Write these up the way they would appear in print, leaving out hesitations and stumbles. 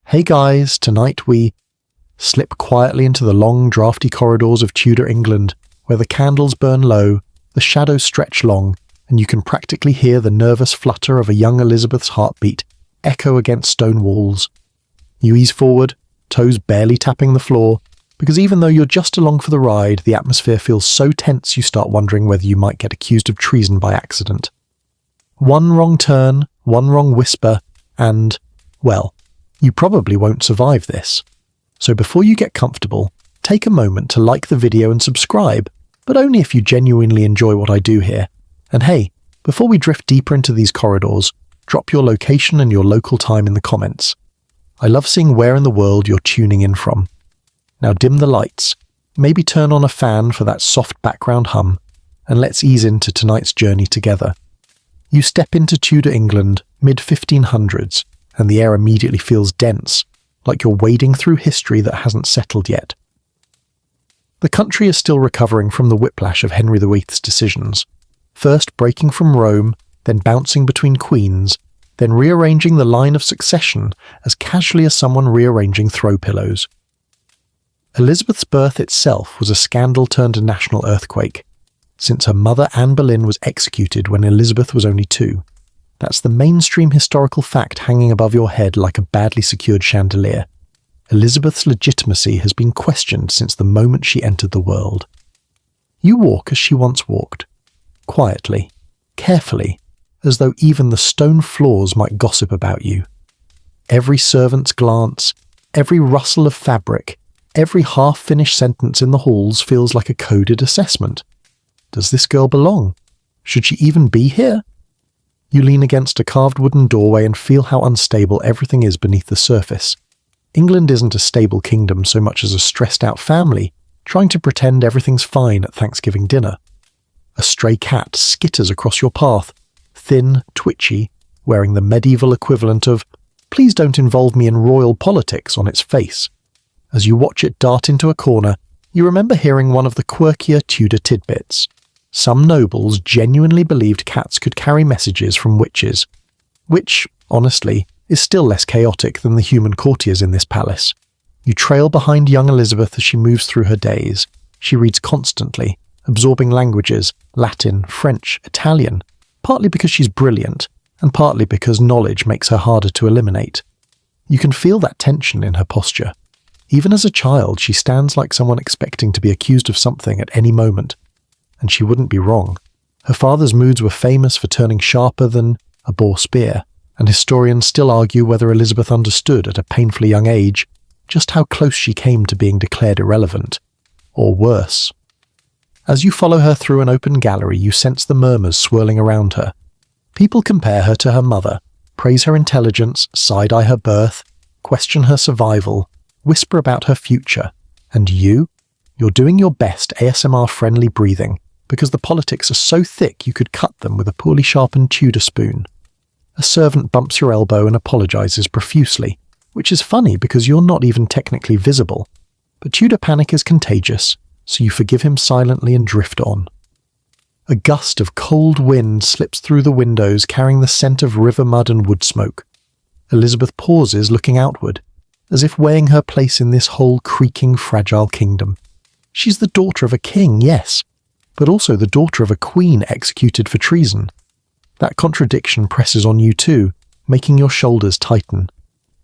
Hey guys, tonight we slip quietly into the long, drafty corridors of Tudor England, where the candles burn low, the shadows stretch long, and you can practically hear the nervous flutter of a young Elizabeth's heartbeat echo against stone walls. You ease forward, toes barely tapping the floor, because even though you're just along for the ride, the atmosphere feels so tense you start wondering whether you might get accused of treason by accident. One wrong turn, one wrong whisper, and, well, you probably won't survive this. So before you get comfortable, take a moment to like the video and subscribe, but only if you genuinely enjoy what I do here. And hey, before we drift deeper into these corridors, drop your location and your local time in the comments. I love seeing where in the world you're tuning in from. Now dim the lights, maybe turn on a fan for that soft background hum, and let's ease into tonight's journey together. You step into Tudor England, mid-1500s, and the air immediately feels dense, like you're wading through history that hasn't settled yet. The country is still recovering from the whiplash of Henry VIII's decisions, first breaking from Rome, then bouncing between queens, then rearranging the line of succession as casually as someone rearranging throw pillows. Elizabeth's birth itself was a scandal turned a national earthquake, since her mother Anne Boleyn was executed when Elizabeth was only 2. That's the mainstream historical fact hanging above your head like a badly secured chandelier. Elizabeth's legitimacy has been questioned since the moment she entered the world. You walk as she once walked, quietly, carefully, as though even the stone floors might gossip about you. Every servant's glance, every rustle of fabric, every half-finished sentence in the halls feels like a coded assessment. Does this girl belong? Should she even be here? You lean against a carved wooden doorway and feel how unstable everything is beneath the surface. England isn't a stable kingdom so much as a stressed-out family trying to pretend everything's fine at Thanksgiving dinner. A stray cat skitters across your path, thin, twitchy, wearing the medieval equivalent of "please don't involve me in royal politics" on its face. As you watch it dart into a corner, you remember hearing one of the quirkier Tudor tidbits. Some nobles genuinely believed cats could carry messages from witches, which, honestly, is still less chaotic than the human courtiers in this palace. You trail behind young Elizabeth as she moves through her days. She reads constantly, absorbing languages, Latin, French, Italian, partly because she's brilliant, and partly because knowledge makes her harder to eliminate. You can feel that tension in her posture. Even as a child, she stands like someone expecting to be accused of something at any moment. And she wouldn't be wrong. Her father's moods were famous for turning sharper than a boar spear, and historians still argue whether Elizabeth understood at a painfully young age just how close she came to being declared irrelevant, or worse. As you follow her through an open gallery, you sense the murmurs swirling around her. People compare her to her mother, praise her intelligence, side-eye her birth, question her survival, whisper about her future, and you're doing your best ASMR-friendly breathing because the politics are so thick you could cut them with a poorly sharpened Tudor spoon. A servant bumps your elbow and apologizes profusely, which is funny because you're not even technically visible. But Tudor panic is contagious, so you forgive him silently and drift on. A gust of cold wind slips through the windows carrying the scent of river mud and wood smoke. Elizabeth pauses looking outward, as if weighing her place in this whole creaking, fragile kingdom. She's the daughter of a king, yes, but also the daughter of a queen executed for treason. That contradiction presses on you too, making your shoulders tighten.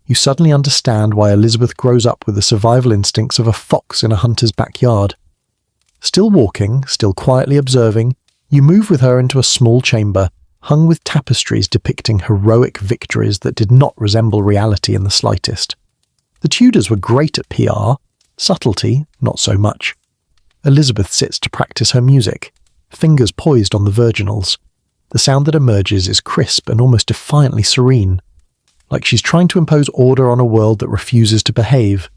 You suddenly understand why Elizabeth grows up with the survival instincts of a fox in a hunter's backyard. Still walking, still quietly observing, you move with her into a small chamber, hung with tapestries depicting heroic victories that did not resemble reality in the slightest. The Tudors were great at PR, subtlety, not so much. Elizabeth sits to practice her music, fingers poised on the virginals. The sound that emerges is crisp and almost defiantly serene, like she's trying to impose order on a world that refuses to behave.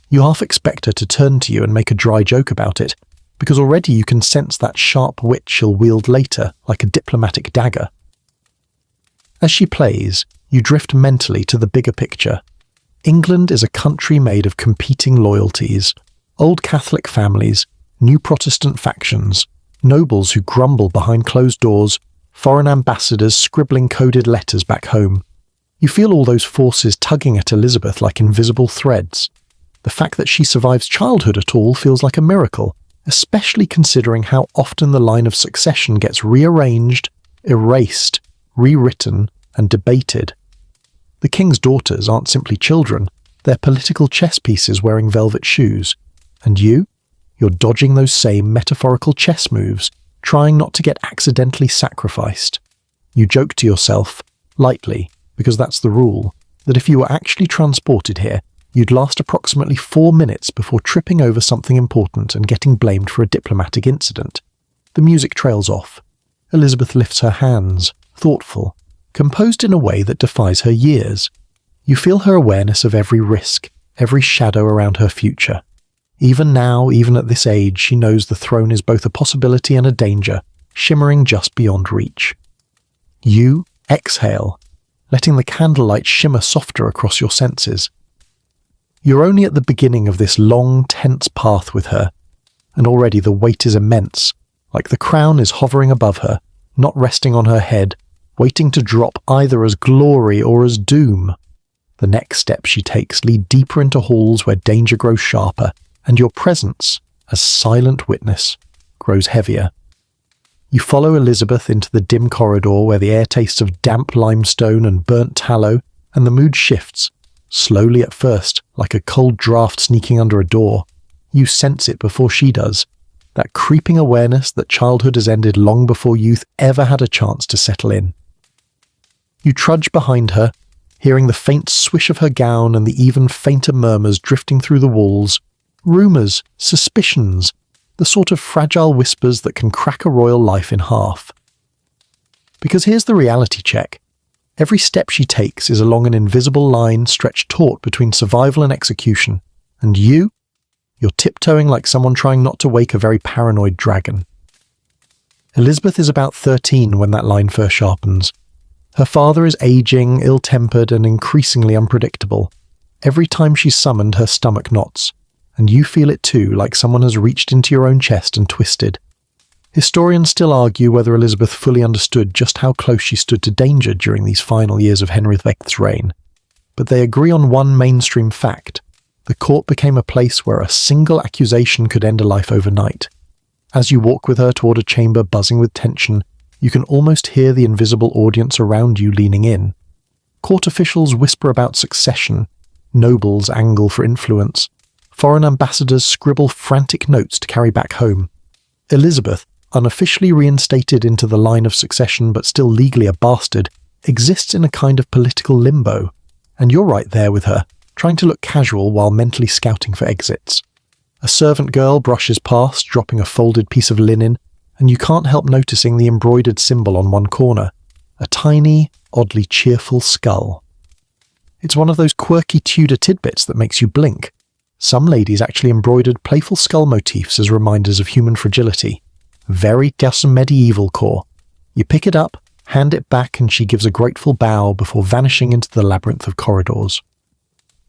You half expect her to turn to you and make a dry joke about it, because already you can sense that sharp wit she'll wield later, like a diplomatic dagger. As she plays, you drift mentally to the bigger picture. England is a country made of competing loyalties, old Catholic families, new Protestant factions, nobles who grumble behind closed doors, foreign ambassadors scribbling coded letters back home. You feel all those forces tugging at Elizabeth like invisible threads. The fact that she survives childhood at all feels like a miracle, especially considering how often the line of succession gets rearranged, erased, rewritten, and debated. The king's daughters aren't simply children, they're political chess pieces wearing velvet shoes. And you're dodging those same metaphorical chess moves, trying not to get accidentally sacrificed. You joke to yourself, lightly, because that's the rule, that if you were actually transported here, you'd last approximately 4 minutes before tripping over something important and getting blamed for a diplomatic incident. The music trails off. Elizabeth lifts her hands, thoughtful, composed in a way that defies her years. You feel her awareness of every risk, every shadow around her future. Even now, even at this age, she knows the throne is both a possibility and a danger, shimmering just beyond reach. You exhale, letting the candlelight shimmer softer across your senses. You're only at the beginning of this long, tense path with her, and already the weight is immense, like the crown is hovering above her, not resting on her head, waiting to drop either as glory or as doom. The next steps she takes lead deeper into halls where danger grows sharper, and your presence, as silent witness, grows heavier. You follow Elizabeth into the dim corridor where the air tastes of damp limestone and burnt tallow, and the mood shifts, slowly at first, like a cold draft sneaking under a door. You sense it before she does, that creeping awareness that childhood has ended long before youth ever had a chance to settle in. You trudge behind her, hearing the faint swish of her gown and the even fainter murmurs drifting through the walls, rumours, suspicions, the sort of fragile whispers that can crack a royal life in half. Because here's the reality check. Every step she takes is along an invisible line stretched taut between survival and execution, and you're tiptoeing like someone trying not to wake a very paranoid dragon. Elizabeth is about 13 when that line first sharpens. Her father is aging, ill-tempered, and increasingly unpredictable. Every time she's summoned, her stomach knots, and you feel it too, like someone has reached into your own chest and twisted. Historians still argue whether Elizabeth fully understood just how close she stood to danger during these final years of Henry VIII's reign. But they agree on one mainstream fact. The court became a place where a single accusation could end a life overnight. As you walk with her toward a chamber buzzing with tension, you can almost hear the invisible audience around you leaning in. Court officials whisper about succession, nobles angle for influence, foreign ambassadors scribble frantic notes to carry back home. Elizabeth, unofficially reinstated into the line of succession but still legally a bastard, exists in a kind of political limbo, and you're right there with her, trying to look casual while mentally scouting for exits. A servant girl brushes past, dropping a folded piece of linen, and you can't help noticing the embroidered symbol on one corner, a tiny, oddly cheerful skull. It's one of those quirky Tudor tidbits that makes you blink. Some ladies actually embroidered playful skull motifs as reminders of human fragility. Very just medieval core. You pick it up, hand it back, and she gives a grateful bow before vanishing into the labyrinth of corridors.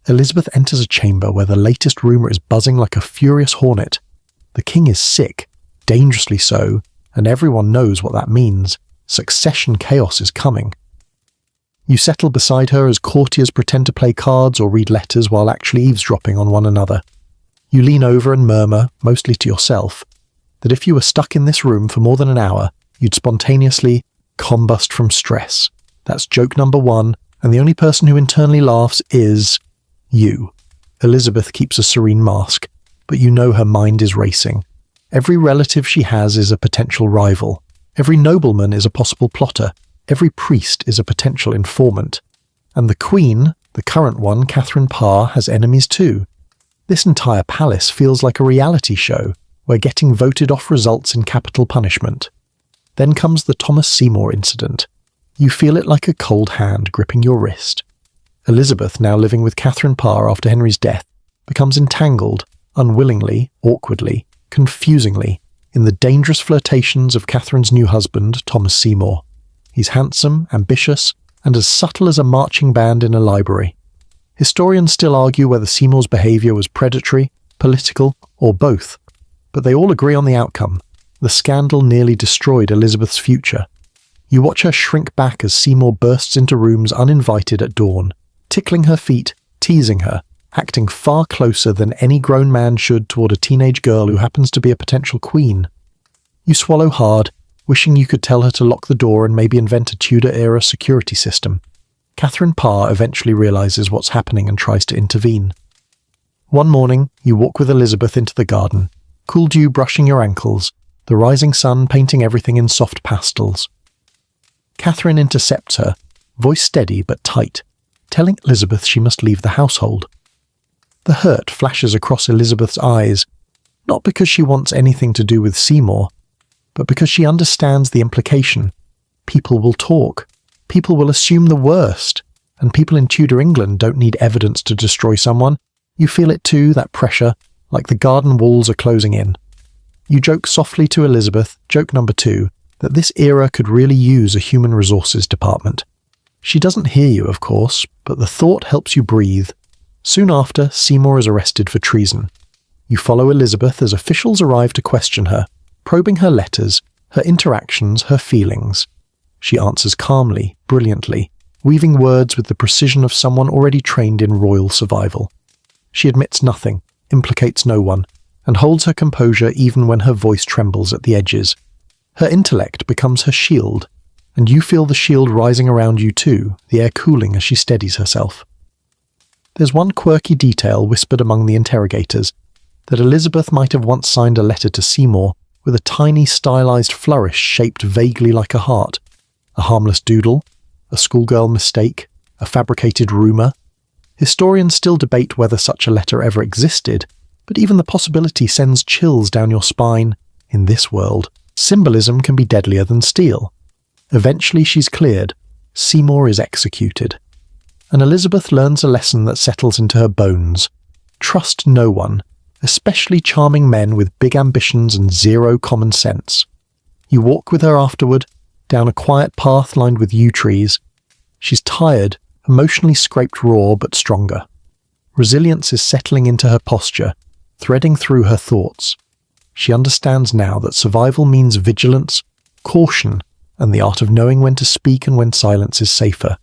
Elizabeth enters a chamber where the latest rumour is buzzing like a furious hornet. The king is sick, dangerously so, and everyone knows what that means. Succession chaos is coming. You settle beside her as courtiers pretend to play cards or read letters while actually eavesdropping on one another. You lean over and murmur, mostly to yourself, that if you were stuck in this room for more than an hour, you'd spontaneously combust from stress. That's joke number 1, and the only person who internally laughs is you. Elizabeth keeps a serene mask, but you know her mind is racing. Every relative she has is a potential rival. Every nobleman is a possible plotter. Every priest is a potential informant. And the Queen, the current one, Catherine Parr, has enemies too. This entire palace feels like a reality show, where getting voted off results in capital punishment. Then comes the Thomas Seymour incident. You feel it like a cold hand gripping your wrist. Elizabeth, now living with Catherine Parr after Henry's death, becomes entangled, unwillingly, awkwardly, confusingly, in the dangerous flirtations of Catherine's new husband, Thomas Seymour. He's handsome, ambitious, and as subtle as a marching band in a library. Historians still argue whether Seymour's behaviour was predatory, political, or both, but they all agree on the outcome. The scandal nearly destroyed Elizabeth's future. You watch her shrink back as Seymour bursts into rooms uninvited at dawn, tickling her feet, teasing her, acting far closer than any grown man should toward a teenage girl who happens to be a potential queen. You swallow hard, wishing you could tell her to lock the door and maybe invent a Tudor-era security system. Catherine Parr eventually realizes what's happening and tries to intervene. One morning, you walk with Elizabeth into the garden, cool dew brushing your ankles, the rising sun painting everything in soft pastels. Catherine intercepts her, voice steady but tight, telling Elizabeth she must leave the household. The hurt flashes across Elizabeth's eyes, not because she wants anything to do with Seymour, but because she understands the implication. People will talk. People will assume the worst, and people in Tudor England don't need evidence to destroy someone. You feel it too, that pressure, like the garden walls are closing in. You joke softly to Elizabeth, joke number 2, that this era could really use a human resources department. She doesn't hear you, of course, but the thought helps you breathe. Soon after, Seymour is arrested for treason. You follow Elizabeth as officials arrive to question her, probing her letters, her interactions, her feelings. She answers calmly, brilliantly, weaving words with the precision of someone already trained in royal survival. She admits nothing, implicates no one, and holds her composure even when her voice trembles at the edges. Her intellect becomes her shield, and you feel the shield rising around you too, the air cooling as she steadies herself. There's one quirky detail whispered among the interrogators, that Elizabeth might have once signed a letter to Seymour with a tiny stylized flourish shaped vaguely like a heart. A harmless doodle, a schoolgirl mistake, a fabricated rumour. Historians still debate whether such a letter ever existed, but even the possibility sends chills down your spine. In this world, symbolism can be deadlier than steel. Eventually she's cleared. Seymour is executed. And Elizabeth learns a lesson that settles into her bones. Trust no one, especially charming men with big ambitions and zero common sense. You walk with her afterward, down a quiet path lined with yew trees. She's tired, emotionally scraped raw but stronger. Resilience is settling into her posture, threading through her thoughts. She understands now that survival means vigilance, caution, and the art of knowing when to speak and when silence is safer.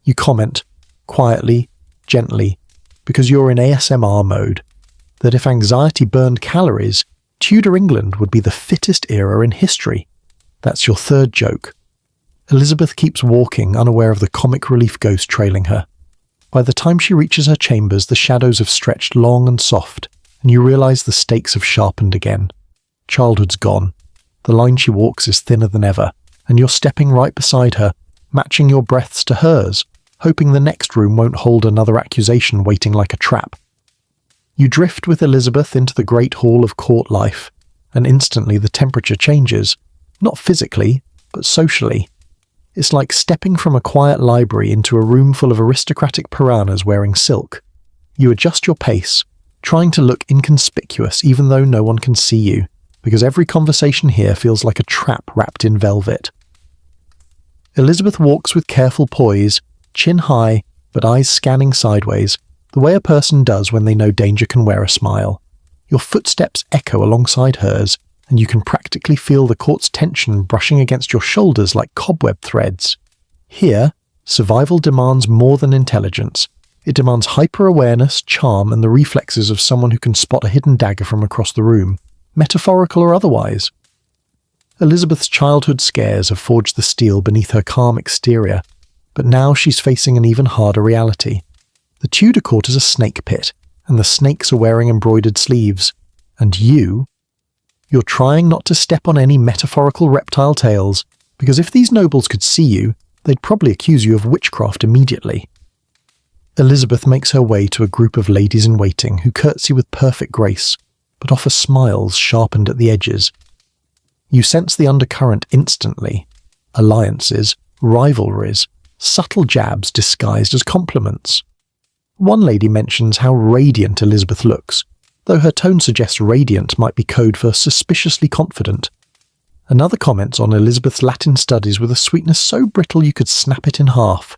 You comment, quietly, gently, because you're in ASMR mode, that if anxiety burned calories, Tudor England would be the fittest era in history. That's your third joke. Elizabeth keeps walking, unaware of the comic relief ghost trailing her. By the time she reaches her chambers, the shadows have stretched long and soft, and you realise the stakes have sharpened again. Childhood's gone. The line she walks is thinner than ever, and you're stepping right beside her, matching your breaths to hers, hoping the next room won't hold another accusation waiting like a trap. You drift with Elizabeth into the great hall of court life, and instantly the temperature changes. Not physically, but socially. It's like stepping from a quiet library into a room full of aristocratic piranhas wearing silk. You adjust your pace, trying to look inconspicuous even though no one can see you, because every conversation here feels like a trap wrapped in velvet. Elizabeth walks with careful poise, chin high, but eyes scanning sideways, the way a person does when they know danger can wear a smile. Your footsteps echo alongside hers, and you can practically feel the court's tension brushing against your shoulders like cobweb threads. Here, survival demands more than intelligence. It demands hyper-awareness, charm, and the reflexes of someone who can spot a hidden dagger from across the room, metaphorical or otherwise. Elizabeth's childhood scares have forged the steel beneath her calm exterior, but now she's facing an even harder reality. The Tudor court is a snake pit, and the snakes are wearing embroidered sleeves. And you're trying not to step on any metaphorical reptile tails, because if these nobles could see you, they'd probably accuse you of witchcraft immediately. Elizabeth makes her way to a group of ladies-in-waiting who curtsy with perfect grace, but offer smiles sharpened at the edges. You sense the undercurrent instantly. Alliances, rivalries, subtle jabs disguised as compliments. One lady mentions how radiant Elizabeth looks, though her tone suggests radiant might be code for suspiciously confident. Another comments on Elizabeth's Latin studies with a sweetness so brittle you could snap it in half.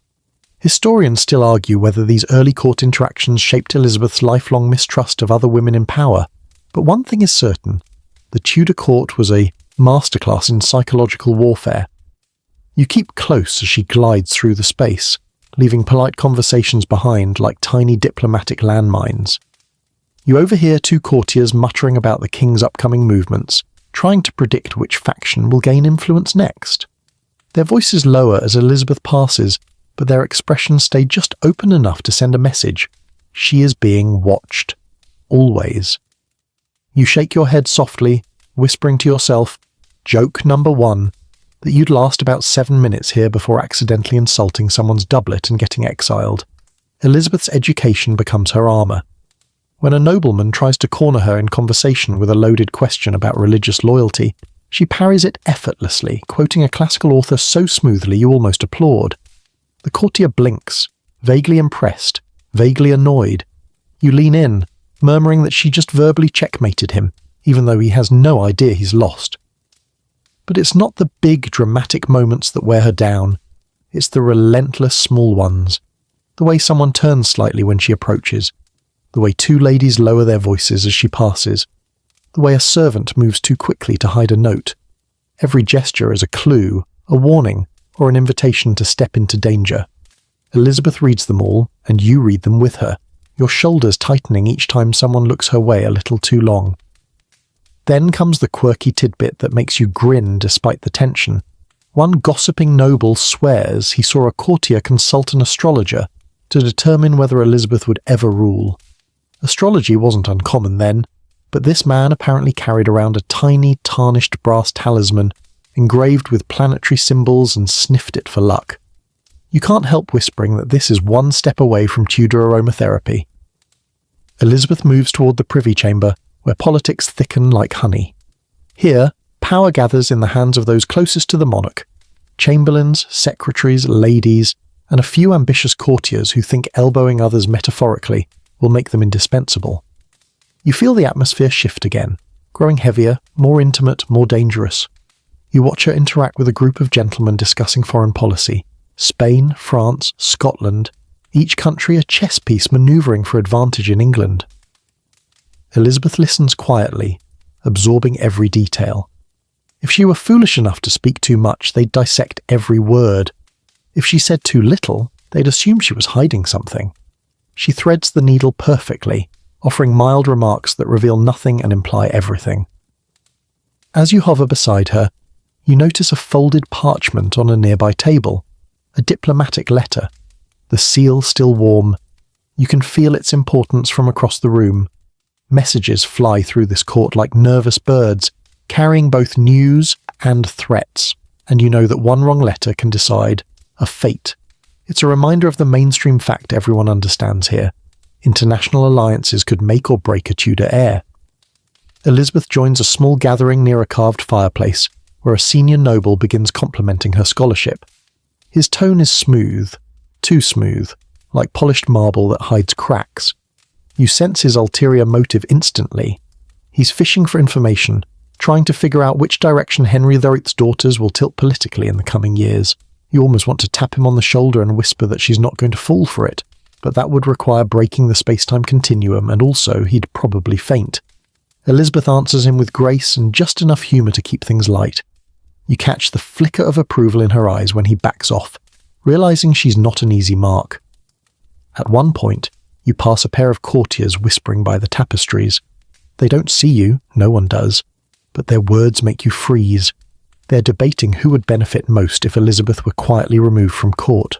Historians still argue whether these early court interactions shaped Elizabeth's lifelong mistrust of other women in power, but one thing is certain: the Tudor court was a masterclass in psychological warfare. You keep close as she glides through the space, leaving polite conversations behind like tiny diplomatic landmines. You overhear two courtiers muttering about the king's upcoming movements, trying to predict which faction will gain influence next. Their voices lower as Elizabeth passes, but their expressions stay just open enough to send a message. She is being watched. Always. You shake your head softly, whispering to yourself, joke number 1, that you'd last about 7 minutes here before accidentally insulting someone's doublet and getting exiled. Elizabeth's education becomes her armour. When a nobleman tries to corner her in conversation with a loaded question about religious loyalty, she parries it effortlessly, quoting a classical author so smoothly you almost applaud. The courtier blinks, vaguely impressed, vaguely annoyed. You lean in, murmuring that she just verbally checkmated him, even though he has no idea he's lost. But it's not the big, dramatic moments that wear her down. It's the relentless small ones. The way someone turns slightly when she approaches. The way two ladies lower their voices as she passes. The way a servant moves too quickly to hide a note. Every gesture is a clue, a warning, or an invitation to step into danger. Elizabeth reads them all, and you read them with her, your shoulders tightening each time someone looks her way a little too long. Then comes the quirky tidbit that makes you grin despite the tension. One gossiping noble swears he saw a courtier consult an astrologer to determine whether Elizabeth would ever rule. Astrology wasn't uncommon then, but this man apparently carried around a tiny, tarnished brass talisman engraved with planetary symbols and sniffed it for luck. You can't help whispering that this is one step away from Tudor aromatherapy. Elizabeth moves toward the privy chamber, where politics thicken like honey. Here, power gathers in the hands of those closest to the monarch, chamberlains, secretaries, ladies, and a few ambitious courtiers who think elbowing others metaphorically will make them indispensable. You feel the atmosphere shift again, growing heavier, more intimate, more dangerous. You watch her interact with a group of gentlemen discussing foreign policy. Spain, France, Scotland, each country a chess piece manoeuvring for advantage in England. Elizabeth listens quietly, absorbing every detail. If she were foolish enough to speak too much, they'd dissect every word. If she said too little, they'd assume she was hiding something. She threads the needle perfectly, offering mild remarks that reveal nothing and imply everything. As you hover beside her, you notice a folded parchment on a nearby table, a diplomatic letter, the seal still warm. You can feel its importance from across the room. Messages fly through this court like nervous birds, carrying both news and threats, and you know that one wrong letter can decide a fate. It's a reminder of the mainstream fact everyone understands here. International alliances could make or break a Tudor heir. Elizabeth joins a small gathering near a carved fireplace, where a senior noble begins complimenting her scholarship. His tone is smooth, too smooth, like polished marble that hides cracks. You sense his ulterior motive instantly. He's fishing for information, trying to figure out which direction Henry VIII's daughters will tilt politically in the coming years. You almost want to tap him on the shoulder and whisper that she's not going to fall for it, but that would require breaking the space-time continuum, and also he'd probably faint. Elizabeth answers him with grace and just enough humour to keep things light. You catch the flicker of approval in her eyes when he backs off, realising she's not an easy mark. At one point, you pass a pair of courtiers whispering by the tapestries. They don't see you, no one does, but their words make you freeze. They're debating who would benefit most if Elizabeth were quietly removed from court.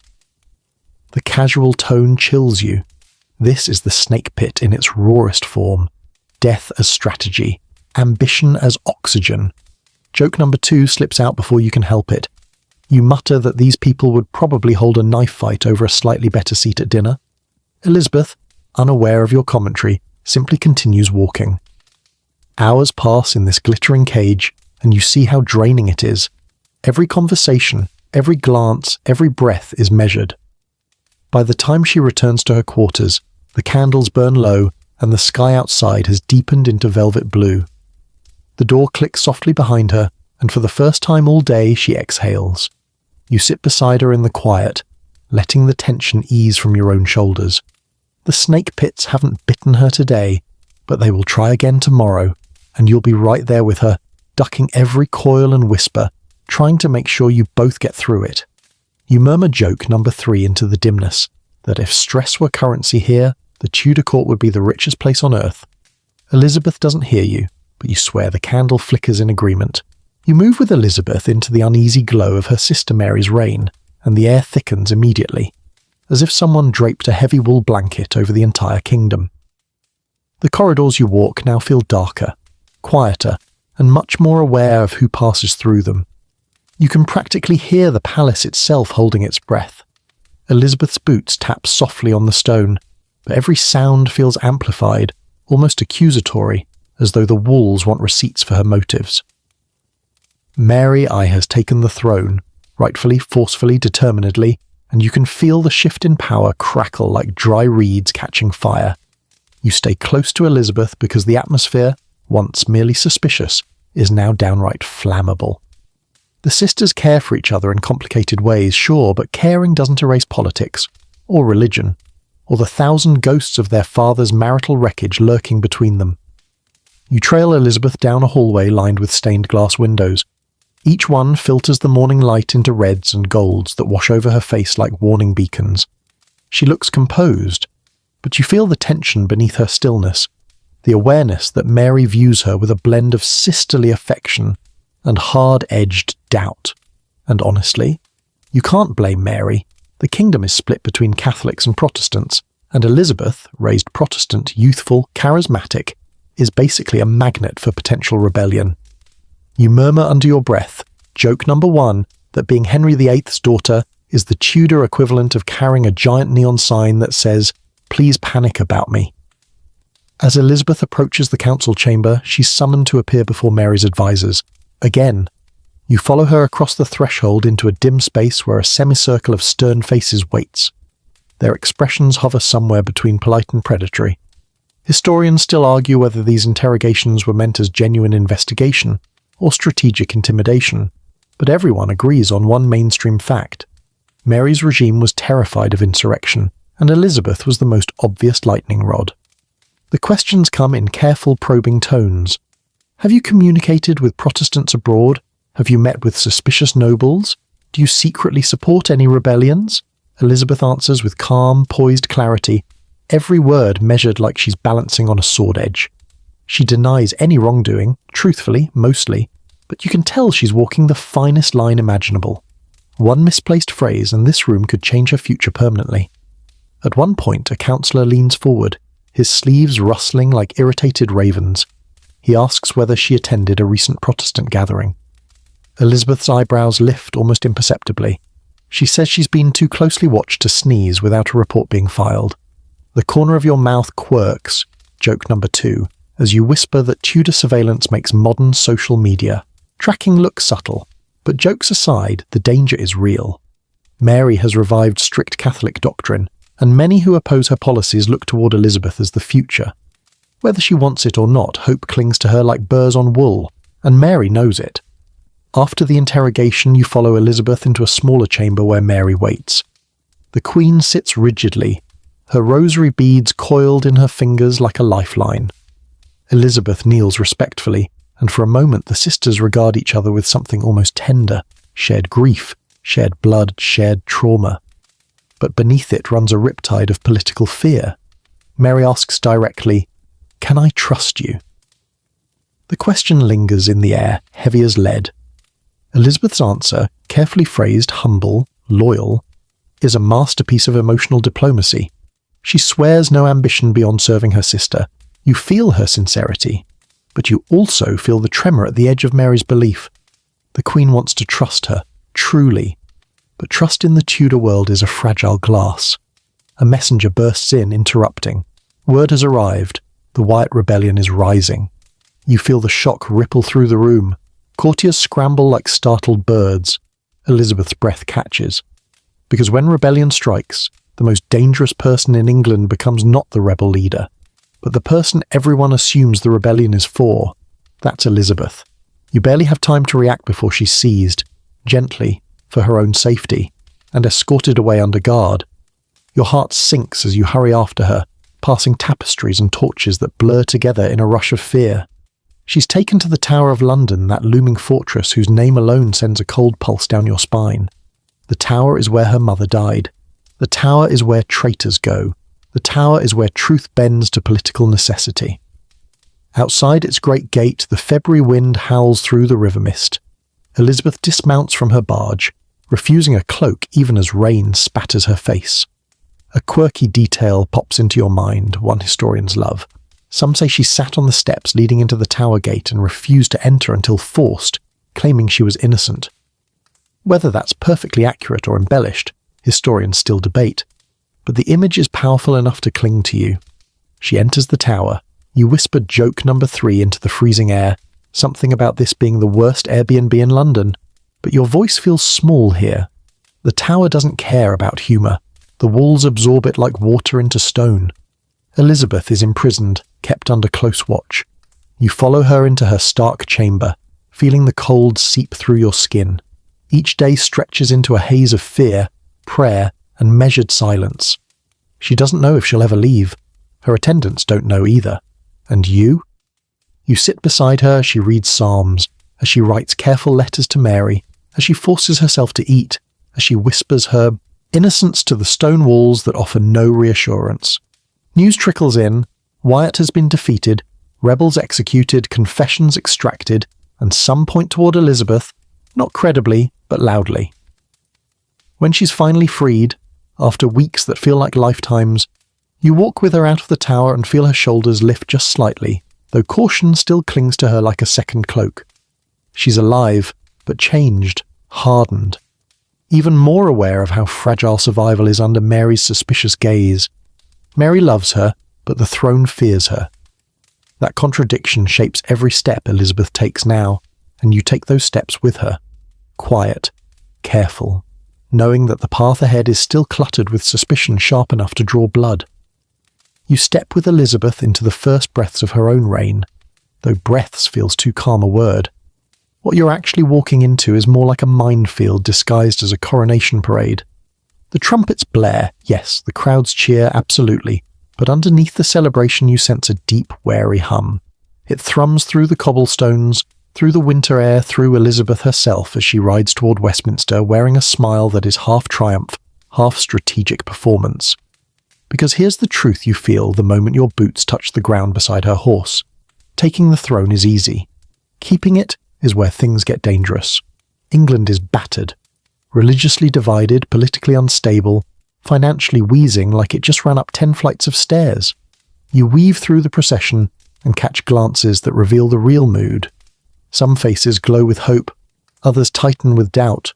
The casual tone chills you. This is the snake pit in its rawest form. Death as strategy. Ambition as oxygen. Joke number 2 slips out before you can help it. You mutter that these people would probably hold a knife fight over a slightly better seat at dinner. Elizabeth, unaware of your commentary, simply continues walking. Hours pass in this glittering cage, and you see how draining it is. Every conversation, every glance, every breath is measured. By the time she returns to her quarters, the candles burn low, and the sky outside has deepened into velvet blue. The door clicks softly behind her, and for the first time all day she exhales. You sit beside her in the quiet, letting the tension ease from your own shoulders. The snake pits haven't bitten her today, but they will try again tomorrow, and you'll be right there with her, ducking every coil and whisper, trying to make sure you both get through it. You murmur joke number 3 into the dimness, that if stress were currency here, the Tudor court would be the richest place on earth. Elizabeth doesn't hear you, but you swear the candle flickers in agreement. You move with Elizabeth into the uneasy glow of her sister Mary's reign, and the air thickens immediately, as if someone draped a heavy wool blanket over the entire kingdom. The corridors you walk now feel darker, quieter, and much more aware of who passes through them. You can practically hear the palace itself holding its breath. Elizabeth's boots tap softly on the stone, but every sound feels amplified, almost accusatory, as though the walls want receipts for her motives. Mary I has taken the throne, rightfully, forcefully, determinedly, and you can feel the shift in power crackle like dry reeds catching fire. You stay close to Elizabeth because the atmosphere, once merely suspicious, is now downright flammable. The sisters care for each other in complicated ways, sure, but caring doesn't erase politics, or religion, or the 1,000 ghosts of their father's marital wreckage lurking between them. You trail Elizabeth down a hallway lined with stained glass windows. Each one filters the morning light into reds and golds that wash over her face like warning beacons. She looks composed, but you feel the tension beneath her stillness, the awareness that Mary views her with a blend of sisterly affection and hard-edged doubt. And honestly, you can't blame Mary. The kingdom is split between Catholics and Protestants, and Elizabeth, raised Protestant, youthful, charismatic, is basically a magnet for potential rebellion. You murmur under your breath, joke number 1, that being Henry VIII's daughter is the Tudor equivalent of carrying a giant neon sign that says, "Please panic about me." As Elizabeth approaches the council chamber, she's summoned to appear before Mary's advisors. Again, you follow her across the threshold into a dim space where a semicircle of stern faces waits. Their expressions hover somewhere between polite and predatory. Historians still argue whether these interrogations were meant as genuine investigation or strategic intimidation, but everyone agrees on one mainstream fact. Mary's regime was terrified of insurrection, and Elizabeth was the most obvious lightning rod. The questions come in careful, probing tones. Have you communicated with Protestants abroad? Have you met with suspicious nobles? Do you secretly support any rebellions? Elizabeth answers with calm, poised clarity, every word measured like she's balancing on a sword edge. She denies any wrongdoing, truthfully, mostly, but you can tell she's walking the finest line imaginable. One misplaced phrase and this room could change her future permanently. At one point, a counsellor leans forward, his sleeves rustling like irritated ravens. He asks whether she attended a recent Protestant gathering. Elizabeth's eyebrows lift almost imperceptibly. She says she's been too closely watched to sneeze without a report being filed. The corner of your mouth quirks, joke number 2, as you whisper that Tudor surveillance makes modern social media. Tracking looks subtle, but jokes aside, the danger is real. Mary has revived strict Catholic doctrine, and many who oppose her policies look toward Elizabeth as the future. Whether she wants it or not, hope clings to her like burrs on wool, and Mary knows it. After the interrogation, you follow Elizabeth into a smaller chamber where Mary waits. The Queen sits rigidly, her rosary beads coiled in her fingers like a lifeline. Elizabeth kneels respectfully, and for a moment the sisters regard each other with something almost tender, shared grief, shared blood, shared trauma. But beneath it runs a riptide of political fear. Mary asks directly, "Can I trust you?" The question lingers in the air, heavy as lead. Elizabeth's answer, carefully phrased, humble, loyal, is a masterpiece of emotional diplomacy. She swears no ambition beyond serving her sister. You feel her sincerity, but you also feel the tremor at the edge of Mary's belief. The Queen wants to trust her, truly, but trust in the Tudor world is a fragile glass. A messenger bursts in, interrupting. Word has arrived. The Wyatt rebellion is rising. You feel the shock ripple through the room. Courtiers scramble like startled birds. Elizabeth's breath catches. Because when rebellion strikes, the most dangerous person in England becomes not the rebel leader, but the person everyone assumes the rebellion is for. That's Elizabeth. You barely have time to react before she's seized, gently, for her own safety, and escorted away under guard. Your heart sinks as you hurry after her, passing tapestries and torches that blur together in a rush of fear. She's taken to the Tower of London, that looming fortress whose name alone sends a cold pulse down your spine. The Tower is where her mother died. The Tower is where traitors go. The Tower is where truth bends to political necessity. Outside its great gate, the February wind howls through the river mist. Elizabeth dismounts from her barge, refusing a cloak even as rain spatters her face. A quirky detail pops into your mind, one historians love. Some say she sat on the steps leading into the Tower gate and refused to enter until forced, claiming she was innocent. Whether that's perfectly accurate or embellished, historians still debate, but the image is powerful enough to cling to you. She enters the Tower. You whisper joke number 3 into the freezing air, something about this being the worst Airbnb in London, but your voice feels small here. The Tower doesn't care about humour. The walls absorb it like water into stone. Elizabeth is imprisoned, kept under close watch. You follow her into her stark chamber, feeling the cold seep through your skin. Each day stretches into a haze of fear, prayer, and measured silence. She doesn't know if she'll ever leave. Her attendants don't know either. And you? You sit beside her as she reads psalms, as she writes careful letters to Mary, as she forces herself to eat, as she whispers her innocence to the stone walls that offer no reassurance. News trickles in. Wyatt has been defeated, rebels executed, confessions extracted, and some point toward Elizabeth, not credibly, but loudly. When she's finally freed, after weeks that feel like lifetimes, you walk with her out of the Tower and feel her shoulders lift just slightly, though caution still clings to her like a second cloak. She's alive, but changed, hardened. Even more aware of how fragile survival is under Mary's suspicious gaze. Mary loves her, but the throne fears her. That contradiction shapes every step Elizabeth takes now, and you take those steps with her. Quiet, careful, knowing that the path ahead is still cluttered with suspicion sharp enough to draw blood. You step with Elizabeth into the first breaths of her own reign, though breaths feels too calm a word. What you're actually walking into is more like a minefield disguised as a coronation parade. The trumpets blare, yes, the crowds cheer, absolutely, but underneath the celebration you sense a deep, wary hum. It thrums through the cobblestones, through the winter air, through Elizabeth herself as she rides toward Westminster wearing a smile that is half triumph, half strategic performance. Because here's the truth you feel the moment your boots touch the ground beside her horse. Taking the throne is easy. Keeping it is where things get dangerous. England is battered. Religiously divided, politically unstable, financially wheezing like it just ran up 10 flights of stairs. You weave through the procession and catch glances that reveal the real mood. Some faces glow with hope, others tighten with doubt.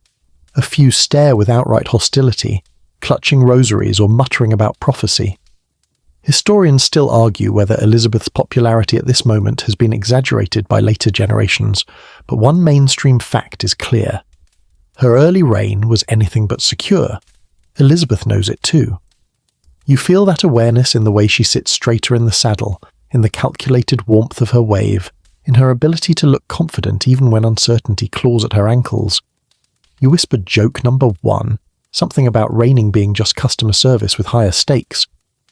A few stare with outright hostility, clutching rosaries or muttering about prophecy. Historians still argue whether Elizabeth's popularity at this moment has been exaggerated by later generations, but one mainstream fact is clear. Her early reign was anything but secure. Elizabeth knows it too. You feel that awareness in the way she sits straighter in the saddle, in the calculated warmth of her wave, in her ability to look confident even when uncertainty claws at her ankles. You whisper joke number 1, something about reigning being just customer service with higher stakes,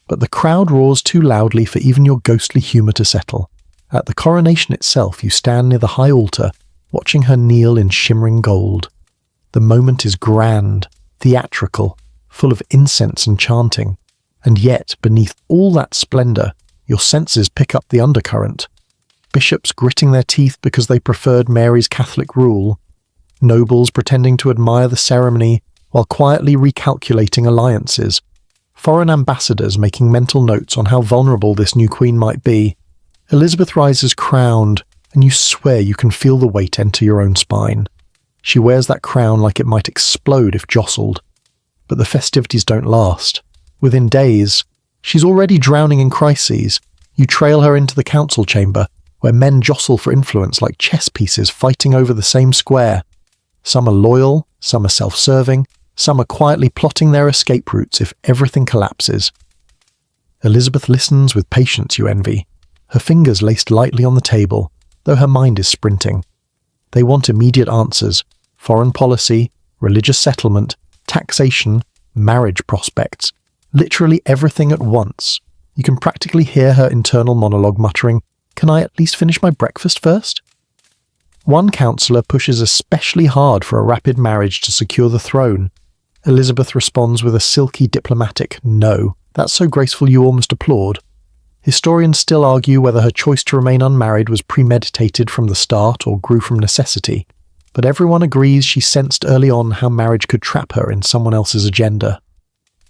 but the crowd roars too loudly for even your ghostly humour to settle. At the coronation itself you stand near the high altar, watching her kneel in shimmering gold. The moment is grand, theatrical, full of incense and chanting, and yet, beneath all that splendour, your senses pick up the undercurrent. Bishops gritting their teeth because they preferred Mary's Catholic rule, nobles pretending to admire the ceremony while quietly recalculating alliances, foreign ambassadors making mental notes on how vulnerable this new queen might be. Elizabeth rises crowned, and you swear you can feel the weight enter your own spine. She wears that crown like it might explode if jostled. But the festivities don't last. Within days, she's already drowning in crises. You trail her into the council chamber, where men jostle for influence like chess pieces fighting over the same square. Some are loyal, some are self-serving, some are quietly plotting their escape routes if everything collapses. Elizabeth listens with patience you envy, her fingers laced lightly on the table, though her mind is sprinting. They want immediate answers: foreign policy, religious settlement, taxation, marriage prospects, literally everything at once. You can practically hear her internal monologue muttering, Can I at least finish my breakfast first? One counsellor pushes especially hard for a rapid marriage to secure the throne. Elizabeth responds with a silky diplomatic no. That's so graceful you almost applaud. Historians still argue whether her choice to remain unmarried was premeditated from the start or grew from necessity, but everyone agrees she sensed early on how marriage could trap her in someone else's agenda.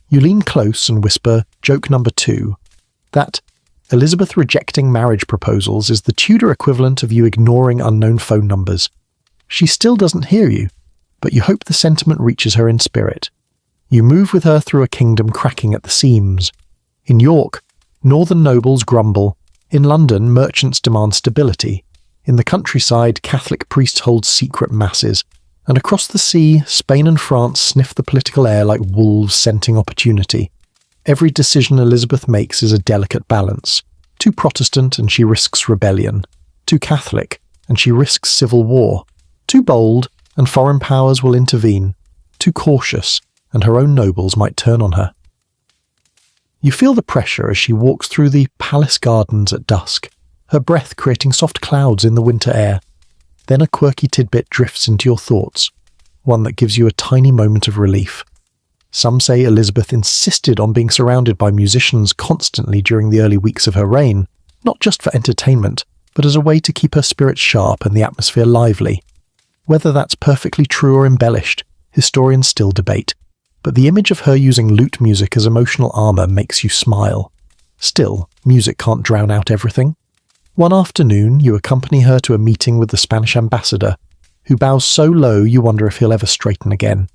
You lean close and whisper joke number 2, that Elizabeth rejecting marriage proposals is the Tudor equivalent of you ignoring unknown phone numbers. She still doesn't hear you, but you hope the sentiment reaches her in spirit. You move with her through a kingdom cracking at the seams. In York, northern nobles grumble. In London, merchants demand stability. In the countryside, Catholic priests hold secret masses. And across the sea, Spain and France sniff the political air like wolves scenting opportunity. Every decision Elizabeth makes is a delicate balance. Too Protestant and she risks rebellion. Too Catholic and she risks civil war. Too bold and foreign powers will intervene. Too cautious and her own nobles might turn on her. You feel the pressure as she walks through the palace gardens at dusk, her breath creating soft clouds in the winter air. Then a quirky tidbit drifts into your thoughts, one that gives you a tiny moment of relief. Some say Elizabeth insisted on being surrounded by musicians constantly during the early weeks of her reign, not just for entertainment, but as a way to keep her spirits sharp and the atmosphere lively. Whether that's perfectly true or embellished, historians still debate, but the image of her using lute music as emotional armour makes you smile. Still, music can't drown out everything. One afternoon, you accompany her to a meeting with the Spanish ambassador, who bows so low you wonder if he'll ever straighten again.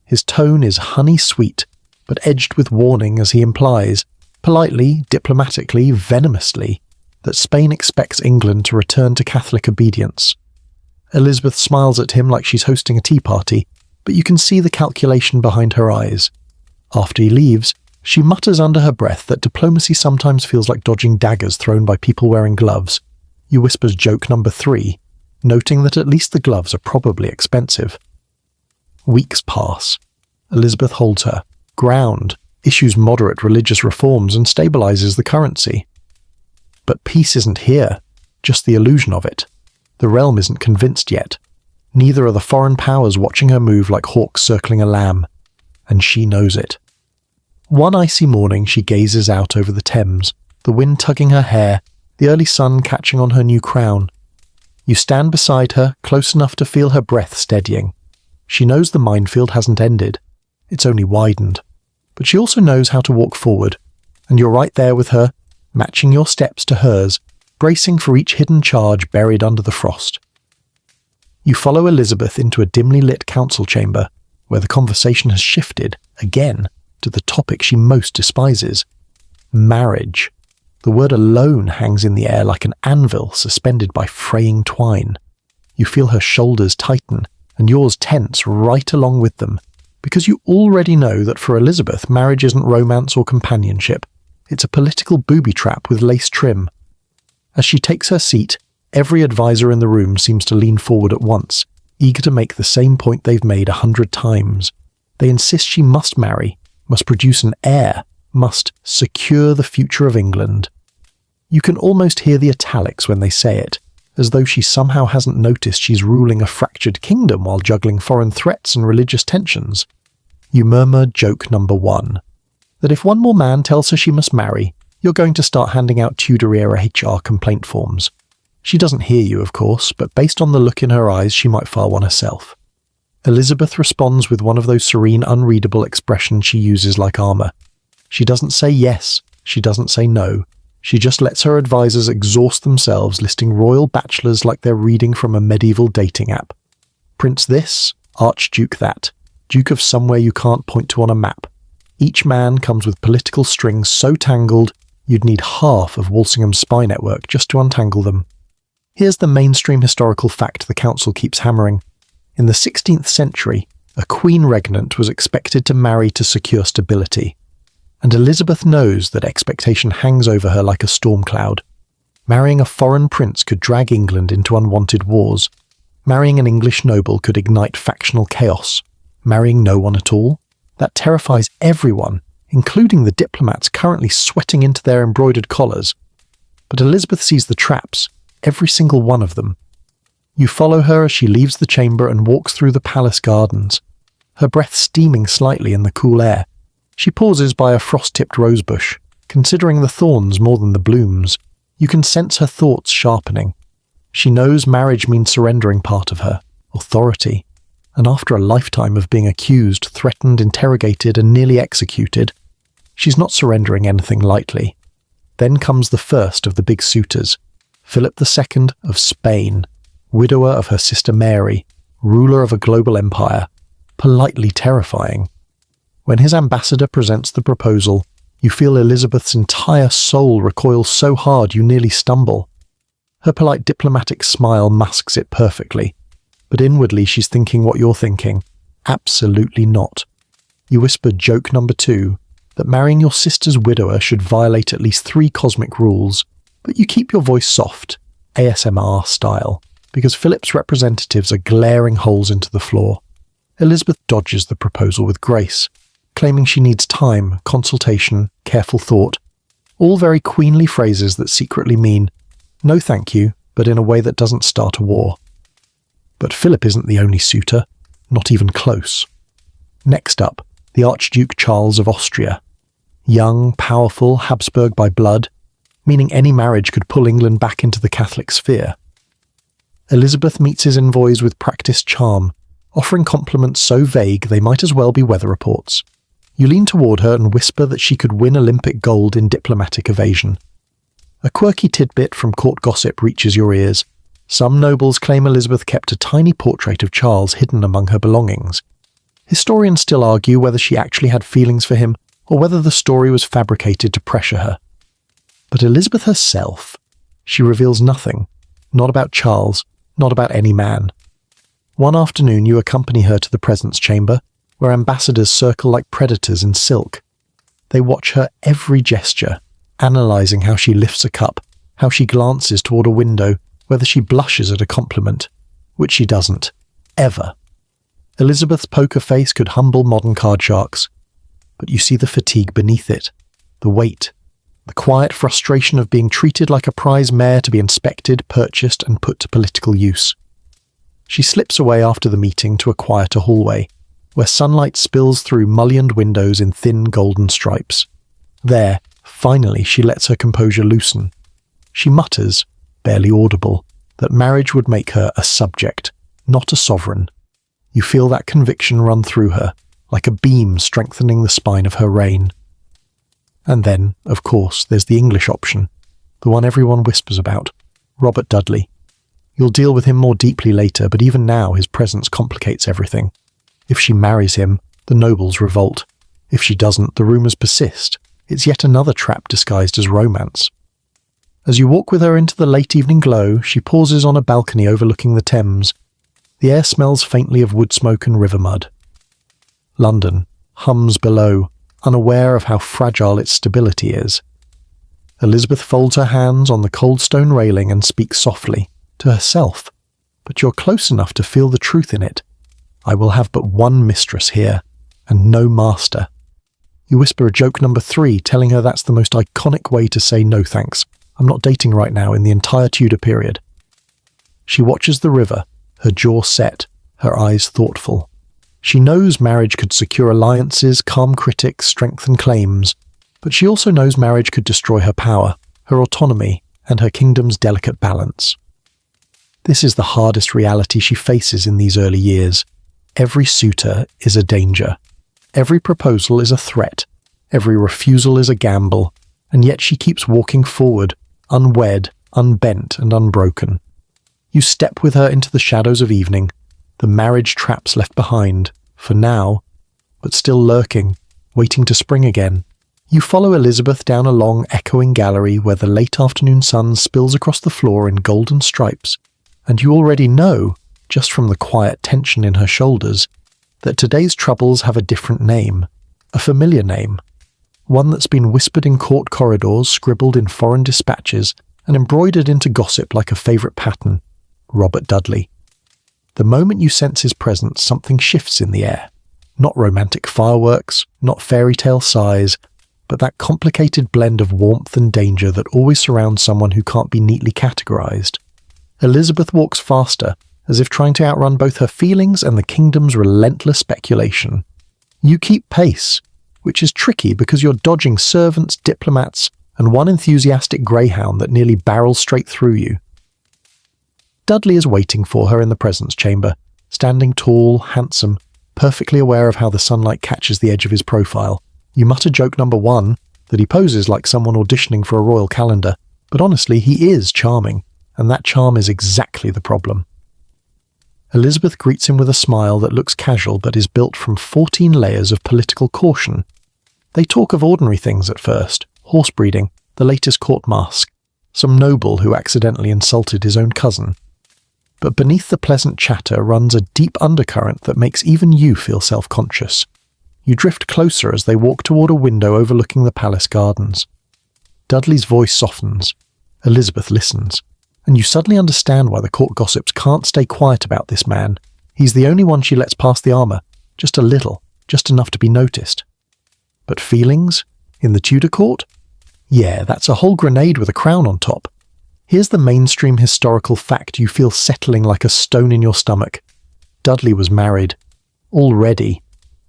His tone is honey-sweet, but edged with warning as he implies, politely, diplomatically, venomously, that Spain expects England to return to Catholic obedience. Elizabeth smiles at him like she's hosting a tea party, but you can see the calculation behind her eyes. After he leaves, she mutters under her breath that diplomacy sometimes feels like dodging daggers thrown by people wearing gloves. You whispers joke number 3, noting that at least the gloves are probably expensive. Weeks pass. Elizabeth holds her ground, issues moderate religious reforms and stabilizes the currency. But peace isn't here, just the illusion of it. The realm isn't convinced yet. Neither are the foreign powers watching her move like hawks circling a lamb. And she knows it. One icy morning she gazes out over the Thames, the wind tugging her hair, the early sun catching on her new crown. You stand beside her, close enough to feel her breath steadying. She knows the minefield hasn't ended. It's only widened. But she also knows how to walk forward, and you're right there with her, matching your steps to hers, bracing for each hidden charge buried under the frost. You follow Elizabeth into a dimly lit council chamber, where the conversation has shifted, again, to the topic she most despises. Marriage. The word alone hangs in the air like an anvil suspended by fraying twine. You feel her shoulders tighten, and yours tense right along with them, because you already know that for Elizabeth marriage isn't romance or companionship, it's a political booby trap with lace trim. As she takes her seat, every advisor in the room seems to lean forward at once, eager to make the same point they've made 100 times. They insist she must marry, must produce an heir, must secure the future of England. You can almost hear the italics when they say it, as though she somehow hasn't noticed she's ruling a fractured kingdom while juggling foreign threats and religious tensions. You murmur joke number 1, that if one more man tells her she must marry, you're going to start handing out Tudor-era HR complaint forms. She doesn't hear you, of course, but based on the look in her eyes, she might file one herself. Elizabeth responds with one of those serene, unreadable expressions she uses like armour. She doesn't say yes, she doesn't say no. She just lets her advisors exhaust themselves listing royal bachelors like they're reading from a medieval dating app. Prince this, Archduke that, Duke of somewhere you can't point to on a map. Each man comes with political strings so tangled you'd need half of Walsingham's spy network just to untangle them. Here's the mainstream historical fact the council keeps hammering. In the 16th century, a queen regnant was expected to marry to secure stability. And Elizabeth knows that expectation hangs over her like a storm cloud. Marrying a foreign prince could drag England into unwanted wars. Marrying an English noble could ignite factional chaos. Marrying no one at all? That terrifies everyone, including the diplomats currently sweating into their embroidered collars. But Elizabeth sees the traps, every single one of them. You follow her as she leaves the chamber and walks through the palace gardens, her breath steaming slightly in the cool air. She pauses by a frost-tipped rosebush, considering the thorns more than the blooms. You can sense her thoughts sharpening. She knows marriage means surrendering part of her, authority, and after a lifetime of being accused, threatened, interrogated, and nearly executed, she's not surrendering anything lightly. Then comes the first of the big suitors, Philip II of Spain, widower of her sister Mary, ruler of a global empire, politely terrifying. When his ambassador presents the proposal, you feel Elizabeth's entire soul recoil so hard you nearly stumble. Her polite diplomatic smile masks it perfectly, but inwardly she's thinking what you're thinking. Absolutely not. You whisper joke number 2, that marrying your sister's widower should violate at least 3 cosmic rules, but you keep your voice soft, ASMR style, because Philip's representatives are glaring holes into the floor. Elizabeth dodges the proposal with grace, claiming she needs time, consultation, careful thought, all very queenly phrases that secretly mean, no thank you, but in a way that doesn't start a war. But Philip isn't the only suitor, not even close. Next up, the Archduke Charles of Austria. Young, powerful, Habsburg by blood, meaning any marriage could pull England back into the Catholic sphere. Elizabeth meets his envoys with practiced charm, offering compliments so vague they might as well be weather reports. You lean toward her and whisper that she could win Olympic gold in diplomatic evasion. A quirky tidbit from court gossip reaches your ears. Some nobles claim Elizabeth kept a tiny portrait of Charles hidden among her belongings. Historians still argue whether she actually had feelings for him or whether the story was fabricated to pressure her. But Elizabeth herself, she reveals nothing, not about Charles, not about any man. One afternoon you accompany her to the presence chamber, where ambassadors circle like predators in silk. They watch her every gesture, analysing how she lifts a cup, how she glances toward a window, whether she blushes at a compliment, which she doesn't, ever. Elizabeth's poker face could humble modern card sharks, but you see the fatigue beneath it, the weight, the quiet frustration of being treated like a prize mare to be inspected, purchased, and put to political use. She slips away after the meeting to a quieter hallway, where sunlight spills through mullioned windows in thin golden stripes. There, finally, she lets her composure loosen. She mutters, barely audible, that marriage would make her a subject, not a sovereign. You feel that conviction run through her, like a beam strengthening the spine of her reign. And then, of course, there's the English option, the one everyone whispers about, Robert Dudley. You'll deal with him more deeply later, but even now his presence complicates everything. If she marries him, the nobles revolt. If she doesn't, the rumours persist. It's yet another trap disguised as romance. As you walk with her into the late evening glow, she pauses on a balcony overlooking the Thames. The air smells faintly of wood smoke and river mud. London hums below, unaware of how fragile its stability is. Elizabeth folds her hands on the cold stone railing and speaks softly, to herself, but you're close enough to feel the truth in it. I will have but one mistress here, and no master. You whisper a joke number 3, telling her that's the most iconic way to say no thanks. I'm not dating right now in the entire Tudor period. She watches the river, her jaw set, her eyes thoughtful. She knows marriage could secure alliances, calm critics, strengthen claims, but she also knows marriage could destroy her power, her autonomy, and her kingdom's delicate balance. This is the hardest reality she faces in these early years. Every suitor is a danger. Every proposal is a threat. Every refusal is a gamble, and yet she keeps walking forward, unwed, unbent, and unbroken. You step with her into the shadows of evening, the marriage traps left behind, for now, but still lurking, waiting to spring again. You follow Elizabeth down a long, echoing gallery where the late afternoon sun spills across the floor in golden stripes, and you already know, just from the quiet tension in her shoulders, that today's troubles have a different name, a familiar name, one that's been whispered in court corridors, scribbled in foreign dispatches, and embroidered into gossip like a favourite pattern: Robert Dudley. The moment you sense his presence, something shifts in the air. Not romantic fireworks, not fairy tale sighs, but that complicated blend of warmth and danger that always surrounds someone who can't be neatly categorized. Elizabeth walks faster, as if trying to outrun both her feelings and the kingdom's relentless speculation. You keep pace, which is tricky because you're dodging servants, diplomats, and one enthusiastic greyhound that nearly barrels straight through you. Dudley is waiting for her in the presence chamber, standing tall, handsome, perfectly aware of how the sunlight catches the edge of his profile. You mutter joke number 1, that he poses like someone auditioning for a royal calendar, but honestly, he is charming, and that charm is exactly the problem. Elizabeth greets him with a smile that looks casual but is built from 14 layers of political caution. They talk of ordinary things at first, horse breeding, the latest court masque, some noble who accidentally insulted his own cousin. But beneath the pleasant chatter runs a deep undercurrent that makes even you feel self-conscious. You drift closer as they walk toward a window overlooking the palace gardens. Dudley's voice softens. Elizabeth listens. And you suddenly understand why the court gossips can't stay quiet about this man. He's the only one she lets pass the armour, just a little, just enough to be noticed. But feelings? In the Tudor court? Yeah, that's a whole grenade with a crown on top. Here's the mainstream historical fact you feel settling like a stone in your stomach. Dudley was married. Already.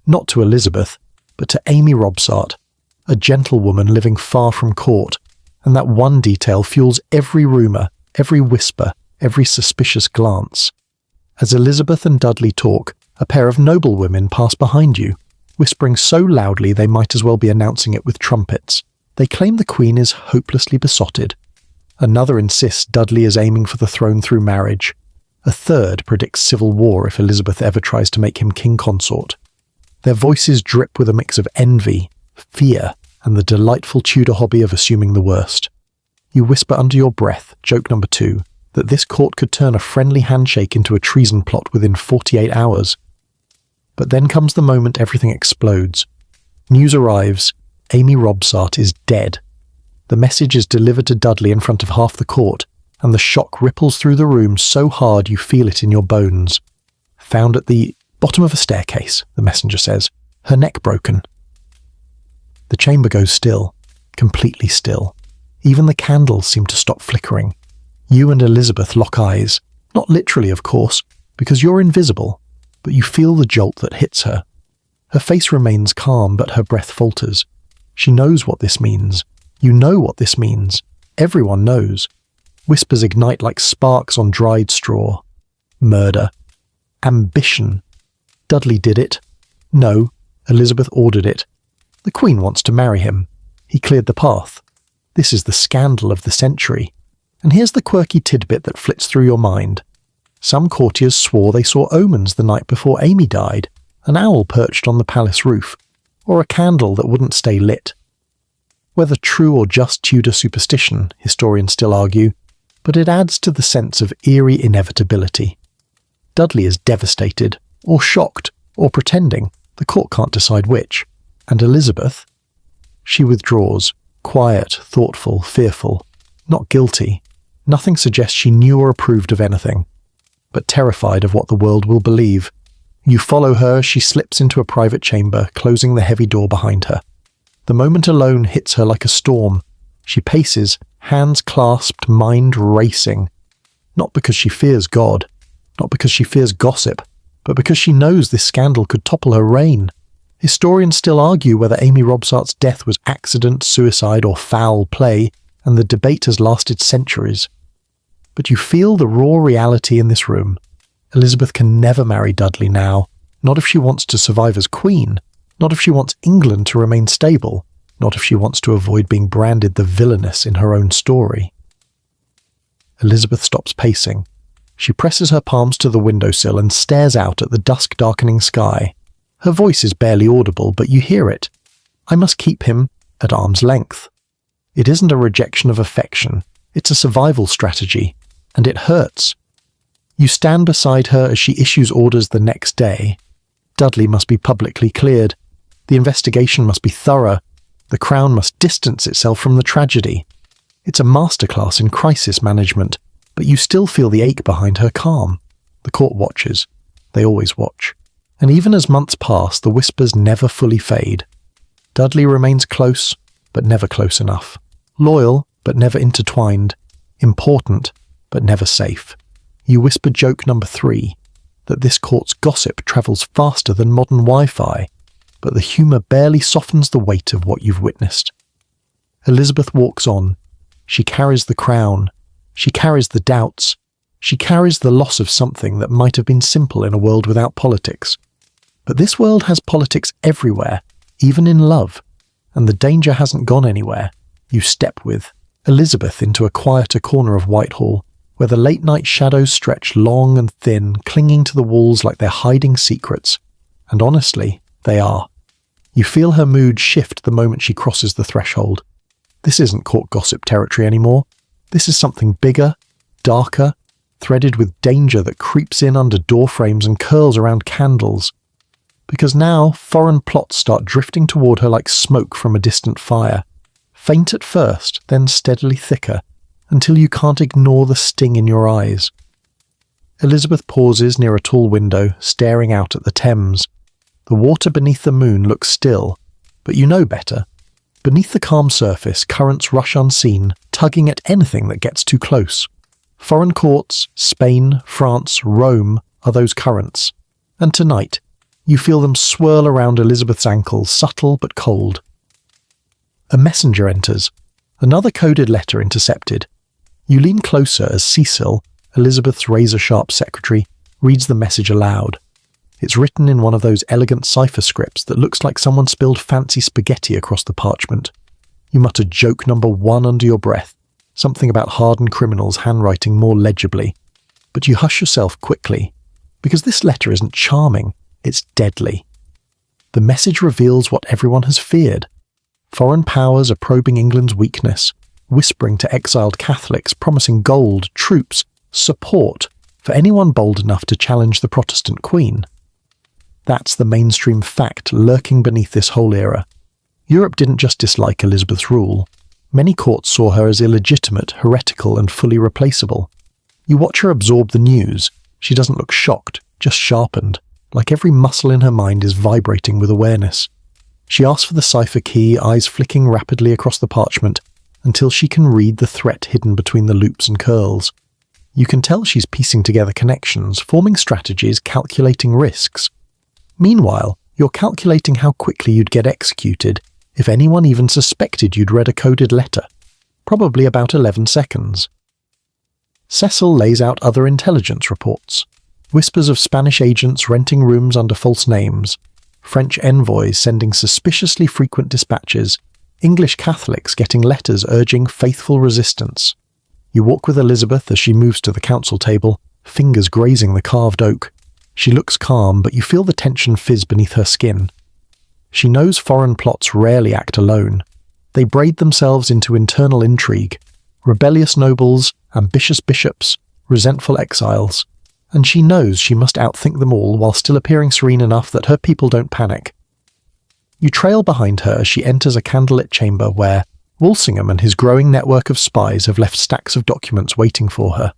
Not to Elizabeth, but to Amy Robsart, a gentlewoman living far from court, and that one detail fuels every rumour, every whisper, every suspicious glance. As Elizabeth and Dudley talk, a pair of noblewomen pass behind you, whispering so loudly they might as well be announcing it with trumpets. They claim the Queen is hopelessly besotted. Another insists Dudley is aiming for the throne through marriage. A third predicts civil war if Elizabeth ever tries to make him king consort. Their voices drip with a mix of envy, fear, and the delightful Tudor hobby of assuming the worst. You whisper under your breath, joke number 2, that this court could turn a friendly handshake into a treason plot within 48 hours. But then comes the moment everything explodes. News arrives. Amy Robsart is dead. The message is delivered to Dudley in front of half the court, and the shock ripples through the room so hard you feel it in your bones. Found at the bottom of a staircase, the messenger says. Her neck broken. The chamber goes still, completely still. Even the candles seem to stop flickering. You and Elizabeth lock eyes. Not literally, of course, because you're invisible, but you feel the jolt that hits her. Her face remains calm, but her breath falters. She knows what this means. You know what this means. Everyone knows. Whispers ignite like sparks on dried straw. Murder. Ambition. Dudley did it. No, Elizabeth ordered it. The Queen wants to marry him. He cleared the path. This is the scandal of the century. And here's the quirky tidbit that flits through your mind. Some courtiers swore they saw omens the night before Amy died, an owl perched on the palace roof, or a candle that wouldn't stay lit. Whether true or just Tudor superstition, historians still argue, but it adds to the sense of eerie inevitability. Dudley is devastated, or shocked, or pretending, the court can't decide which. And Elizabeth? She withdraws, quiet, thoughtful, fearful, not guilty. Nothing suggests she knew or approved of anything, but terrified of what the world will believe. You follow her as she slips into a private chamber, closing the heavy door behind her. The moment alone hits her like a storm. She paces, hands clasped, mind racing. Not because she fears God, not because she fears gossip, but because she knows this scandal could topple her reign. Historians still argue whether Amy Robsart's death was accident, suicide, or foul play, and the debate has lasted centuries. But you feel the raw reality in this room. Elizabeth can never marry Dudley now, not if she wants to survive as queen, not if she wants England to remain stable, not if she wants to avoid being branded the villainess in her own story. Elizabeth stops pacing. She presses her palms to the windowsill and stares out at the dusk-darkening sky. Her voice is barely audible, but you hear it. I must keep him at arm's length. It isn't a rejection of affection. It's a survival strategy, and it hurts. You stand beside her as she issues orders the next day. Dudley must be publicly cleared. The investigation must be thorough. The Crown must distance itself from the tragedy. It's a masterclass in crisis management, but you still feel the ache behind her calm. The court watches. They always watch. And even as months pass, the whispers never fully fade. Dudley remains close, but never close enough. Loyal, but never intertwined. Important, but never safe. You whisper joke number 3, that this court's gossip travels faster than modern Wi-Fi, but the humour barely softens the weight of what you've witnessed. Elizabeth walks on. She carries the crown. She carries the doubts. She carries the loss of something that might have been simple in a world without politics. But this world has politics everywhere, even in love, and the danger hasn't gone anywhere. You step with Elizabeth into a quieter corner of Whitehall, where the late-night shadows stretch long and thin, clinging to the walls like they're hiding secrets. And honestly, they are. You feel her mood shift the moment she crosses the threshold. This isn't court gossip territory anymore. This is something bigger, darker, threaded with danger that creeps in under doorframes and curls around candles. Because now, foreign plots start drifting toward her like smoke from a distant fire. Faint at first, then steadily thicker, until you can't ignore the sting in your eyes. Elizabeth pauses near a tall window, staring out at the Thames. The water beneath the moon looks still, but you know better. Beneath the calm surface, currents rush unseen, tugging at anything that gets too close. Foreign courts, Spain, France, Rome are those currents. And tonight, you feel them swirl around Elizabeth's ankles, subtle but cold. A messenger enters, another coded letter intercepted. You lean closer as Cecil, Elizabeth's razor-sharp secretary, reads the message aloud. It's written in one of those elegant cipher scripts that looks like someone spilled fancy spaghetti across the parchment. You mutter joke number 1 under your breath, something about hardened criminals handwriting more legibly. But you hush yourself quickly, because this letter isn't charming, it's deadly. The message reveals what everyone has feared. Foreign powers are probing England's weakness, whispering to exiled Catholics, promising gold, troops, support for anyone bold enough to challenge the Protestant Queen. That's the mainstream fact lurking beneath this whole era. Europe didn't just dislike Elizabeth's rule. Many courts saw her as illegitimate, heretical, and fully replaceable. You watch her absorb the news. She doesn't look shocked, just sharpened, like every muscle in her mind is vibrating with awareness. She asks for the cipher key, eyes flicking rapidly across the parchment, until she can read the threat hidden between the loops and curls. You can tell she's piecing together connections, forming strategies, calculating risks. Meanwhile, you're calculating how quickly you'd get executed if anyone even suspected you'd read a coded letter. Probably about 11 seconds. Cecil lays out other intelligence reports. Whispers of Spanish agents renting rooms under false names, French envoys sending suspiciously frequent dispatches, English Catholics getting letters urging faithful resistance. You walk with Elizabeth as she moves to the council table, fingers grazing the carved oak. She looks calm, but you feel the tension fizz beneath her skin. She knows foreign plots rarely act alone. They braid themselves into internal intrigue. Rebellious nobles, ambitious bishops, resentful exiles. And she knows she must outthink them all while still appearing serene enough that her people don't panic. You trail behind her as she enters a candlelit chamber where Walsingham and his growing network of spies have left stacks of documents waiting for her.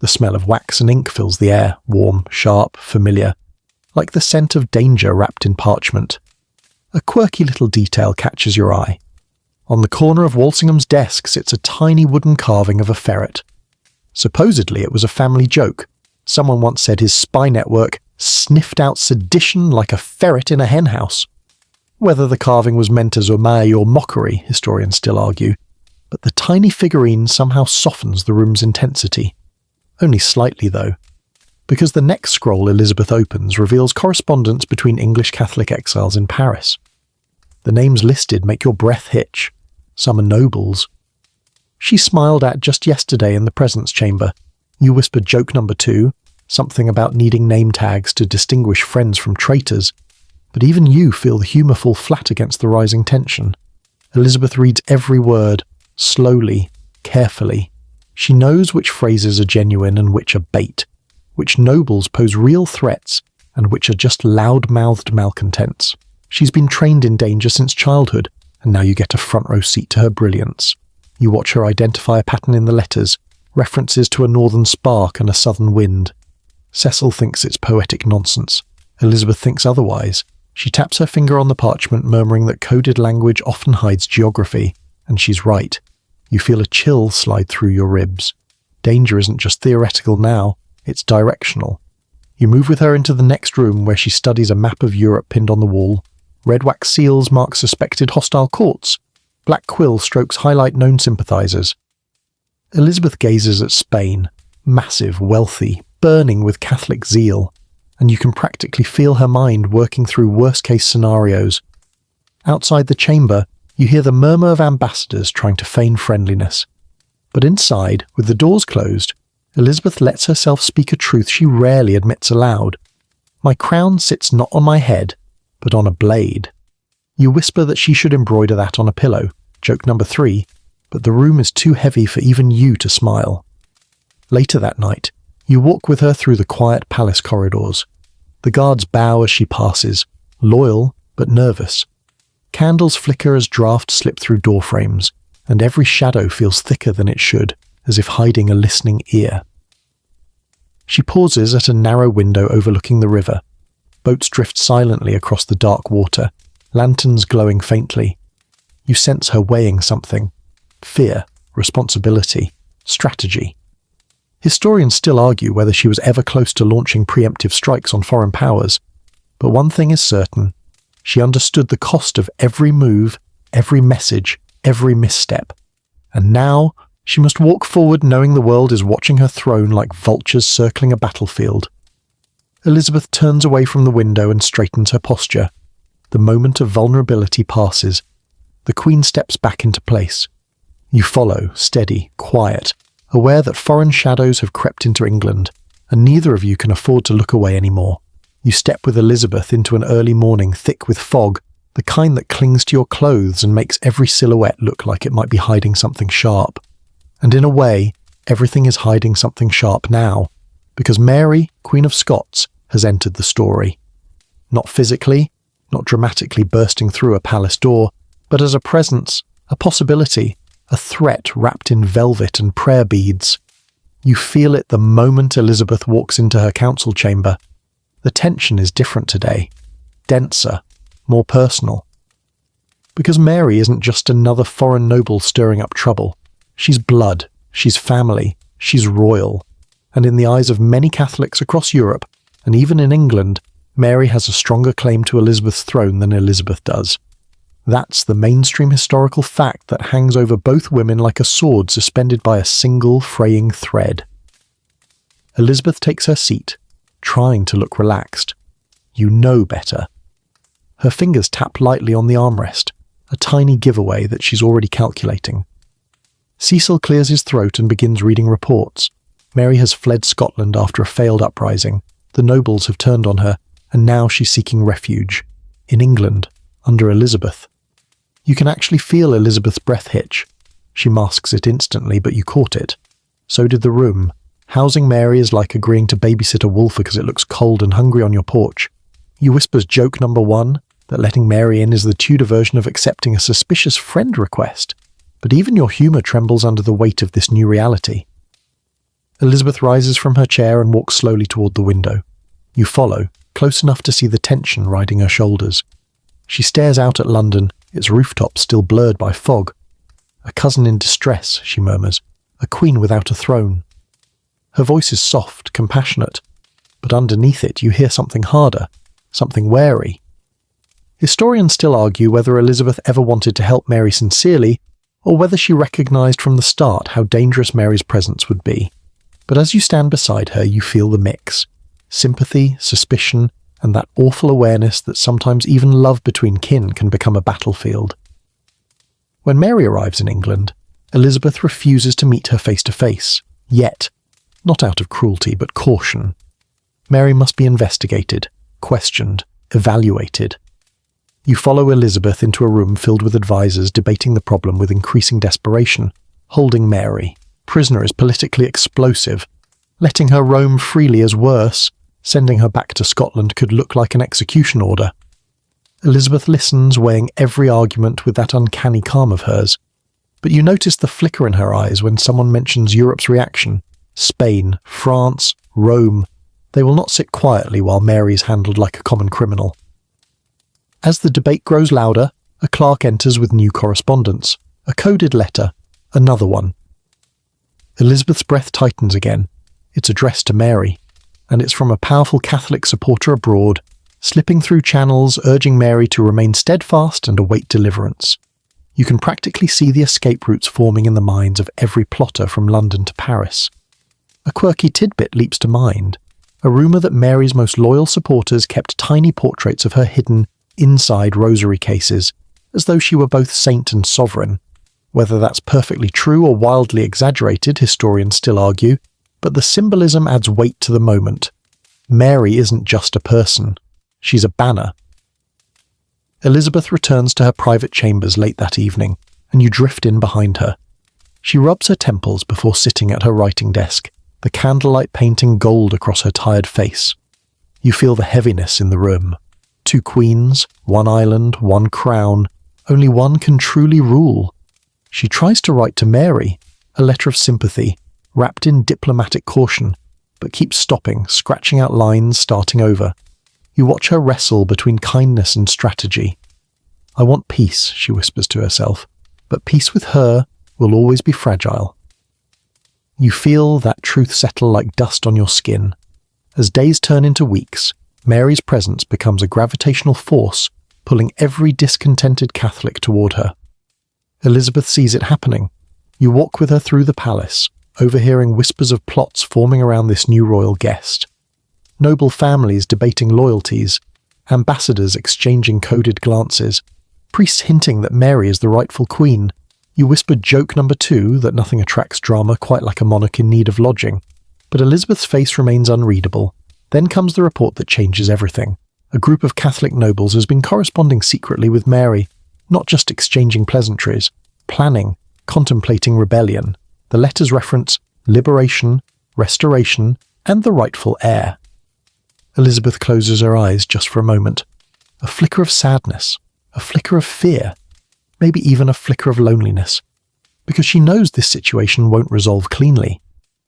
The smell of wax and ink fills the air, warm, sharp, familiar, like the scent of danger wrapped in parchment. A quirky little detail catches your eye. On the corner of Walsingham's desk sits a tiny wooden carving of a ferret. Supposedly it was a family joke. Someone once said his spy network sniffed out sedition like a ferret in a henhouse. Whether the carving was meant as homage or mockery, historians still argue, but the tiny figurine somehow softens the room's intensity. Only slightly, though, because the next scroll Elizabeth opens reveals correspondence between English Catholic exiles in Paris. The names listed make your breath hitch. Some are nobles. She smiled at just yesterday in the presence chamber. You whispered joke number 2, something about needing name tags to distinguish friends from traitors. But even you feel the humour fall flat against the rising tension. Elizabeth reads every word, slowly, carefully. She knows which phrases are genuine and which are bait, which nobles pose real threats and which are just loud-mouthed malcontents. She's been trained in danger since childhood, and now you get a front-row seat to her brilliance. You watch her identify a pattern in the letters, references to a northern spark and a southern wind. Cecil thinks it's poetic nonsense. Elizabeth thinks otherwise. She taps her finger on the parchment, murmuring that coded language often hides geography, and she's right. You feel a chill slide through your ribs. Danger isn't just theoretical now, it's directional. You move with her into the next room where she studies a map of Europe pinned on the wall. Red wax seals mark suspected hostile courts. Black quill strokes highlight known sympathizers. Elizabeth gazes at Spain, massive, wealthy, burning with Catholic zeal, and you can practically feel her mind working through worst-case scenarios. Outside the chamber, you hear the murmur of ambassadors trying to feign friendliness. But inside, with the doors closed, Elizabeth lets herself speak a truth she rarely admits aloud. My crown sits not on my head, but on a blade. You whisper that she should embroider that on a pillow, joke number 3, but the room is too heavy for even you to smile. Later that night, you walk with her through the quiet palace corridors. The guards bow as she passes, loyal but nervous. Candles flicker as drafts slip through door frames, and every shadow feels thicker than it should, as if hiding a listening ear. She pauses at a narrow window overlooking the river. Boats drift silently across the dark water, lanterns glowing faintly. You sense her weighing something. Fear, responsibility, strategy. Historians still argue whether she was ever close to launching preemptive strikes on foreign powers, but one thing is certain. She understood the cost of every move, every message, every misstep. And now, she must walk forward knowing the world is watching her throne like vultures circling a battlefield. Elizabeth turns away from the window and straightens her posture. The moment of vulnerability passes. The Queen steps back into place. You follow, steady, quiet, aware that foreign shadows have crept into England, and neither of you can afford to look away anymore. You step with Elizabeth into an early morning thick with fog, the kind that clings to your clothes and makes every silhouette look like it might be hiding something sharp. And in a way, everything is hiding something sharp now, because Mary, Queen of Scots, has entered the story. Not physically, not dramatically bursting through a palace door, but as a presence, a possibility, a threat wrapped in velvet and prayer beads. You feel it the moment Elizabeth walks into her council chamber. The tension is different today, denser, more personal. Because Mary isn't just another foreign noble stirring up trouble. She's blood, she's family, she's royal. And in the eyes of many Catholics across Europe, and even in England, Mary has a stronger claim to Elizabeth's throne than Elizabeth does. That's the mainstream historical fact that hangs over both women like a sword suspended by a single fraying thread. Elizabeth takes her seat, trying to look relaxed. You know better. Her fingers tap lightly on the armrest, a tiny giveaway that she's already calculating. Cecil clears his throat and begins reading reports. Mary has fled Scotland after a failed uprising. The nobles have turned on her, and now she's seeking refuge. In England, under Elizabeth. You can actually feel Elizabeth's breath hitch. She masks it instantly, but you caught it. So did the room. Housing Mary is like agreeing to babysit a wolf because it looks cold and hungry on your porch. You whispers joke number 1, that letting Mary in is the Tudor version of accepting a suspicious friend request. But even your humour trembles under the weight of this new reality. Elizabeth rises from her chair and walks slowly toward the window. You follow, close enough to see the tension riding her shoulders. She stares out at London, its rooftops still blurred by fog. A cousin in distress, she murmurs, a queen without a throne. Her voice is soft, compassionate, but underneath it you hear something harder, something wary. Historians still argue whether Elizabeth ever wanted to help Mary sincerely, or whether she recognised from the start how dangerous Mary's presence would be. But as you stand beside her, you feel the mix. Sympathy, suspicion, and that awful awareness that sometimes even love between kin can become a battlefield. When Mary arrives in England, Elizabeth refuses to meet her face to face, yet, not out of cruelty but caution. Mary must be investigated, questioned, evaluated. You follow Elizabeth into a room filled with advisors debating the problem with increasing desperation. Holding Mary, prisoner is politically explosive. Letting her roam freely is worse. Sending her back to Scotland could look like an execution order. Elizabeth listens, weighing every argument with that uncanny calm of hers. But you notice the flicker in her eyes when someone mentions Europe's reaction. Spain, France, Rome. They will not sit quietly while Mary is handled like a common criminal. As the debate grows louder, a clerk enters with new correspondence. A coded letter. Another one. Elizabeth's breath tightens again. It's addressed to Mary, and it's from a powerful Catholic supporter abroad, slipping through channels urging Mary to remain steadfast and await deliverance. You can practically see the escape routes forming in the minds of every plotter from London to Paris. A quirky tidbit leaps to mind. A rumour that Mary's most loyal supporters kept tiny portraits of her hidden inside rosary cases, as though she were both saint and sovereign. Whether that's perfectly true or wildly exaggerated, historians still argue, but the symbolism adds weight to the moment. Mary isn't just a person. She's a banner. Elizabeth returns to her private chambers late that evening, and you drift in behind her. She rubs her temples before sitting at her writing desk, the candlelight painting gold across her tired face. You feel the heaviness in the room. 2 queens, 1 island, 1 crown. Only one can truly rule. She tries to write to Mary, a letter of sympathy, wrapped in diplomatic caution, but keeps stopping, scratching out lines, starting over. You watch her wrestle between kindness and strategy. I want peace, she whispers to herself, but peace with her will always be fragile. You feel that truth settle like dust on your skin. As days turn into weeks, Mary's presence becomes a gravitational force, pulling every discontented Catholic toward her. Elizabeth sees it happening. You walk with her through the palace, overhearing whispers of plots forming around this new royal guest. Noble families debating loyalties, ambassadors exchanging coded glances, priests hinting that Mary is the rightful queen. You whisper joke number 2 that nothing attracts drama quite like a monarch in need of lodging. But Elizabeth's face remains unreadable. Then comes the report that changes everything. A group of Catholic nobles has been corresponding secretly with Mary, not just exchanging pleasantries, planning, contemplating rebellion. The letters reference liberation, restoration, and the rightful heir. Elizabeth closes her eyes just for a moment. A flicker of sadness, a flicker of fear, maybe even a flicker of loneliness, because she knows this situation won't resolve cleanly.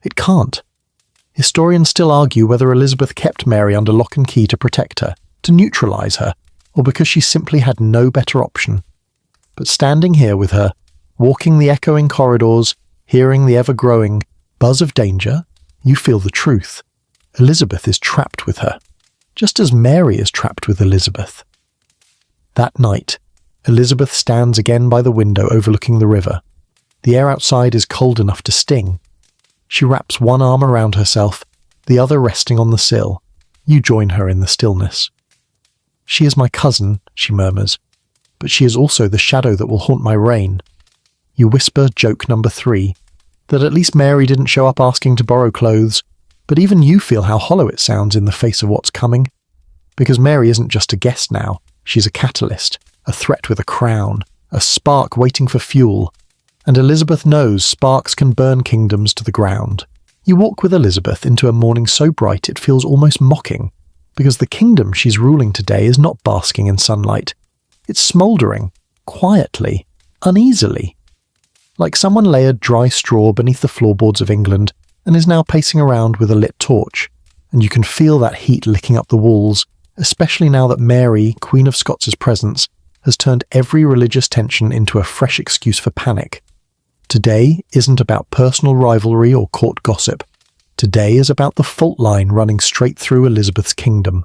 It can't. Historians still argue whether Elizabeth kept Mary under lock and key to protect her, to neutralise her, or because she simply had no better option. But standing here with her, walking the echoing corridors, hearing the ever-growing buzz of danger, you feel the truth. Elizabeth is trapped with her, just as Mary is trapped with Elizabeth. That night, Elizabeth stands again by the window overlooking the river. The air outside is cold enough to sting. She wraps one arm around herself, the other resting on the sill. You join her in the stillness. "She is my cousin," she murmurs, "but she is also the shadow that will haunt my reign." You whisper joke number 3, that at least Mary didn't show up asking to borrow clothes, but even you feel how hollow it sounds in the face of what's coming. Because Mary isn't just a guest now, she's a catalyst, a threat with a crown, a spark waiting for fuel. And Elizabeth knows sparks can burn kingdoms to the ground. You walk with Elizabeth into a morning so bright it feels almost mocking, because the kingdom she's ruling today is not basking in sunlight. It's smouldering, quietly, uneasily. Like someone layered dry straw beneath the floorboards of England and is now pacing around with a lit torch, and you can feel that heat licking up the walls, especially now that Mary, Queen of Scots' presence, has turned every religious tension into a fresh excuse for panic. Today isn't about personal rivalry or court gossip. Today is about the fault line running straight through Elizabeth's kingdom.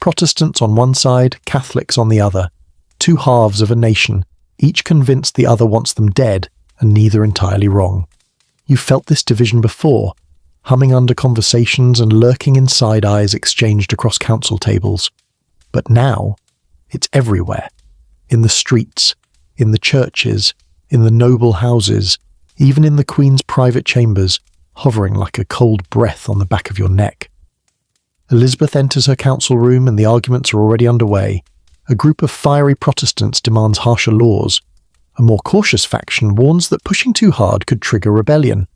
Protestants on one side, Catholics on the other. 2 halves of a nation, each convinced the other wants them dead, and neither entirely wrong. You felt this division before, humming under conversations and lurking in side eyes exchanged across council tables. But now, it's everywhere. In the streets, in the churches, in the noble houses, even in the Queen's private chambers, hovering like a cold breath on the back of your neck. Elizabeth enters her council room and the arguments are already underway. A group of fiery Protestants demands harsher laws. A more cautious faction warns that pushing too hard could trigger rebellion.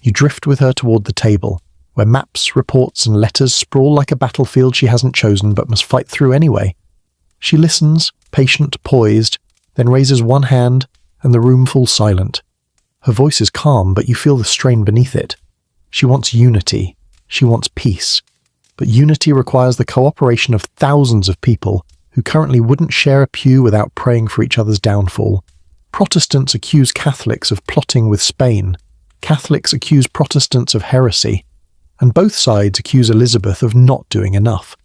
You drift with her toward the table, where maps, reports, and letters sprawl like a battlefield she hasn't chosen but must fight through anyway. She listens, patient, poised, then raises one hand, and the room falls silent. Her voice is calm, but you feel the strain beneath it. She wants unity. She wants peace. But unity requires the cooperation of thousands of people who who currently wouldn't share a pew without praying for each other's downfall. Protestants accuse Catholics of plotting with Spain. Catholics accuse Protestants of heresy. And both sides accuse Elizabeth of not doing enough.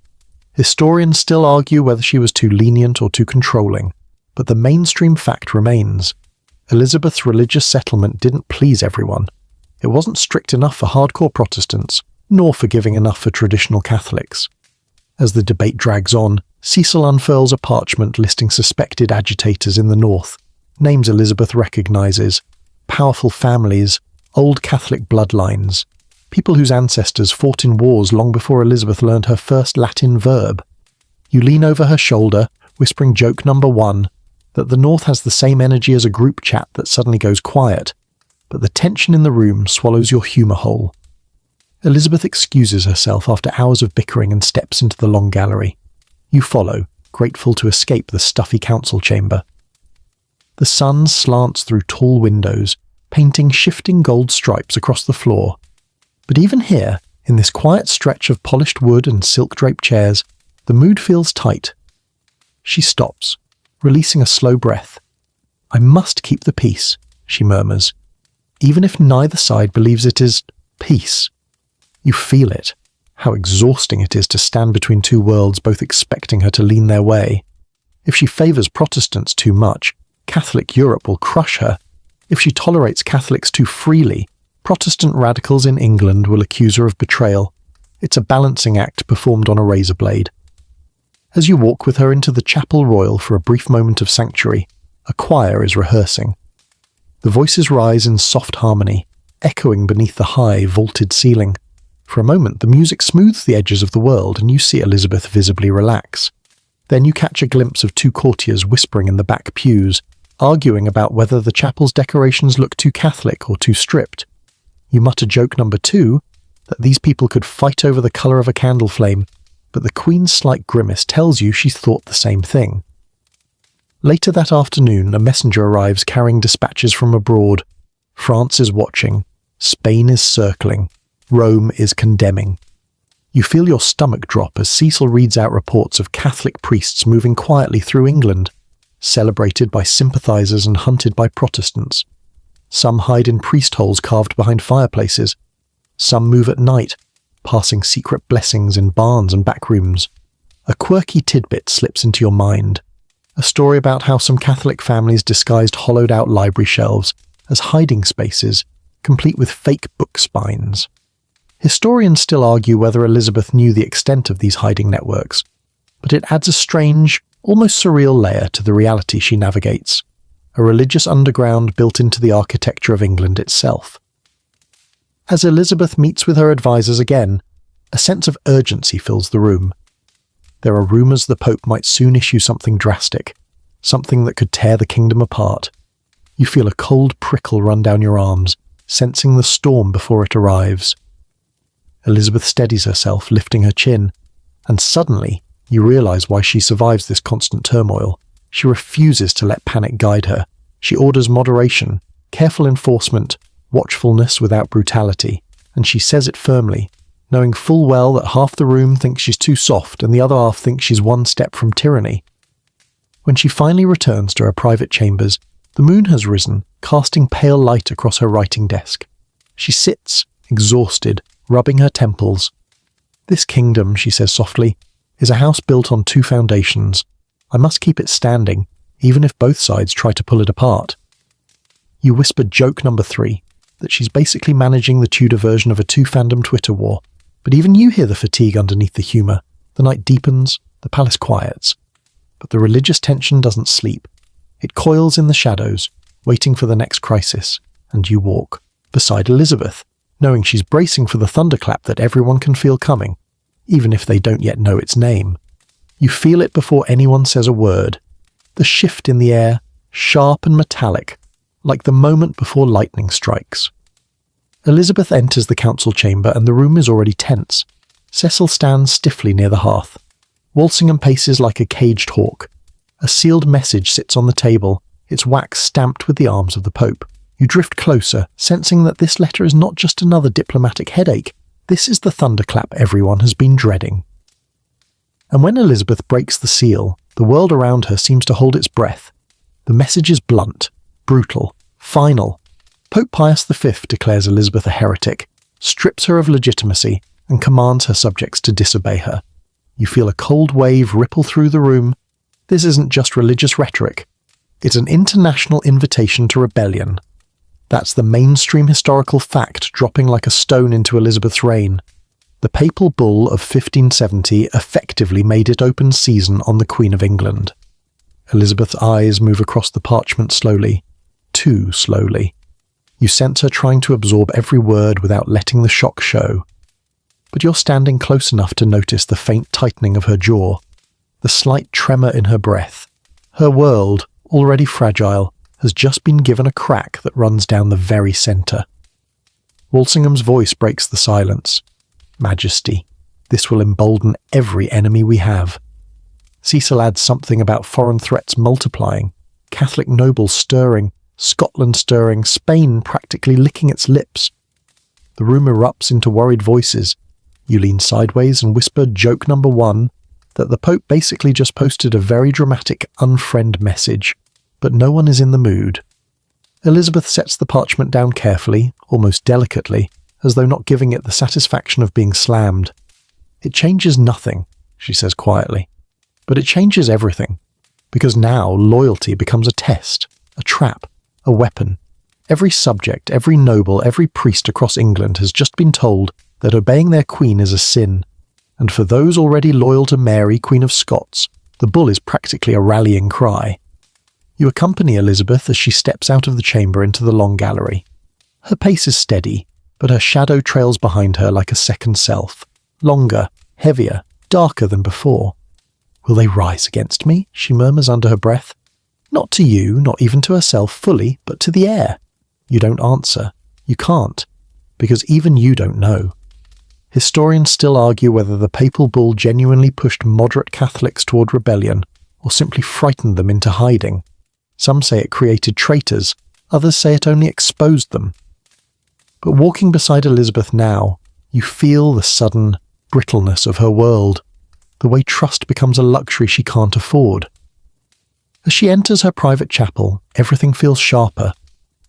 Historians still argue whether she was too lenient or too controlling, but the mainstream fact remains. Elizabeth's religious settlement didn't please everyone. It wasn't strict enough for hardcore Protestants, nor forgiving enough for traditional Catholics. As the debate drags on, Cecil unfurls a parchment listing suspected agitators in the north, names Elizabeth recognises, powerful families, old Catholic bloodlines, people whose ancestors fought in wars long before Elizabeth learned her first Latin verb. You lean over her shoulder, whispering joke number 1, that the north has the same energy as a group chat that suddenly goes quiet, but the tension in the room swallows your humour whole. Elizabeth excuses herself after hours of bickering and steps into the long gallery. You follow, grateful to escape the stuffy council chamber. The sun slants through tall windows, painting shifting gold stripes across the floor. But even here, in this quiet stretch of polished wood and silk-draped chairs, the mood feels tight. She stops, releasing a slow breath. "I must keep the peace," she murmurs, even if neither side believes it is peace. You feel it, how exhausting it is to stand between two worlds both expecting her to lean their way. If she favours Protestants too much, Catholic Europe will crush her. If she tolerates Catholics too freely, Protestant radicals in England will accuse her of betrayal. It's a balancing act performed on a razor blade. As you walk with her into the Chapel Royal for a brief moment of sanctuary, a choir is rehearsing. The voices rise in soft harmony, echoing beneath the high, vaulted ceiling. For a moment, the music smooths the edges of the world and you see Elizabeth visibly relax. Then you catch a glimpse of two courtiers whispering in the back pews, arguing about whether the chapel's decorations look too Catholic or too stripped. You mutter joke number 2, that these people could fight over the colour of a candle flame, but the Queen's slight grimace tells you she's thought the same thing. Later that afternoon, a messenger arrives carrying dispatches from abroad. France is watching. Spain is circling. Rome is condemning. You feel your stomach drop as Cecil reads out reports of Catholic priests moving quietly through England, celebrated by sympathisers and hunted by Protestants. Some hide in priest holes carved behind fireplaces. Some move at night, passing secret blessings in barns and back rooms. A quirky tidbit slips into your mind. A story about how some Catholic families disguised hollowed-out library shelves as hiding spaces, complete with fake book spines. Historians still argue whether Elizabeth knew the extent of these hiding networks, but it adds a strange, almost surreal layer to the reality she navigates. A religious underground built into the architecture of England itself. As Elizabeth meets with her advisors again, a sense of urgency fills the room. There are rumours the Pope might soon issue something drastic, something that could tear the kingdom apart. You feel a cold prickle run down your arms, sensing the storm before it arrives. Elizabeth steadies herself, lifting her chin, and suddenly you realise why she survives this constant turmoil. She refuses to let panic guide her. She orders moderation, careful enforcement, watchfulness without brutality, and she says it firmly, knowing full well that half the room thinks she's too soft and the other half thinks she's one step from tyranny. When she finally returns to her private chambers, the moon has risen, casting pale light across her writing desk. She sits, exhausted, rubbing her temples. "This kingdom," she says softly, "is a house built on two foundations. I must keep it standing, even if both sides try to pull it apart." You whisper joke number 3, that she's basically managing the Tudor version of a two-fandom Twitter war, but even you hear the fatigue underneath the humour. The night deepens, the palace quiets. But the religious tension doesn't sleep. It coils in the shadows, waiting for the next crisis, and you walk beside Elizabeth, knowing she's bracing for the thunderclap that everyone can feel coming, even if they don't yet know its name. You feel it before anyone says a word. The shift in the air, sharp and metallic, like the moment before lightning strikes. Elizabeth enters the council chamber and the room is already tense. Cecil stands stiffly near the hearth. Walsingham paces like a caged hawk. A sealed message sits on the table, its wax stamped with the arms of the Pope. You drift closer, sensing that this letter is not just another diplomatic headache. This is the thunderclap everyone has been dreading. And when Elizabeth breaks the seal, The world around her seems to hold its breath. The message is blunt, brutal, final. Pope Pius V declares Elizabeth a heretic, strips her of legitimacy, and commands her subjects to disobey her. You feel a cold wave ripple through the room. This isn't just religious rhetoric. It's an international invitation to rebellion. That's the mainstream historical fact dropping like a stone into Elizabeth's reign. The papal bull of 1570 effectively made it open season on the Queen of England. Elizabeth's eyes move across the parchment slowly, too slowly. You sense her trying to absorb every word without letting the shock show. But you're standing close enough to notice the faint tightening of her jaw, the slight tremor in her breath. Her world, already fragile, has just been given a crack that runs down the very centre. Walsingham's voice breaks the silence. Majesty, this will embolden every enemy we have. Cecil adds something about foreign threats multiplying, Catholic nobles stirring, Scotland stirring, Spain practically licking its lips. The room erupts into worried voices. You lean sideways and whisper joke number 1, that the Pope basically just posted a very dramatic unfriend message, but no one is in the mood. Elizabeth sets the parchment down carefully, almost delicately, as though not giving it the satisfaction of being slammed. It changes nothing, she says quietly, but it changes everything, because now loyalty becomes a test, a trap, a weapon. Every subject, every noble, every priest across England has just been told that obeying their queen is a sin, and for those already loyal to Mary, Queen of Scots, the bull is practically a rallying cry. You accompany Elizabeth as she steps out of the chamber into the long gallery. Her pace is steady, but her shadow trails behind her like a second self, longer, heavier, darker than before. "Will they rise against me?" she murmurs under her breath. Not to you, not even to herself fully, but to the air. You don't answer. You can't, because even you don't know. Historians still argue whether the papal bull genuinely pushed moderate Catholics toward rebellion, or simply frightened them into hiding. Some say it created traitors, others say it only exposed them. But walking beside Elizabeth now, you feel the sudden brittleness of her world, the way trust becomes a luxury she can't afford. As she enters her private chapel, everything feels sharper.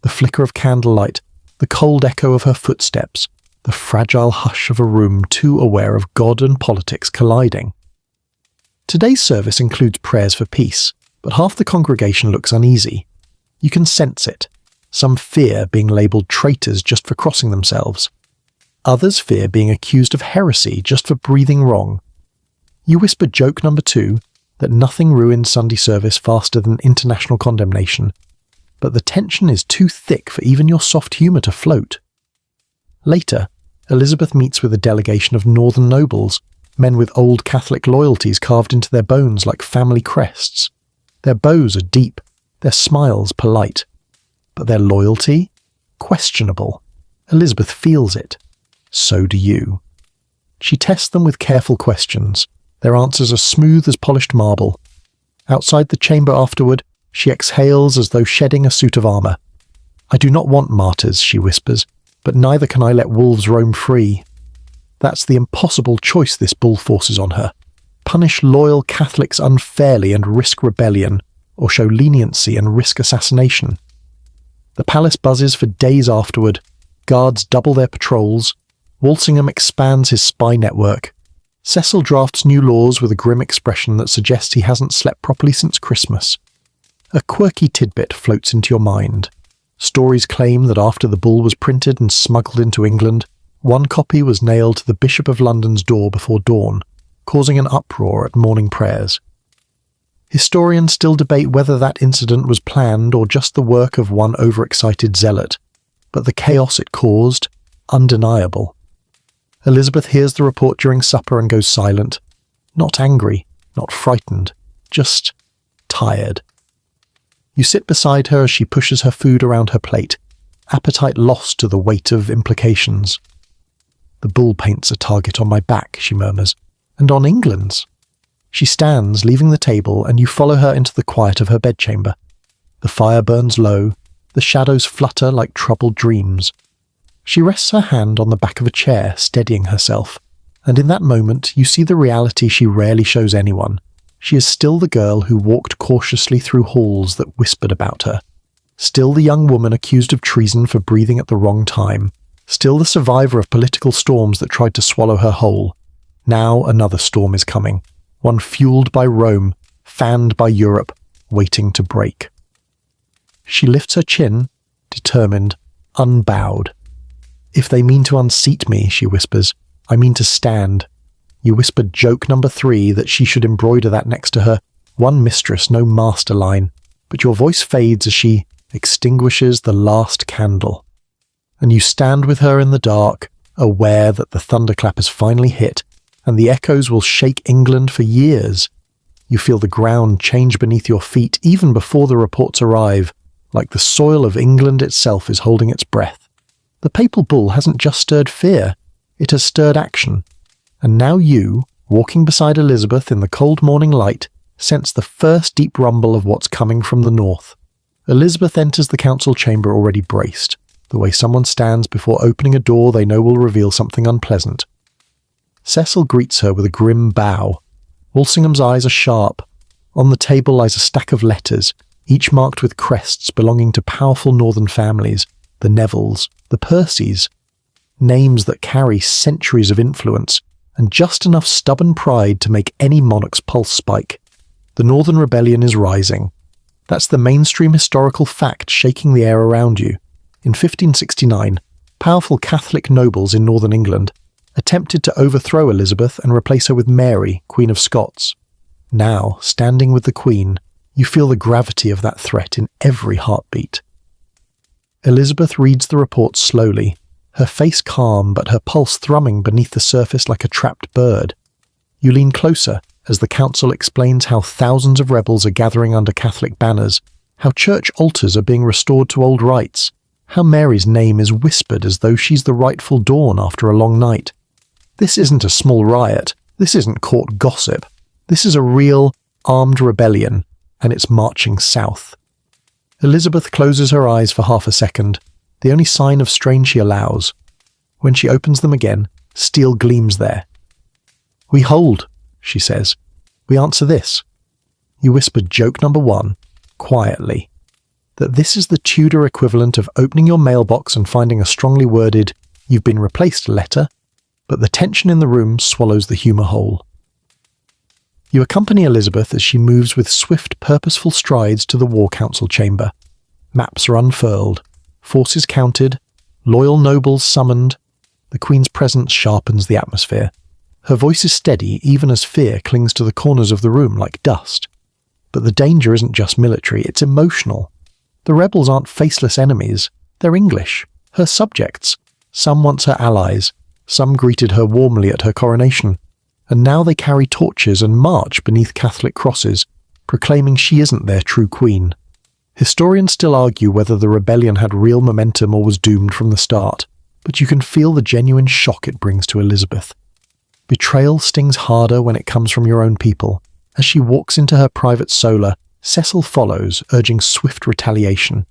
The flicker of candlelight, the cold echo of her footsteps, the fragile hush of a room too aware of God and politics colliding. Today's service includes prayers for peace, but half the congregation looks uneasy. You can sense it. Some fear being labelled traitors just for crossing themselves. Others fear being accused of heresy just for breathing wrong. You whisper joke number 2, that nothing ruins Sunday service faster than international condemnation, but the tension is too thick for even your soft humour to float. Later, Elizabeth meets with a delegation of northern nobles, men with old Catholic loyalties carved into their bones like family crests. Their bows are deep, their smiles polite, but their loyalty? Questionable. Elizabeth feels it. So do you. She tests them with careful questions. Their answers are smooth as polished marble. Outside the chamber afterward, she exhales as though shedding a suit of armour. "I do not want martyrs," she whispers, "but neither can I let wolves roam free." That's the impossible choice this bull forces on her. Punish loyal Catholics unfairly and risk rebellion, or show leniency and risk assassination. The palace buzzes for days afterward. Guards double their patrols. Walsingham expands his spy network. Cecil drafts new laws with a grim expression that suggests he hasn't slept properly since Christmas. A quirky tidbit floats into your mind. Stories claim that after the bull was printed and smuggled into England, one copy was nailed to the Bishop of London's door before dawn, causing an uproar at morning prayers. Historians still debate whether that incident was planned or just the work of one overexcited zealot, but the chaos it caused, undeniable. Elizabeth hears the report during supper and goes silent. Not angry, not frightened, just tired. You sit beside her as she pushes her food around her plate, appetite lost to the weight of implications. "The bull paints a target on my back," she murmurs, "and on England's." She stands, leaving the table, and you follow her into the quiet of her bedchamber. The fire burns low, the shadows flutter like troubled dreams. She rests her hand on the back of a chair, steadying herself, and in that moment you see the reality she rarely shows anyone. She is still the girl who walked cautiously through halls that whispered about her. Still the young woman accused of treason for breathing at the wrong time. Still the survivor of political storms that tried to swallow her whole. Now another storm is coming, one fueled by Rome, fanned by Europe, waiting to break. She lifts her chin, determined, unbowed. "If they mean to unseat me," she whispers, "I mean to stand." You whispered joke number 3 that she should embroider that next to her, "One mistress, no master" line, but your voice fades as she extinguishes the last candle. And you stand with her in the dark, aware that the thunderclap has finally hit, and the echoes will shake England for years. You feel the ground change beneath your feet even before the reports arrive, like the soil of England itself is holding its breath. The papal bull hasn't just stirred fear, it has stirred action. And now you, walking beside Elizabeth in the cold morning light, sense the first deep rumble of what's coming from the north. Elizabeth enters the council chamber already braced, the way someone stands before opening a door they know will reveal something unpleasant. Cecil greets her with a grim bow. Walsingham's eyes are sharp. On the table lies a stack of letters, each marked with crests belonging to powerful northern families, the Nevilles, the Percys, names that carry centuries of influence and just enough stubborn pride to make any monarch's pulse spike. The Northern Rebellion is rising. That's the mainstream historical fact shaking the air around you. In 1569, powerful Catholic nobles in northern England attempted to overthrow Elizabeth and replace her with Mary, Queen of Scots. Now, standing with the Queen, you feel the gravity of that threat in every heartbeat. Elizabeth reads the report slowly, her face calm but her pulse thrumming beneath the surface like a trapped bird. You lean closer as the council explains how thousands of rebels are gathering under Catholic banners, how church altars are being restored to old rites, how Mary's name is whispered as though she's the rightful dawn after a long night. This isn't a small riot, this isn't court gossip, this is a real, armed rebellion, and it's marching south. Elizabeth closes her eyes for half a second, the only sign of strain she allows. When she opens them again, steel gleams there. "We hold," she says. "We answer this." You whispered joke number 1, quietly, that this is the Tudor equivalent of opening your mailbox and finding a strongly worded, "You've been replaced" letter, but the tension in the room swallows the humour whole. You accompany Elizabeth as she moves with swift, purposeful strides to the War Council chamber. Maps are unfurled, forces counted, loyal nobles summoned. The Queen's presence sharpens the atmosphere. Her voice is steady even as fear clings to the corners of the room like dust. But the danger isn't just military, it's emotional. The rebels aren't faceless enemies, they're English, her subjects. Some once her allies, some greeted her warmly at her coronation, and now they carry torches and march beneath Catholic crosses, proclaiming she isn't their true queen. Historians still argue whether the rebellion had real momentum or was doomed from the start, but you can feel the genuine shock it brings to Elizabeth. Betrayal stings harder when it comes from your own people. As she walks into her private solar, Cecil follows, urging swift retaliation.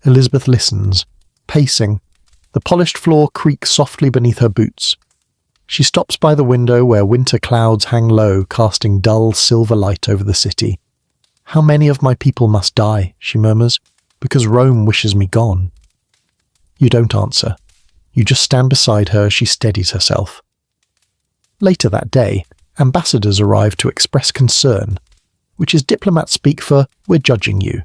Elizabeth listens, pacing. The polished floor creaks softly beneath her boots. She stops by the window where winter clouds hang low, casting dull silver light over the city. "How many of my people must die," she murmurs, "because Rome wishes me gone?" You don't answer. You just stand beside her as she steadies herself. Later that day, ambassadors arrive to express concern, which is diplomat speak for "we're judging you."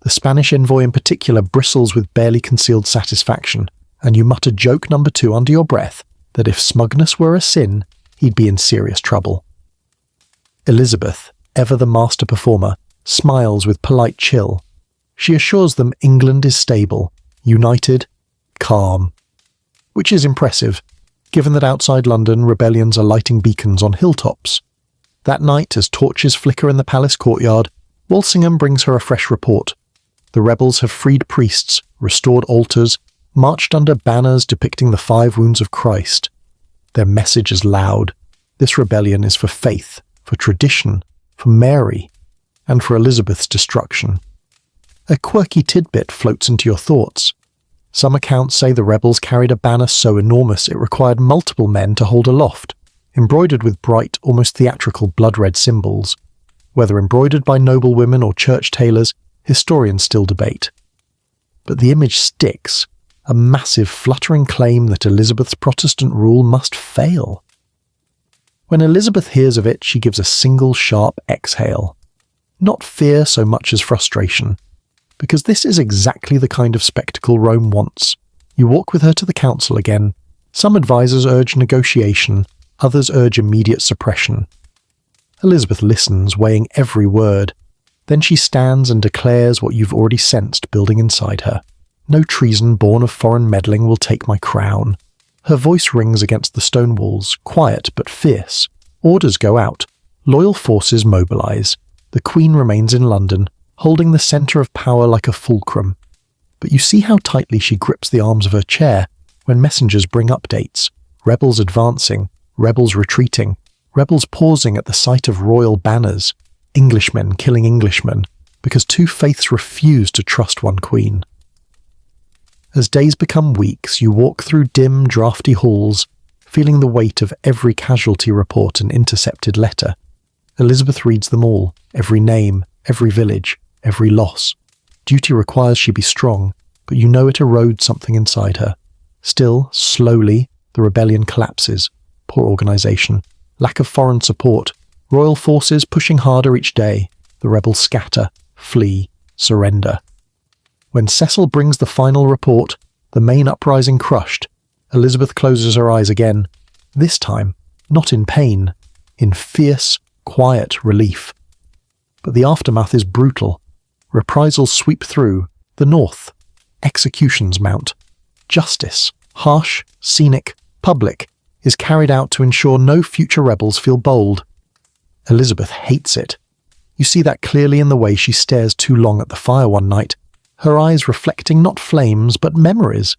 The Spanish envoy in particular bristles with barely concealed satisfaction, and you mutter joke number 2 under your breath that if smugness were a sin, he'd be in serious trouble. Elizabeth, ever the master performer, smiles with polite chill. She assures them England is stable, united, calm, which is impressive, given that outside London rebellions are lighting beacons on hilltops. That night, as torches flicker in the palace courtyard, Walsingham brings her a fresh report. The rebels have freed priests, restored altars, marched under banners depicting the 5 wounds of Christ. Their message is loud. This rebellion is for faith, for tradition, for Mary, and for Elizabeth's destruction. A quirky tidbit floats into your thoughts. Some accounts say the rebels carried a banner so enormous it required multiple men to hold aloft, embroidered with bright, almost theatrical blood-red symbols. Whether embroidered by noblewomen or church tailors, historians still debate. But the image sticks, a massive fluttering claim that Elizabeth's Protestant rule must fail. When Elizabeth hears of it, she gives a single sharp exhale. Not fear so much as frustration, because this is exactly the kind of spectacle Rome wants. You walk with her to the council again. Some advisors urge negotiation, others urge immediate suppression. Elizabeth listens, weighing every word. Then she stands and declares what you've already sensed building inside her. No treason born of foreign meddling will take my crown. Her voice rings against the stone walls, quiet but fierce. Orders go out. Loyal forces mobilize. The Queen remains in London, holding the centre of power like a fulcrum. But you see how tightly she grips the arms of her chair when messengers bring updates. Rebels advancing, rebels retreating, rebels pausing at the sight of royal banners, Englishmen killing Englishmen, because two faiths refuse to trust one queen. As days become weeks, you walk through dim, drafty halls, feeling the weight of every casualty report and intercepted letter. Elizabeth reads them all, every name, every village, every loss. Duty requires she be strong, but you know it erodes something inside her. Still, slowly, the rebellion collapses. Poor organisation, lack of foreign support, royal forces pushing harder each day. The rebels scatter, flee, surrender. When Cecil brings the final report, the main uprising crushed, Elizabeth closes her eyes again, this time not in pain, in fierce, quiet relief. But the aftermath is brutal. Reprisals sweep through, the north. Executions mount. Justice, harsh, scenic, public, is carried out to ensure no future rebels feel bold. Elizabeth hates it. You see that clearly in the way she stares too long at the fire one night, her eyes reflecting not flames but memories.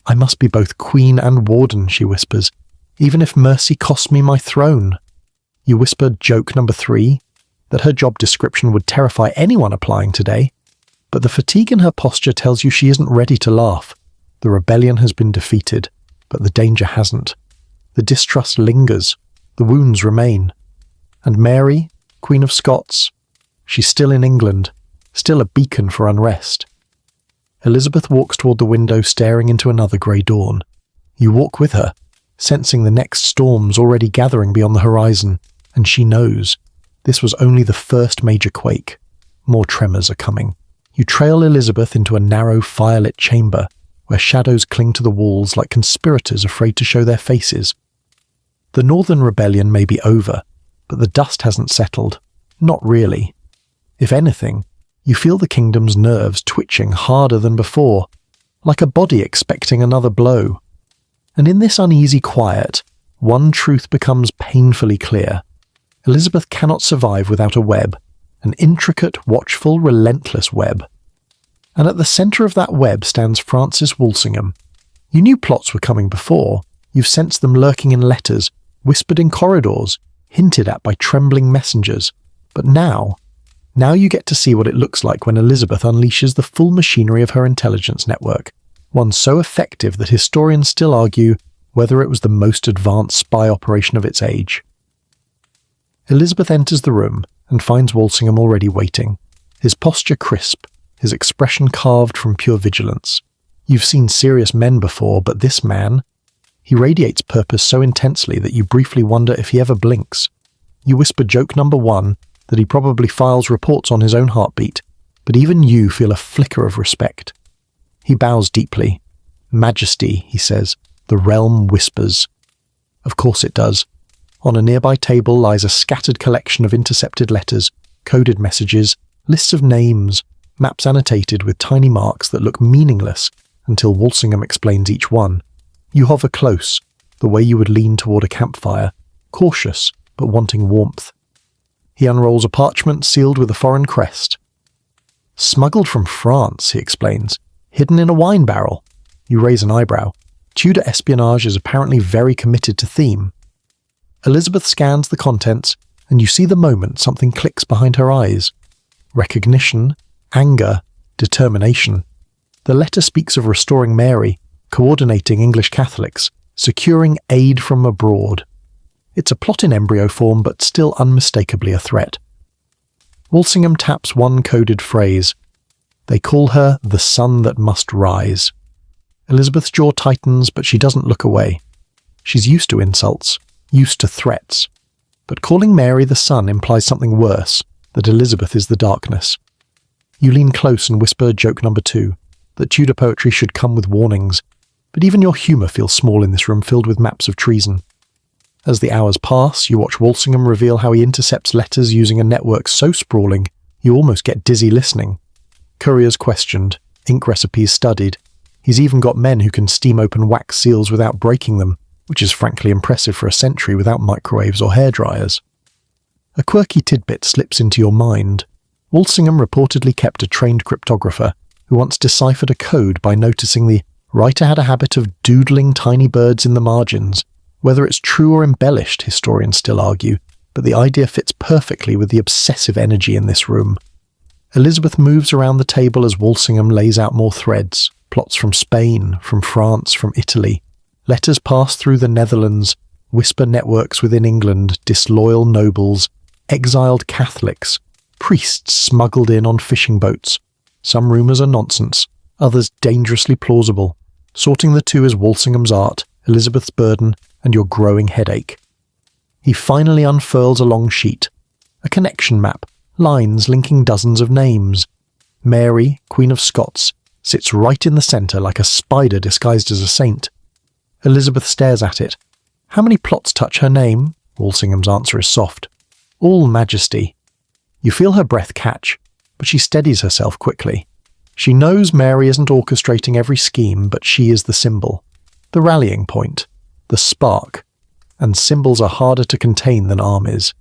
I must be both queen and warden, she whispers, even if mercy costs me my throne. You whisper joke number 3, that her job description would terrify anyone applying today, but the fatigue in her posture tells you she isn't ready to laugh. The rebellion has been defeated, but the danger hasn't. The distrust lingers, the wounds remain. And Mary, Queen of Scots, she's still in England, still a beacon for unrest. Elizabeth walks toward the window, staring into another grey dawn. You walk with her, sensing the next storms already gathering beyond the horizon, and she knows this was only the first major quake. More tremors are coming. You trail Elizabeth into a narrow, firelit chamber, where shadows cling to the walls like conspirators afraid to show their faces. The Northern Rebellion may be over, but the dust hasn't settled. Not really. If anything, you feel the kingdom's nerves twitching harder than before, like a body expecting another blow. And in this uneasy quiet, one truth becomes painfully clear. Elizabeth cannot survive without a web, an intricate, watchful, relentless web. And at the centre of that web stands Francis Walsingham. You knew plots were coming before. You've sensed them lurking in letters, whispered in corridors, hinted at by trembling messengers. But now you get to see what it looks like when Elizabeth unleashes the full machinery of her intelligence network, one so effective that historians still argue whether it was the most advanced spy operation of its age. Elizabeth enters the room and finds Walsingham already waiting, his posture crisp, his expression carved from pure vigilance. You've seen serious men before, but this man, he radiates purpose so intensely that you briefly wonder if he ever blinks. You whisper joke number 1, that he probably files reports on his own heartbeat, but even you feel a flicker of respect. He bows deeply. Majesty, he says, the realm whispers. Of course it does. On a nearby table lies a scattered collection of intercepted letters, coded messages, lists of names, maps annotated with tiny marks that look meaningless until Walsingham explains each one. You hover close, the way you would lean toward a campfire, cautious but wanting warmth. He unrolls a parchment sealed with a foreign crest. Smuggled from France, he explains, hidden in a wine barrel. You raise an eyebrow. Tudor espionage is apparently very committed to theme. Elizabeth scans the contents, and you see the moment something clicks behind her eyes. Recognition, anger, determination. The letter speaks of restoring Mary, coordinating English Catholics, securing aid from abroad. It's a plot in embryo form, but still unmistakably a threat. Walsingham taps one coded phrase. They call her the sun that must rise. Elizabeth's jaw tightens, but she doesn't look away. She's used to insults, used to threats. But calling Mary the sun implies something worse, that Elizabeth is the darkness. You lean close and whisper joke number 2, that Tudor poetry should come with warnings, but even your humour feels small in this room filled with maps of treason. As the hours pass, you watch Walsingham reveal how he intercepts letters using a network so sprawling, you almost get dizzy listening. Couriers questioned, ink recipes studied. He's even got men who can steam open wax seals without breaking them, which is frankly impressive for a century without microwaves or hairdryers. A quirky tidbit slips into your mind. Walsingham reportedly kept a trained cryptographer who once deciphered a code by noticing the writer had a habit of doodling tiny birds in the margins. Whether it's true or embellished, historians still argue, but the idea fits perfectly with the obsessive energy in this room. Elizabeth moves around the table as Walsingham lays out more threads, plots from Spain, from France, from Italy. Letters pass through the Netherlands, whisper networks within England, disloyal nobles, exiled Catholics, priests smuggled in on fishing boats. Some rumours are nonsense, others dangerously plausible. Sorting the two is Walsingham's art, Elizabeth's burden, and your growing headache. He finally unfurls a long sheet, a connection map, lines linking dozens of names. Mary, Queen of Scots, sits right in the centre like a spider disguised as a saint. Elizabeth stares at it. How many plots touch her name? Walsingham's answer is soft. All majesty. You feel her breath catch, but she steadies herself quickly. She knows Mary isn't orchestrating every scheme, but she is the symbol, the rallying point, the spark, and symbols are harder to contain than armies.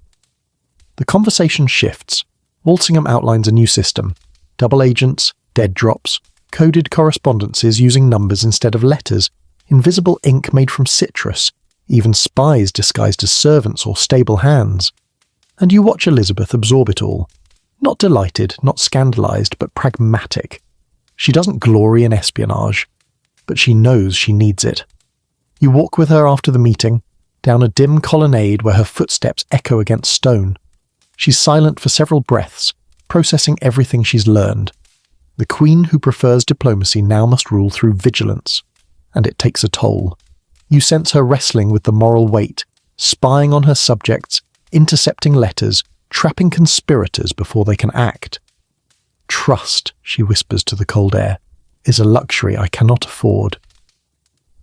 The conversation shifts. Walsingham outlines a new system. Double agents, dead drops, coded correspondences using numbers instead of letters, invisible ink made from citrus, even spies disguised as servants or stable hands. And you watch Elizabeth absorb it all. Not delighted, not scandalised, but pragmatic. She doesn't glory in espionage, but she knows she needs it. You walk with her after the meeting, down a dim colonnade where her footsteps echo against stone. She's silent for several breaths, processing everything she's learned. The queen who prefers diplomacy now must rule through vigilance, and it takes a toll. You sense her wrestling with the moral weight, spying on her subjects, intercepting letters, trapping conspirators before they can act. Trust, she whispers to the cold air, is a luxury I cannot afford.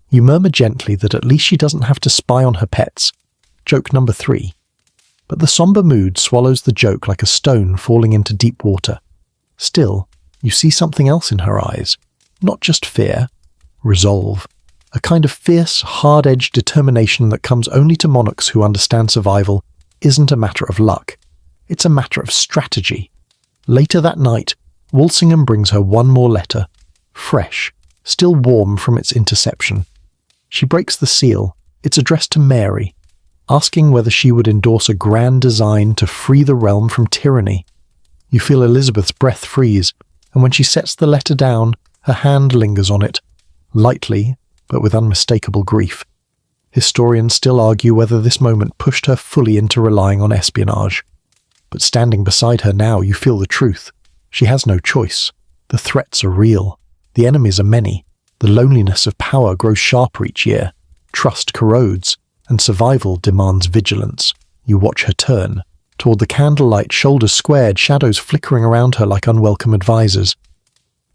You murmur gently that at least she doesn't have to spy on her pets. Joke number 3. But the sombre mood swallows the joke like a stone falling into deep water. Still, you see something else in her eyes. Not just fear, resolve. A kind of fierce, hard-edged determination that comes only to monarchs who understand survival isn't a matter of luck. It's a matter of strategy. Later that night, Walsingham brings her one more letter, fresh, still warm from its interception. She breaks the seal. It's addressed to Mary, asking whether she would endorse a grand design to free the realm from tyranny. You feel Elizabeth's breath freeze, and when she sets the letter down, her hand lingers on it, lightly, but with unmistakable grief. Historians still argue whether this moment pushed her fully into relying on espionage. But standing beside her now, you feel the truth. She has no choice. The threats are real. The enemies are many. The loneliness of power grows sharper each year. Trust corrodes, and survival demands vigilance. You watch her turn. Toward the candlelight, shoulders squared, shadows flickering around her like unwelcome advisors.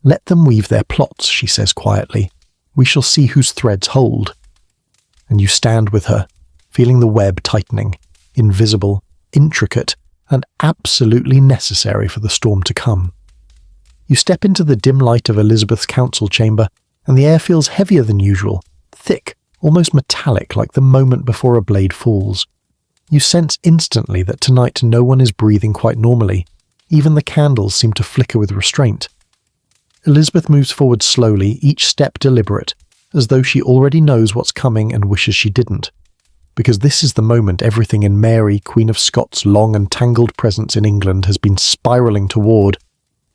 Let them weave their plots, she says quietly. We shall see whose threads hold. And you stand with her, feeling the web tightening, invisible, intricate, and absolutely necessary for the storm to come. You step into the dim light of Elizabeth's council chamber, and the air feels heavier than usual, thick, almost metallic like the moment before a blade falls. You sense instantly that tonight no one is breathing quite normally. Even the candles seem to flicker with restraint. Elizabeth moves forward slowly, each step deliberate, as though she already knows what's coming and wishes she didn't. Because this is the moment everything in Mary, Queen of Scots' long and tangled presence in England has been spiralling toward.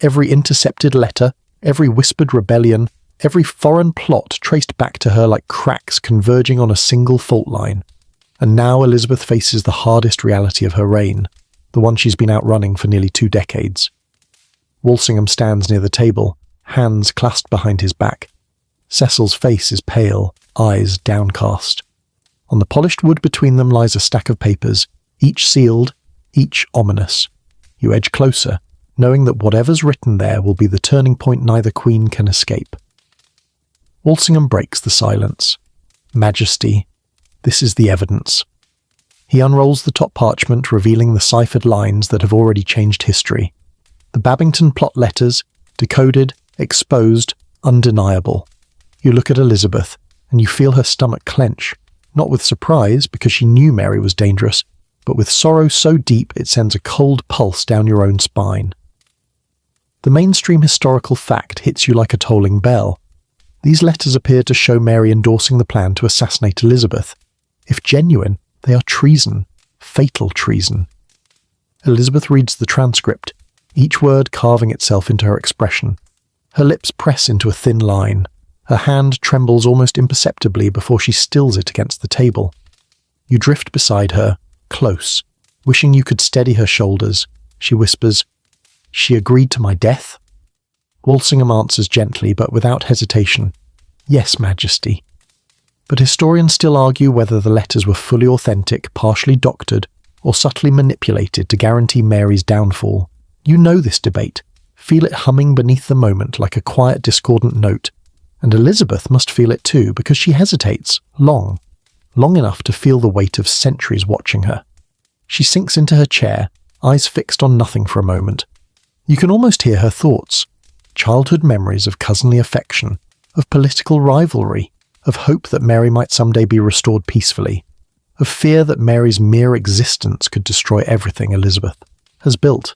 Every intercepted letter, every whispered rebellion, every foreign plot traced back to her like cracks converging on a single fault line. And now Elizabeth faces the hardest reality of her reign. the one she's been outrunning for nearly 2 decades. Walsingham stands near the table, hands clasped behind his back. Cecil's face is pale, eyes downcast. On the polished wood between them lies a stack of papers, each sealed, each ominous. You edge closer, knowing that whatever's written there will be the turning point neither queen can escape. Walsingham breaks the silence. Majesty, this is the evidence. He unrolls the top parchment, revealing the ciphered lines that have already changed history. The Babington plot letters, decoded, exposed, undeniable. You look at Elizabeth, and you feel her stomach clench, not with surprise because she knew Mary was dangerous, but with sorrow so deep it sends a cold pulse down your own spine. The mainstream historical fact hits you like a tolling bell. These letters appear to show Mary endorsing the plan to assassinate Elizabeth. If genuine, they are treason, fatal treason. Elizabeth reads the transcript, each word carving itself into her expression. Her lips press into a thin line. Her hand trembles almost imperceptibly before she stills it against the table. You drift beside her, close, wishing you could steady her shoulders. She whispers, "She agreed to my death?" Walsingham answers gently but without hesitation, "Yes, Majesty." But historians still argue whether the letters were fully authentic, partially doctored, or subtly manipulated to guarantee Mary's downfall. You know this debate, feel it humming beneath the moment like a quiet discordant note, and Elizabeth must feel it too because she hesitates, long enough to feel the weight of centuries watching her. She sinks into her chair, eyes fixed on nothing for a moment. You can almost hear her thoughts, childhood memories of cousinly affection, of political rivalry, of hope that Mary might someday be restored peacefully, of fear that Mary's mere existence could destroy everything Elizabeth has built.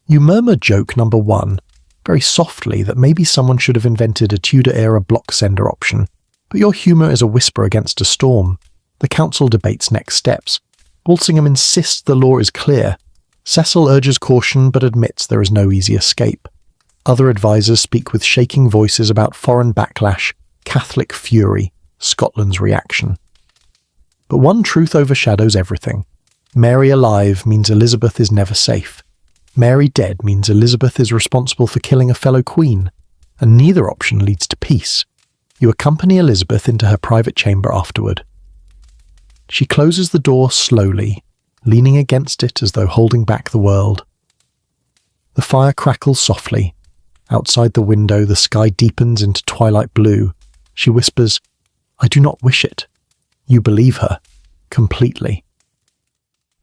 You murmur joke number 1, very softly, that maybe someone should have invented a Tudor-era block sender option, but your humour is a whisper against a storm. The council debates next steps. Walsingham insists the law is clear. Cecil urges caution but admits there is no easy escape. Other advisers speak with shaking voices about foreign backlash, Catholic fury, Scotland's reaction. But one truth overshadows everything. Mary alive means Elizabeth is never safe. Mary dead means Elizabeth is responsible for killing a fellow queen, and neither option leads to peace. You accompany Elizabeth into her private chamber afterward. She closes the door slowly, leaning against it as though holding back the world. The fire crackles softly. Outside the window, the sky deepens into twilight blue. She whispers, "I do not wish it." You believe her, completely.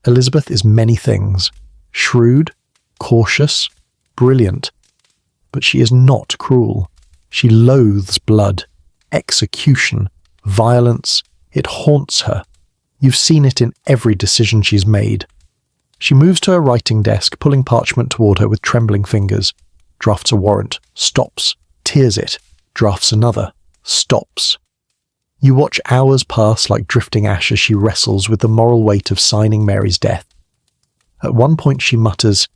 Elizabeth is many things, shrewd, cautious, brilliant, but she is not cruel. She loathes blood, execution, violence. It haunts her. You've seen it in every decision she's made. She moves to her writing desk, pulling parchment toward her with trembling fingers, drafts a warrant, stops, tears it, drafts another, stops. You watch hours pass like drifting ash as she wrestles with the moral weight of signing Mary's death. At one point she mutters,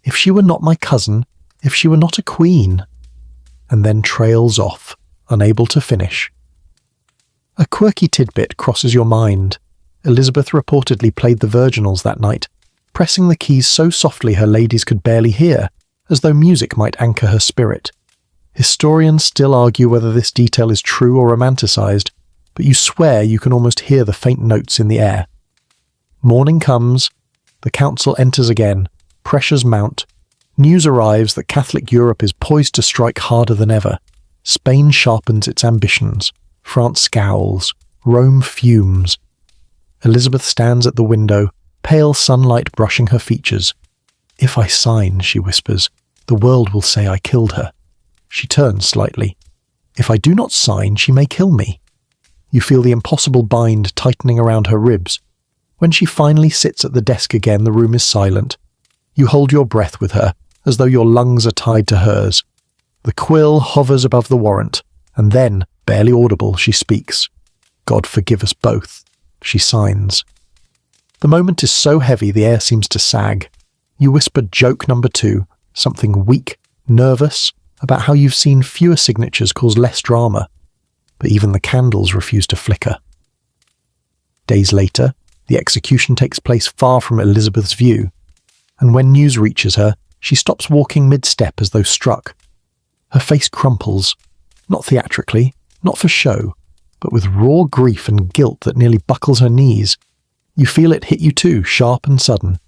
"If she were not my cousin, if she were not a queen," and then trails off, unable to finish. A quirky tidbit crosses your mind. Elizabeth reportedly played the virginals that night, pressing the keys so softly her ladies could barely hear, as though music might anchor her spirit. Historians still argue whether this detail is true or romanticized, but you swear you can almost hear the faint notes in the air. Morning comes, the council enters again, pressures mount. News arrives that Catholic Europe is poised to strike harder than ever. Spain sharpens its ambitions. France scowls. Rome fumes. Elizabeth stands at the window, pale sunlight brushing her features. "If I sign," she whispers, "the world will say I killed her." She turns slightly. "If I do not sign, she may kill me." You feel the impossible bind tightening around her ribs. When she finally sits at the desk again, the room is silent. You hold your breath with her, as though your lungs are tied to hers. The quill hovers above the warrant, and then, barely audible, she speaks. "God forgive us both." She signs. The moment is so heavy the air seems to sag. You whisper joke number 2, something weak, nervous, about how you've seen fewer signatures cause less drama. But even the candles refuse to flicker. Days later, the execution takes place far from Elizabeth's view. and when news reaches her, she stops walking mid-step as though struck. Her face crumples, not theatrically, not for show, but with raw grief and guilt that nearly buckles her knees. You feel it hit you too, sharp and sudden.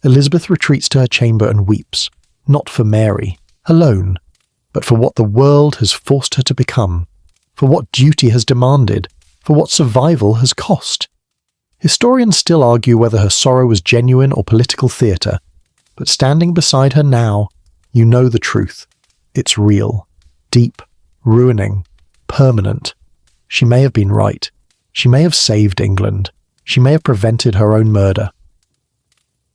Elizabeth retreats to her chamber and weeps, not for Mary, alone, but for what the world has forced her to become, for what duty has demanded, for what survival has cost. Historians still argue whether her sorrow was genuine or political theatre, but standing beside her now, you know the truth. It's real, deep, ruining, permanent. She may have been right. She may have saved England. She may have prevented her own murder.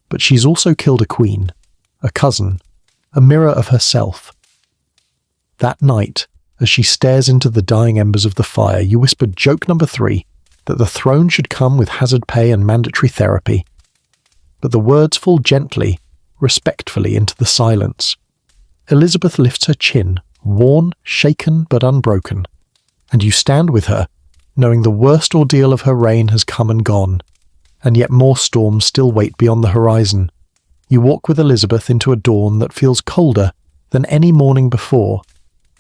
But she's also killed a queen, a cousin, a mirror of herself. That night, as she stares into the dying embers of the fire, you whisper joke number 3, that the throne should come with hazard pay and mandatory therapy. But the words fall gently, respectfully into the silence. Elizabeth lifts her chin, worn, shaken but unbroken, and you stand with her, knowing the worst ordeal of her reign has come and gone, and yet more storms still wait beyond the horizon. You walk with Elizabeth into a dawn that feels colder than any morning before.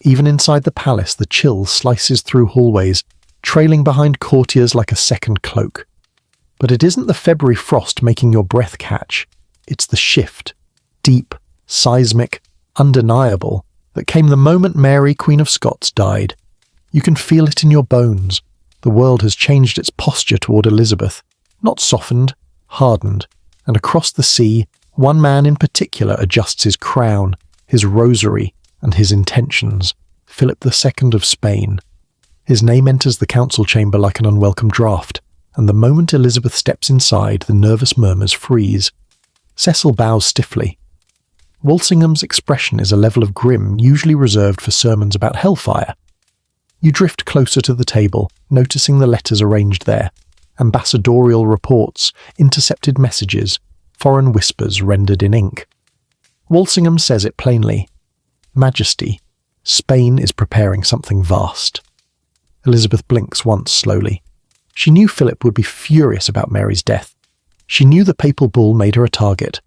Even inside the palace, the chill slices through hallways, trailing behind courtiers like a second cloak. But it isn't the February frost making your breath catch. It's the shift, deep, seismic, undeniable, that came the moment Mary, Queen of Scots, died. You can feel it in your bones. The world has changed its posture toward Elizabeth, not softened, hardened, and across the sea, one man in particular adjusts his crown, his rosary, and his intentions, Philip II of Spain. His name enters the council chamber like an unwelcome draught, and the moment Elizabeth steps inside, the nervous murmurs freeze. Cecil bows stiffly. Walsingham's expression is a level of grim usually reserved for sermons about hellfire. You drift closer to the table, noticing the letters arranged there, ambassadorial reports, intercepted messages, foreign whispers rendered in ink. Walsingham says it plainly. Majesty, Spain is preparing something vast. Elizabeth blinks once slowly. She knew Philip would be furious about Mary's death. She knew the papal bull made her a target.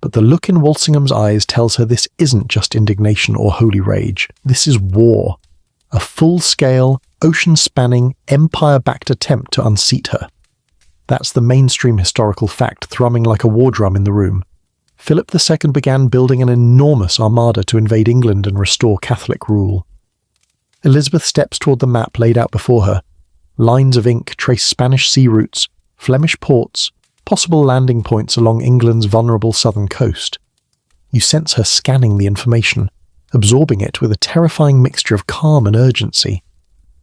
But the look in Walsingham's eyes tells her this isn't just indignation or holy rage. This is war. A full-scale, ocean-spanning, empire-backed attempt to unseat her. That's the mainstream historical fact thrumming like a war drum in the room. Philip II began building an enormous armada to invade England and restore Catholic rule. Elizabeth steps toward the map laid out before her. Lines of ink trace Spanish sea routes, Flemish ports, possible landing points along England's vulnerable southern coast. You sense her scanning the information, absorbing it with a terrifying mixture of calm and urgency.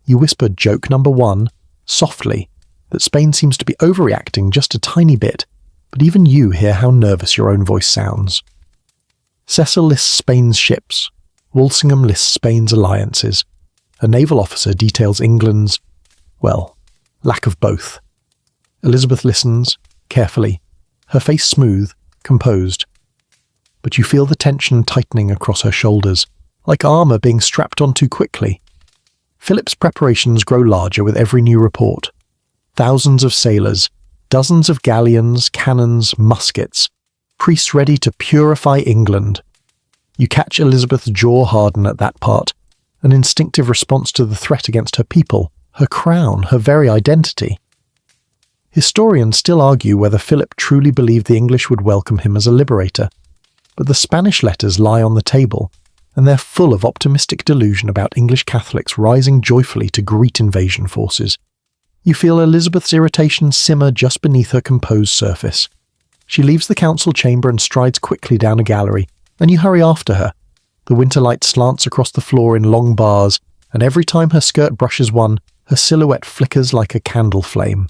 You whisper joke number 1, softly, that Spain seems to be overreacting just a tiny bit, but even you hear how nervous your own voice sounds. Cecil lists Spain's ships. Walsingham lists Spain's alliances. A naval officer details England's, well, lack of both. Elizabeth listens, carefully, her face smooth, composed. But you feel the tension tightening across her shoulders, like armour being strapped on too quickly. Philip's preparations grow larger with every new report. Thousands of sailors, dozens of galleons, cannons, muskets, priests ready to purify England. You catch Elizabeth's jaw harden at that part, an instinctive response to the threat against her people, her crown, her very identity. Historians still argue whether Philip truly believed the English would welcome him as a liberator, but the Spanish letters lie on the table, and they're full of optimistic delusion about English Catholics rising joyfully to greet invasion forces. You feel Elizabeth's irritation simmer just beneath her composed surface. She leaves the council chamber and strides quickly down a gallery, and you hurry after her. The winter light slants across the floor in long bars, and every time her skirt brushes one, her silhouette flickers like a candle flame.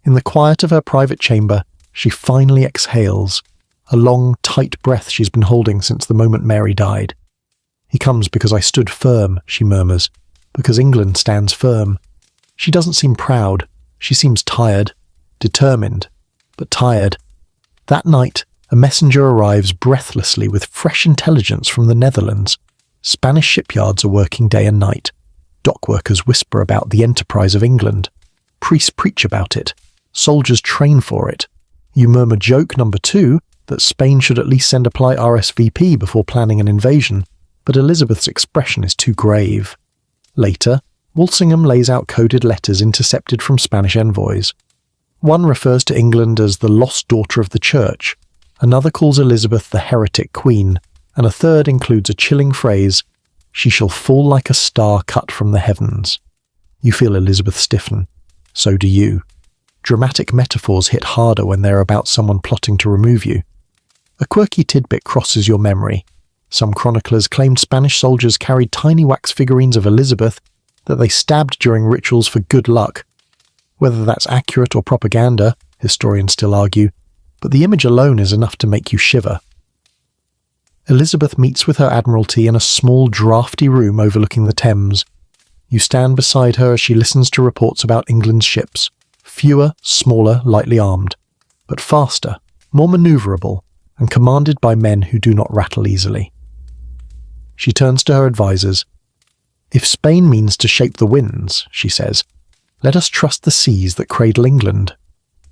In the quiet of her private chamber, she finally exhales, a long, tight breath she's been holding since the moment Mary died. "He comes because I stood firm," she murmurs, "because England stands firm." She doesn't seem proud. She seems tired, determined, but tired. That night, a messenger arrives breathlessly with fresh intelligence from the Netherlands. Spanish shipyards are working day and night. Dockworkers whisper about the enterprise of England. Priests preach about it. Soldiers train for it. You murmur joke number 2 that Spain should at least send a polite RSVP before planning an invasion, but Elizabeth's expression is too grave. Later, Walsingham lays out coded letters intercepted from Spanish envoys. One refers to England as the lost daughter of the church, another calls Elizabeth the heretic queen, and a third includes a chilling phrase, "She shall fall like a star cut from the heavens." You feel Elizabeth stiffen. So do you. Dramatic metaphors hit harder when they're about someone plotting to remove you. A quirky tidbit crosses your memory. Some chroniclers claimed Spanish soldiers carried tiny wax figurines of Elizabeth that they stabbed during rituals for good luck. Whether that's accurate or propaganda, historians still argue, but the image alone is enough to make you shiver. Elizabeth meets with her Admiralty in a small, drafty room overlooking the Thames. You stand beside her as she listens to reports about England's ships. Fewer, smaller, lightly armed, but faster, more manoeuvrable, and commanded by men who do not rattle easily. She turns to her advisers. "If Spain means to shape the winds," she says, "let us trust the seas that cradle England."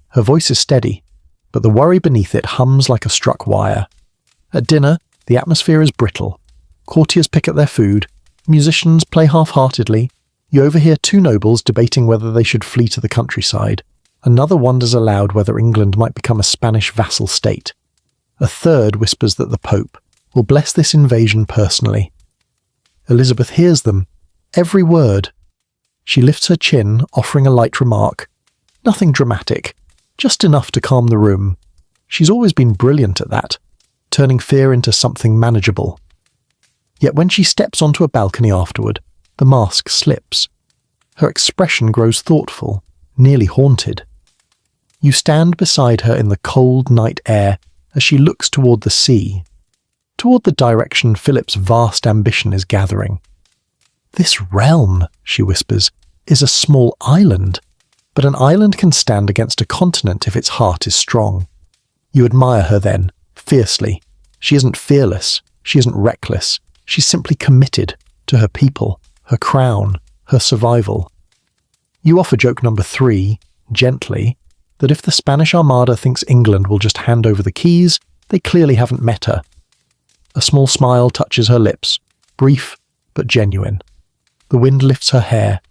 Her voice is steady, but the worry beneath it hums like a struck wire. At dinner, the atmosphere is brittle. Courtiers pick at their food, musicians play half-heartedly. You overhear 2 nobles debating whether they should flee to the countryside. Another wonders aloud whether England might become a Spanish vassal state. A third whispers that the Pope will bless this invasion personally. Elizabeth hears them, every word. She lifts her chin, offering a light remark. Nothing dramatic, just enough to calm the room. She's always been brilliant at that, turning fear into something manageable. Yet when she steps onto a balcony afterward, the mask slips. Her expression grows thoughtful, nearly haunted. You stand beside her in the cold night air as she looks toward the sea, toward the direction Philip's vast ambition is gathering. "This realm," she whispers, "is a small island, but an island can stand against a continent if its heart is strong." You admire her then, fiercely. She isn't fearless, she isn't reckless, she's simply committed to her people, her crown, her survival. You offer joke number 3, gently, that if the Spanish Armada thinks England will just hand over the keys, they clearly haven't met her. A small smile touches her lips, brief but genuine. The wind lifts her hair,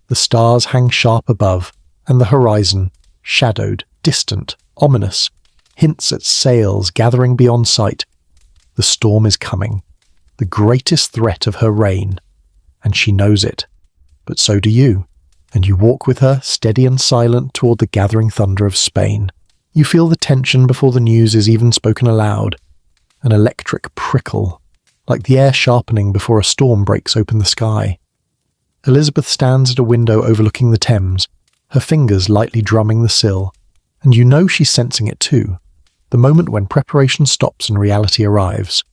the stars hang sharp above, and the horizon, shadowed, distant, ominous, hints at sails gathering beyond sight. The storm is coming, the greatest threat of her reign, and she knows it. But so do you, and you walk with her, steady and silent, toward the gathering thunder of Spain. You feel the tension before the news is even spoken aloud, an electric prickle, like the air sharpening before a storm breaks open the sky. Elizabeth stands at a window overlooking the Thames, her fingers lightly drumming the sill, and you know she's sensing it too, the moment when preparation stops and reality arrives.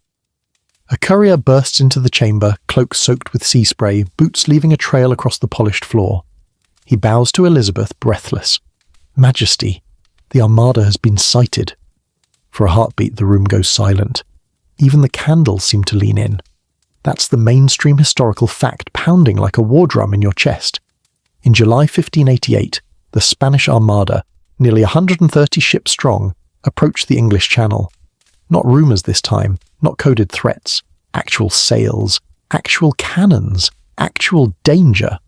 A courier bursts into the chamber, cloak soaked with sea spray, boots leaving a trail across the polished floor. He bows to Elizabeth, breathless. "Majesty, the Armada has been sighted." For a heartbeat, the room goes silent. Even the candles seem to lean in. That's the mainstream historical fact pounding like a war drum in your chest. In July 1588, the Spanish Armada, nearly 130 ships strong, approached the English Channel. Not rumours this time, not coded threats, actual sails, actual cannons, actual danger.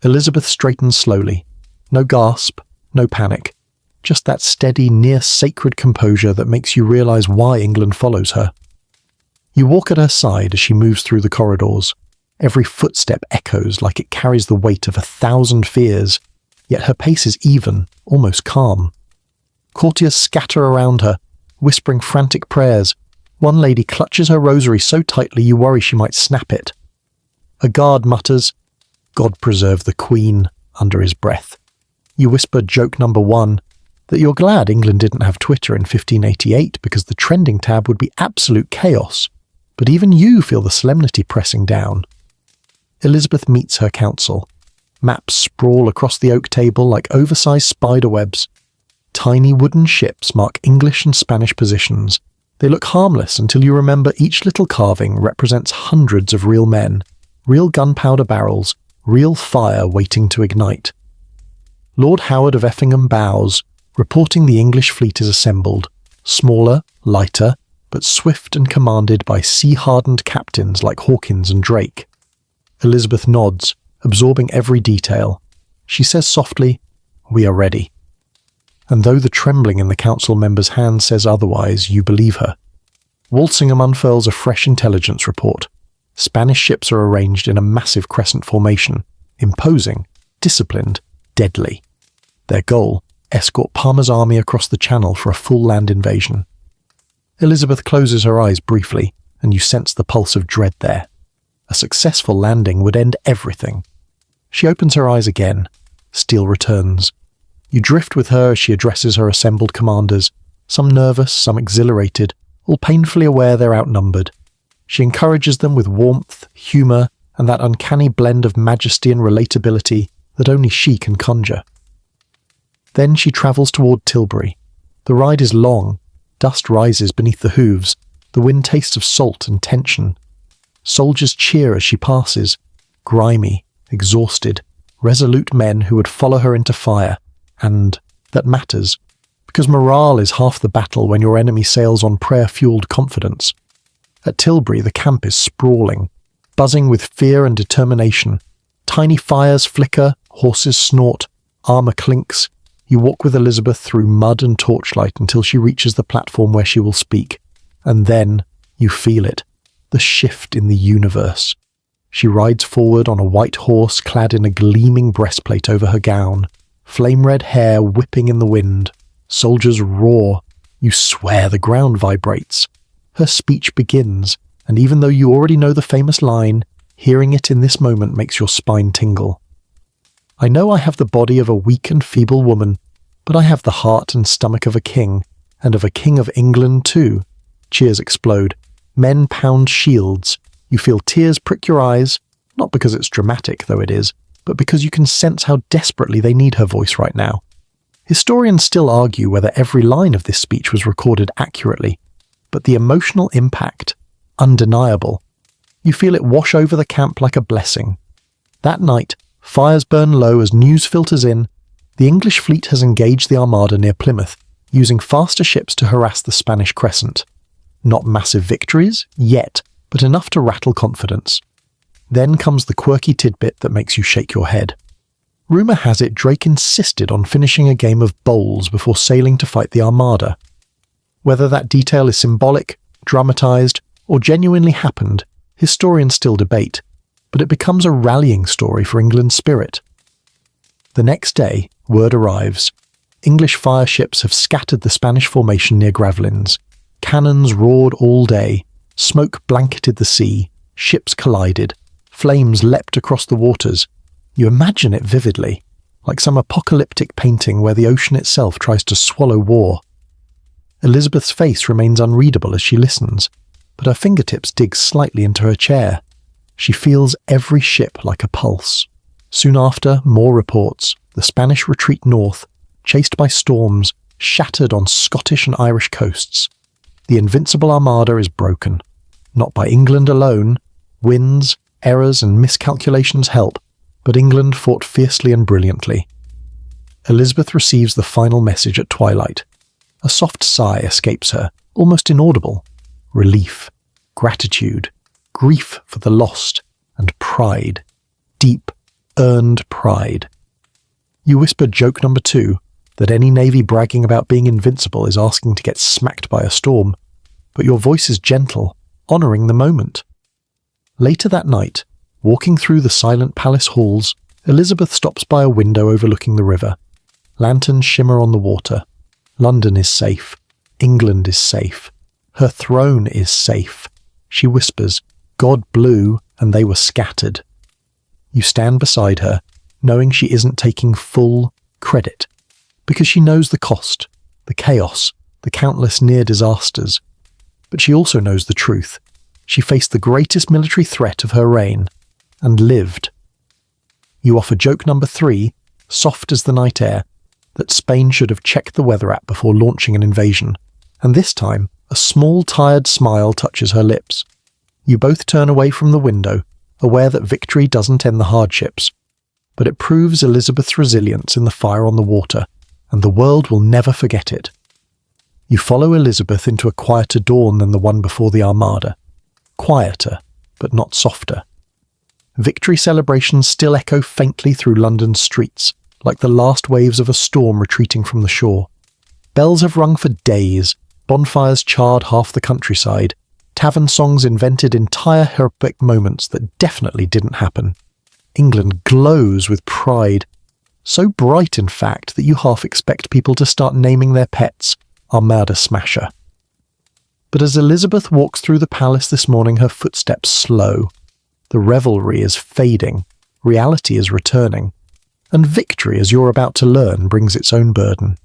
Elizabeth straightens slowly. No gasp, no panic. Just that steady, near-sacred composure that makes you realise why England follows her. You walk at her side as she moves through the corridors. Every footstep echoes like it carries the weight of 1,000 fears, yet her pace is even, almost calm. Courtiers scatter around her, whispering frantic prayers. One lady clutches her rosary so tightly you worry she might snap it. A guard mutters, "God preserve the Queen," under his breath. You whisper joke number 1, that you're glad England didn't have Twitter in 1588 because the trending tab would be absolute chaos, but even you feel the solemnity pressing down. Elizabeth meets her council. Maps sprawl across the oak table like oversized spiderwebs. Tiny wooden ships mark English and Spanish positions. They look harmless until you remember each little carving represents hundreds of real men, real gunpowder barrels, real fire waiting to ignite. Lord Howard of Effingham bows, reporting the English fleet is assembled, smaller, lighter, but swift and commanded by sea-hardened captains like Hawkins and Drake. Elizabeth nods, absorbing every detail. She says softly, "We are ready." And though the trembling in the council member's hand says otherwise, you believe her. Walsingham unfurls a fresh intelligence report. Spanish ships are arranged in a massive crescent formation, imposing, disciplined, deadly. Their goal, escort Parma's army across the Channel for a full land invasion. Elizabeth closes her eyes briefly, and you sense the pulse of dread there. A successful landing would end everything. She opens her eyes again. Steele returns. You drift with her as she addresses her assembled commanders, some nervous, some exhilarated, all painfully aware they're outnumbered. She encourages them with warmth, humour, and that uncanny blend of majesty and relatability that only she can conjure. Then she travels toward Tilbury. The ride is long. Dust rises beneath the hooves. The wind tastes of salt and tension. Soldiers cheer as she passes, grimy, exhausted, resolute men who would follow her into fire. And that matters, because morale is half the battle when your enemy sails on prayer-fueled confidence. At Tilbury, the camp is sprawling, buzzing with fear and determination. Tiny fires flicker, horses snort, armour clinks. You walk with Elizabeth through mud and torchlight until she reaches the platform where she will speak. And then you feel it, the shift in the universe. She rides forward on a white horse clad in a gleaming breastplate over her gown, flame-red hair whipping in the wind. Soldiers roar. You swear the ground vibrates. Her speech begins, and even though you already know the famous line, hearing it in this moment makes your spine tingle. "I know I have the body of a weak and feeble woman, but I have the heart and stomach of a king, and of a king of England too." Cheers explode. Men pound shields. You feel tears prick your eyes, not because it's dramatic, though it is, but because you can sense how desperately they need her voice right now. Historians still argue whether every line of this speech was recorded accurately, but the emotional impact, undeniable. You feel it wash over the camp like a blessing. That night, fires burn low as news filters in. The English fleet has engaged the Armada near Plymouth, using faster ships to harass the Spanish crescent. Not massive victories, yet, but enough to rattle confidence. Then comes the quirky tidbit that makes you shake your head. Rumour has it Drake insisted on finishing a game of bowls before sailing to fight the Armada. Whether that detail is symbolic, dramatised, or genuinely happened, historians still debate, but it becomes a rallying story for England's spirit. The next day, word arrives. English fire ships have scattered the Spanish formation near Gravelines. Cannons roared all day, smoke blanketed the sea, ships collided, flames leapt across the waters. You imagine it vividly, like some apocalyptic painting where the ocean itself tries to swallow war. Elizabeth's face remains unreadable as she listens, but her fingertips dig slightly into her chair. She feels every ship like a pulse. Soon after, more reports. The Spanish retreat north, chased by storms, shattered on Scottish and Irish coasts. The invincible Armada is broken. Not by England alone. Winds, errors and miscalculations help, but England fought fiercely and brilliantly. Elizabeth receives the final message at twilight. A soft sigh escapes her, almost inaudible. Relief, gratitude, grief for the lost, and pride. Deep, earned pride. You whisper joke number 2, that any navy bragging about being invincible is asking to get smacked by a storm, but your voice is gentle, honouring the moment. Later that night, walking through the silent palace halls, Elizabeth stops by a window overlooking the river. Lanterns shimmer on the water. London is safe. England is safe. Her throne is safe. She whispers, God blew and they were scattered. You stand beside her, knowing she isn't taking full credit, because she knows the cost, the chaos, the countless near disasters. But she also knows the truth. She faced the greatest military threat of her reign, and lived. You offer joke number 3, soft as the night air, that Spain should have checked the weather app before launching an invasion, and this time a small tired smile touches her lips. You both turn away from the window, aware that victory doesn't end the hardships, but it proves Elizabeth's resilience in the fire on the water, and the world will never forget it. You follow Elizabeth into a quieter dawn than the one before the Armada. Quieter, but not softer. Victory celebrations still echo faintly through London's streets, like the last waves of a storm retreating from the shore. Bells have rung for days, bonfires charred half the countryside, tavern songs invented entire heroic moments that definitely didn't happen. England glows with pride, so bright in fact that you half expect people to start naming their pets Armada Smasher. But as Elizabeth walks through the palace this morning, her footsteps slow. The revelry is fading, reality is returning, and victory, as you're about to learn, brings its own burden.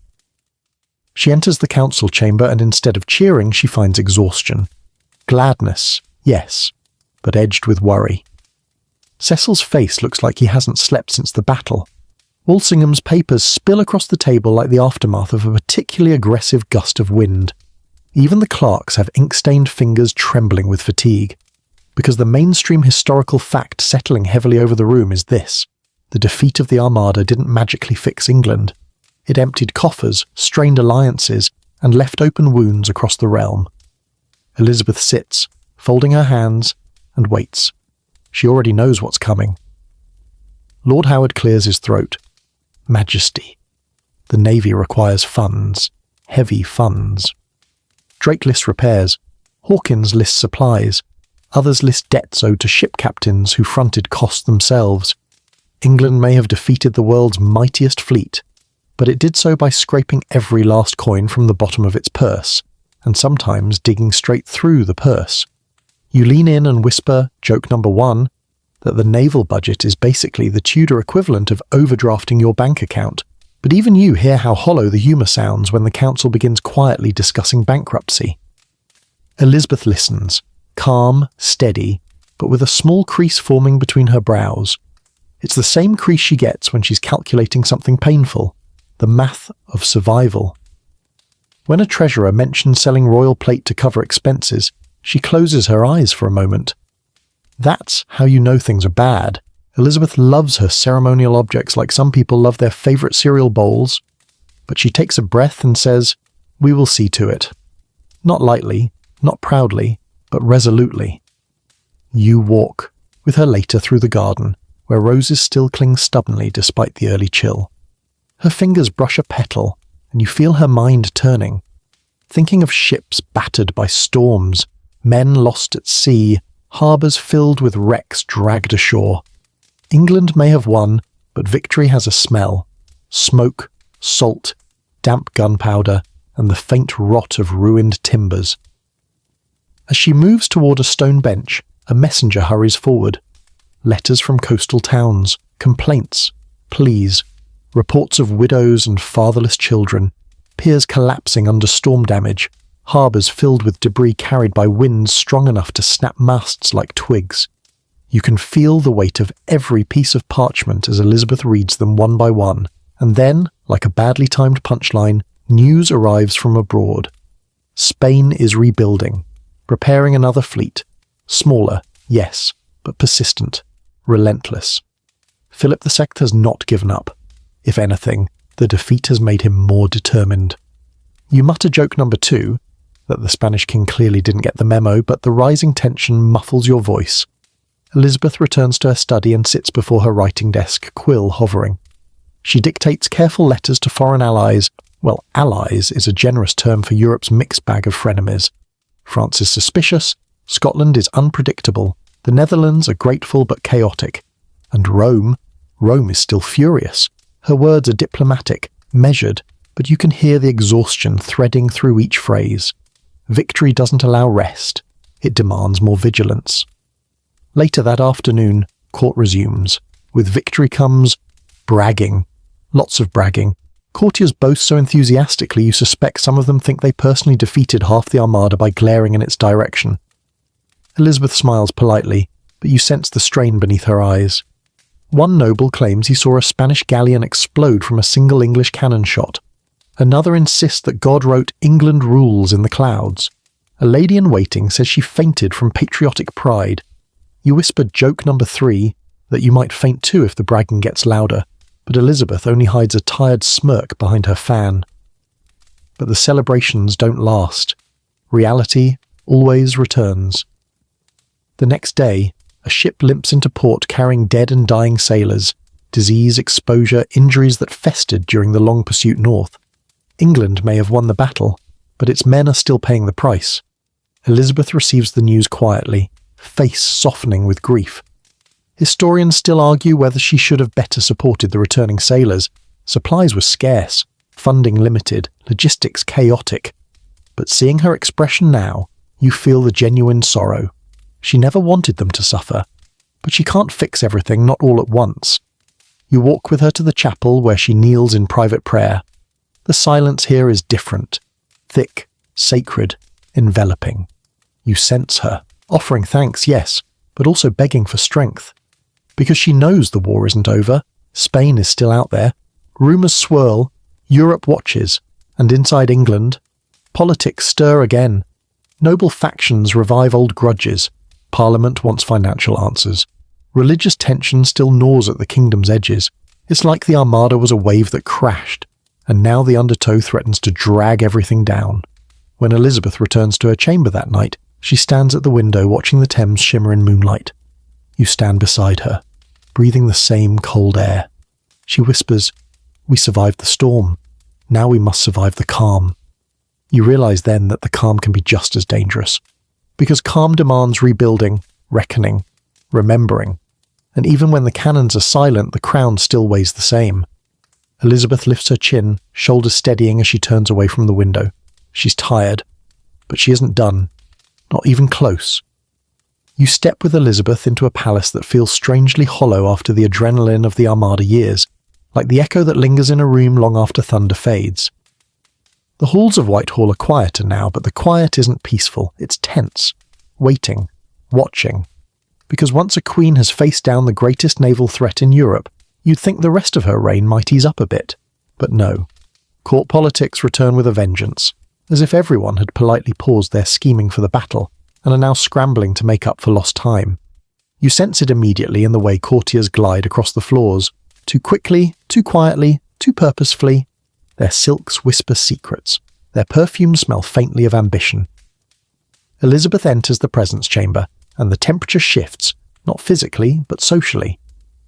She enters the council chamber, and instead of cheering, she finds exhaustion. Gladness, yes, but edged with worry. Cecil's face looks like he hasn't slept since the battle. Walsingham's papers spill across the table like the aftermath of a particularly aggressive gust of wind. Even the clerks have ink-stained fingers trembling with fatigue. Because the mainstream historical fact settling heavily over the room is this: the defeat of the Armada didn't magically fix England. It emptied coffers, strained alliances, and left open wounds across the realm. Elizabeth sits, folding her hands, and waits. She already knows what's coming. Lord Howard clears his throat. Majesty. The Navy requires funds. Heavy funds. Drake lists repairs. Hawkins lists supplies. Others list debts owed to ship captains who fronted costs themselves. England may have defeated the world's mightiest fleet, but it did so by scraping every last coin from the bottom of its purse, and sometimes digging straight through the purse. You lean in and whisper, joke number one, that the naval budget is basically the Tudor equivalent of overdrafting your bank account, but even you hear how hollow the humour sounds when the council begins quietly discussing bankruptcy. Elizabeth listens, calm, steady, but with a small crease forming between her brows. It's the same crease she gets when she's calculating something painful, the math of survival. When a treasurer mentions selling royal plate to cover expenses, she closes her eyes for a moment. That's how you know things are bad. Elizabeth loves her ceremonial objects like some people love their favourite cereal bowls, but she takes a breath and says, "We will see to it." Not lightly, not proudly, but resolutely. You walk with her later through the garden, where roses still cling stubbornly despite the early chill. Her fingers brush a petal, and you feel her mind turning, thinking of ships battered by storms, men lost at sea, harbours filled with wrecks dragged ashore. England may have won, but victory has a smell. Smoke, salt, damp gunpowder, and the faint rot of ruined timbers. As she moves toward a stone bench, a messenger hurries forward. Letters from coastal towns, complaints, pleas, reports of widows and fatherless children, piers collapsing under storm damage, harbours filled with debris carried by winds strong enough to snap masts like twigs. You can feel the weight of every piece of parchment as Elizabeth reads them one by one, and then, like a badly timed punchline, news arrives from abroad. Spain is rebuilding, preparing another fleet. Smaller, yes, but persistent, relentless. Philip II has not given up. If anything, the defeat has made him more determined. You mutter joke number two, that the Spanish king clearly didn't get the memo, but the rising tension muffles your voice. Elizabeth returns to her study and sits before her writing desk, quill hovering. She dictates careful letters to foreign allies. Well, allies is a generous term for Europe's mixed bag of frenemies. France is suspicious, Scotland is unpredictable, the Netherlands are grateful but chaotic, and Rome is still furious. Her words are diplomatic, measured, but you can hear the exhaustion threading through each phrase. Victory doesn't allow rest, it demands more vigilance. Later that afternoon, court resumes. With victory comes bragging. Lots of bragging. Courtiers boast so enthusiastically you suspect some of them think they personally defeated half the Armada by glaring in its direction. Elizabeth smiles politely, but you sense the strain beneath her eyes. One noble claims he saw a Spanish galleon explode from a single English cannon shot. Another insists that God wrote "England rules" in the clouds. A lady-in-waiting says she fainted from patriotic pride. You whisper joke number three, that you might faint too if the bragging gets louder, but Elizabeth only hides a tired smirk behind her fan. But the celebrations don't last. Reality always returns. The next day, a ship limps into port carrying dead and dying sailors, disease, exposure, injuries that festered during the long pursuit north. England may have won the battle, but its men are still paying the price. Elizabeth receives the news quietly, face softening with grief. Historians still argue whether she should have better supported the returning sailors. Supplies were scarce, funding limited, logistics chaotic. But seeing her expression now, you feel the genuine sorrow. She never wanted them to suffer, but she can't fix everything, not all at once. You walk with her to the chapel where she kneels in private prayer. The silence here is different, thick, sacred, enveloping. You sense her, offering thanks, yes, but also begging for strength. Because she knows the war isn't over, Spain is still out there, rumours swirl, Europe watches, and inside England, politics stir again. Noble factions revive old grudges. Parliament wants financial answers. Religious tension still gnaws at the kingdom's edges. It's like the Armada was a wave that crashed, and now the undertow threatens to drag everything down. When Elizabeth returns to her chamber that night, she stands at the window watching the Thames shimmer in moonlight. You stand beside her, breathing the same cold air. She whispers, "We survived the storm. Now we must survive the calm." You realise then that the calm can be just as dangerous. Because calm demands rebuilding, reckoning, remembering. And even when the cannons are silent, the crown still weighs the same. Elizabeth lifts her chin, shoulders steadying as she turns away from the window. She's tired, but she isn't done. Not even close. You step with Elizabeth into a palace that feels strangely hollow after the adrenaline of the Armada years, like the echo that lingers in a room long after thunder fades. The halls of Whitehall are quieter now, but the quiet isn't peaceful, it's tense, waiting, watching. Because once a queen has faced down the greatest naval threat in Europe, you'd think the rest of her reign might ease up a bit. But no. Court politics return with a vengeance, as if everyone had politely paused their scheming for the battle and are now scrambling to make up for lost time. You sense it immediately in the way courtiers glide across the floors, too quickly, too quietly, too purposefully. Their silks whisper secrets. Their perfumes smell faintly of ambition. Elizabeth enters the presence chamber, and the temperature shifts, not physically, but socially.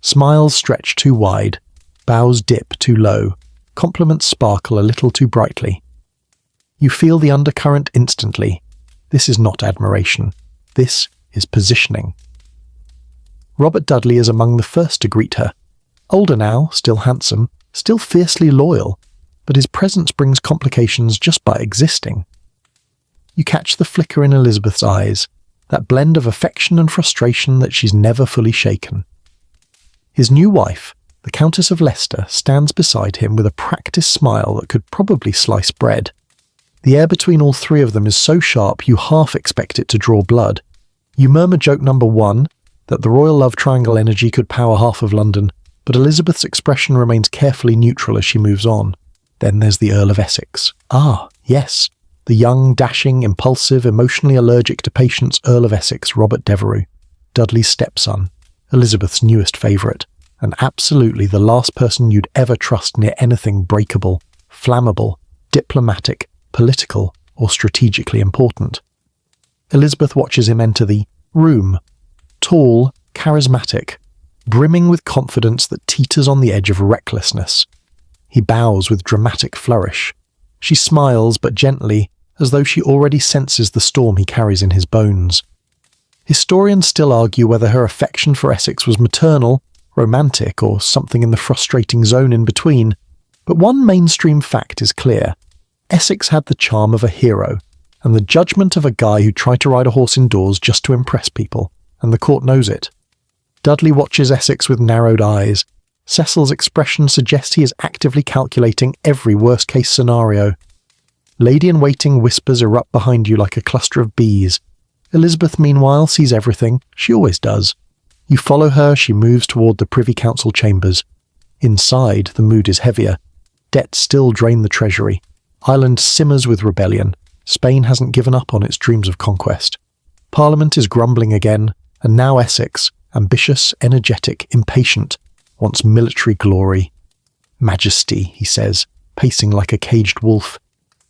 Smiles stretch too wide, bows dip too low, compliments sparkle a little too brightly. You feel the undercurrent instantly. This is not admiration. This is positioning. Robert Dudley is among the first to greet her. Older now, still handsome, still fiercely loyal, but his presence brings complications just by existing. You catch the flicker in Elizabeth's eyes, that blend of affection and frustration that she's never fully shaken. His new wife, the Countess of Leicester, stands beside him with a practiced smile that could probably slice bread. The air between all three of them is so sharp you half expect it to draw blood. You murmur joke number one, that the royal love triangle energy could power half of London, but Elizabeth's expression remains carefully neutral as she moves on. Then there's the Earl of Essex. Ah, yes, the young, dashing, impulsive, emotionally allergic to patience Earl of Essex, Robert Devereux, Dudley's stepson, Elizabeth's newest favourite, and absolutely the last person you'd ever trust near anything breakable, flammable, diplomatic, political, or strategically important. Elizabeth watches him enter the room, tall, charismatic, brimming with confidence that teeters on the edge of recklessness. He bows with dramatic flourish. She smiles, but gently, as though she already senses the storm he carries in his bones. Historians still argue whether her affection for Essex was maternal, romantic, or something in the frustrating zone in between, but one mainstream fact is clear. Essex had the charm of a hero, and the judgment of a guy who tried to ride a horse indoors just to impress people, and the court knows it. Dudley watches Essex with narrowed eyes. Cecil's expression suggests he is actively calculating every worst-case scenario. Lady-in-waiting whispers erupt behind you like a cluster of bees. Elizabeth, meanwhile, sees everything. She always does. You follow her, she moves toward the Privy Council chambers. Inside, the mood is heavier. Debts still drain the treasury. Ireland simmers with rebellion. Spain hasn't given up on its dreams of conquest. Parliament is grumbling again, and now Essex, ambitious, energetic, impatient, wants military glory. "Majesty," he says, pacing like a caged wolf.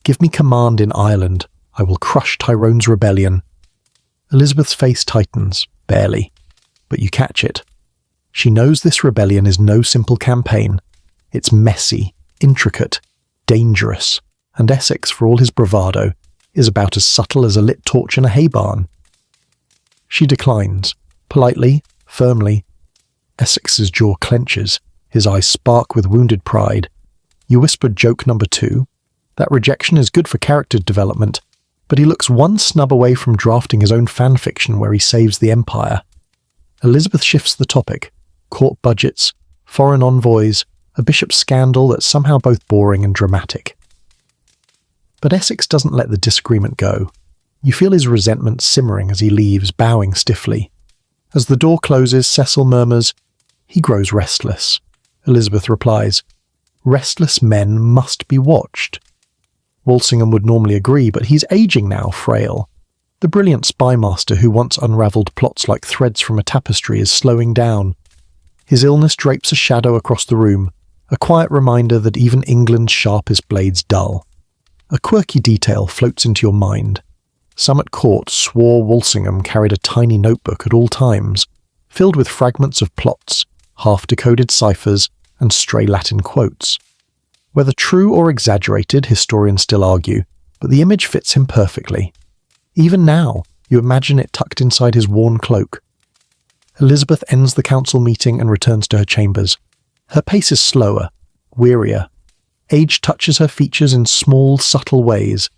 "Give me command in Ireland. I will crush Tyrone's rebellion." Elizabeth's face tightens, barely, but you catch it. She knows this rebellion is no simple campaign. It's messy, intricate, dangerous, and Essex, for all his bravado, is about as subtle as a lit torch in a hay barn. She declines, politely, firmly. Essex's jaw clenches, his eyes spark with wounded pride. You whispered joke number 2. That rejection is good for character development, but he looks one snub away from drafting his own fanfiction where he saves the Empire. Elizabeth shifts the topic. Court budgets, foreign envoys, a bishop's scandal that's somehow both boring and dramatic. But Essex doesn't let the disagreement go. You feel his resentment simmering as he leaves, bowing stiffly. As the door closes, Cecil murmurs, "He grows restless." Elizabeth replies, "Restless men must be watched." Walsingham would normally agree, but he's aging now, frail. The brilliant spymaster who once unravelled plots like threads from a tapestry is slowing down. His illness drapes a shadow across the room, a quiet reminder that even England's sharpest blades dull. A quirky detail floats into your mind. Some at court swore Walsingham carried a tiny notebook at all times, filled with fragments of plots, half-decoded ciphers, and stray Latin quotes. Whether true or exaggerated, historians still argue, but the image fits him perfectly. Even now, you imagine it tucked inside his worn cloak. Elizabeth ends the council meeting and returns to her chambers. Her pace is slower, wearier. Age touches her features in small, subtle ways.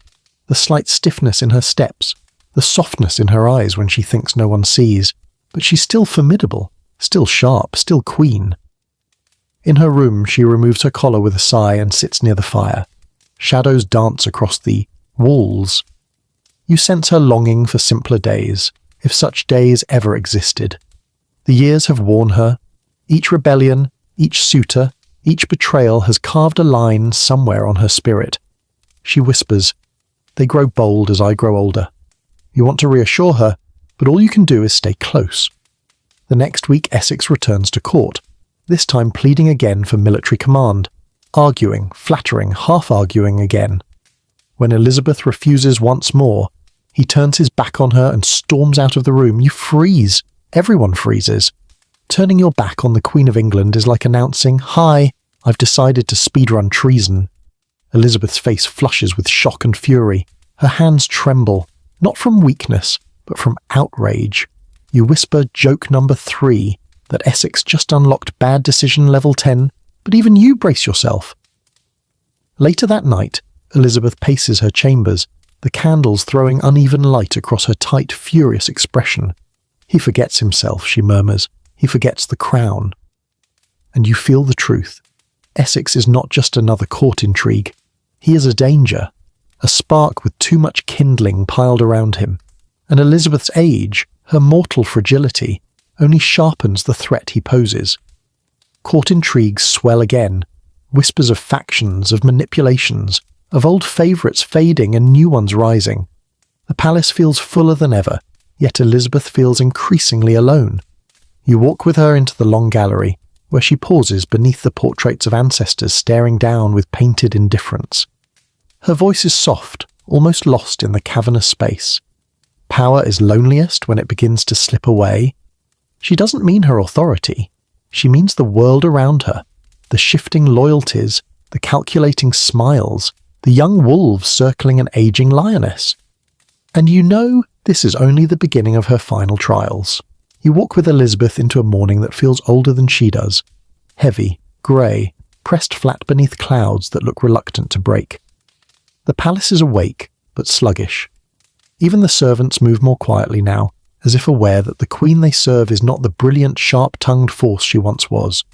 The slight stiffness in her steps, the softness in her eyes when she thinks no one sees. But she's still formidable, still sharp, still queen. In her room, she removes her collar with a sigh and sits near the fire. Shadows dance across the walls. You sense her longing for simpler days, if such days ever existed. The years have worn her. Each rebellion, each suitor, each betrayal has carved a line somewhere on her spirit. She whispers, "They grow bold as I grow older." You want to reassure her, but all you can do is stay close. The next week, Essex returns to court, this time pleading again for military command, arguing, flattering, half-arguing again. When Elizabeth refuses once more, he turns his back on her and storms out of the room. You freeze. Everyone freezes. Turning your back on the Queen of England is like announcing, "Hi, I've decided to speedrun treason." Elizabeth's face flushes with shock and fury. Her hands tremble, not from weakness, but from outrage. You whisper joke number 3, that Essex just unlocked bad decision level 10, but even you brace yourself. Later that night, Elizabeth paces her chambers, the candles throwing uneven light across her tight, furious expression. "He forgets himself," she murmurs. "He forgets the crown." And you feel the truth. Essex is not just another court intrigue. He is a danger, a spark with too much kindling piled around him. And Elizabeth's age, her mortal fragility, only sharpens the threat he poses. Court intrigues swell again, whispers of factions, of manipulations, of old favourites fading and new ones rising. The palace feels fuller than ever, yet Elizabeth feels increasingly alone. You walk with her into the long gallery, where she pauses beneath the portraits of ancestors staring down with painted indifference. Her voice is soft, almost lost in the cavernous space. Power is loneliest when it begins to slip away. She doesn't mean her authority. She means the world around her, the shifting loyalties, the calculating smiles, the young wolves circling an aging lioness. And you know this is only the beginning of her final trials. You walk with Elizabeth into a morning that feels older than she does. Heavy, grey, pressed flat beneath clouds that look reluctant to break. The palace is awake, but sluggish. Even the servants move more quietly now, as if aware that the queen they serve is not the brilliant, sharp-tongued force she once was.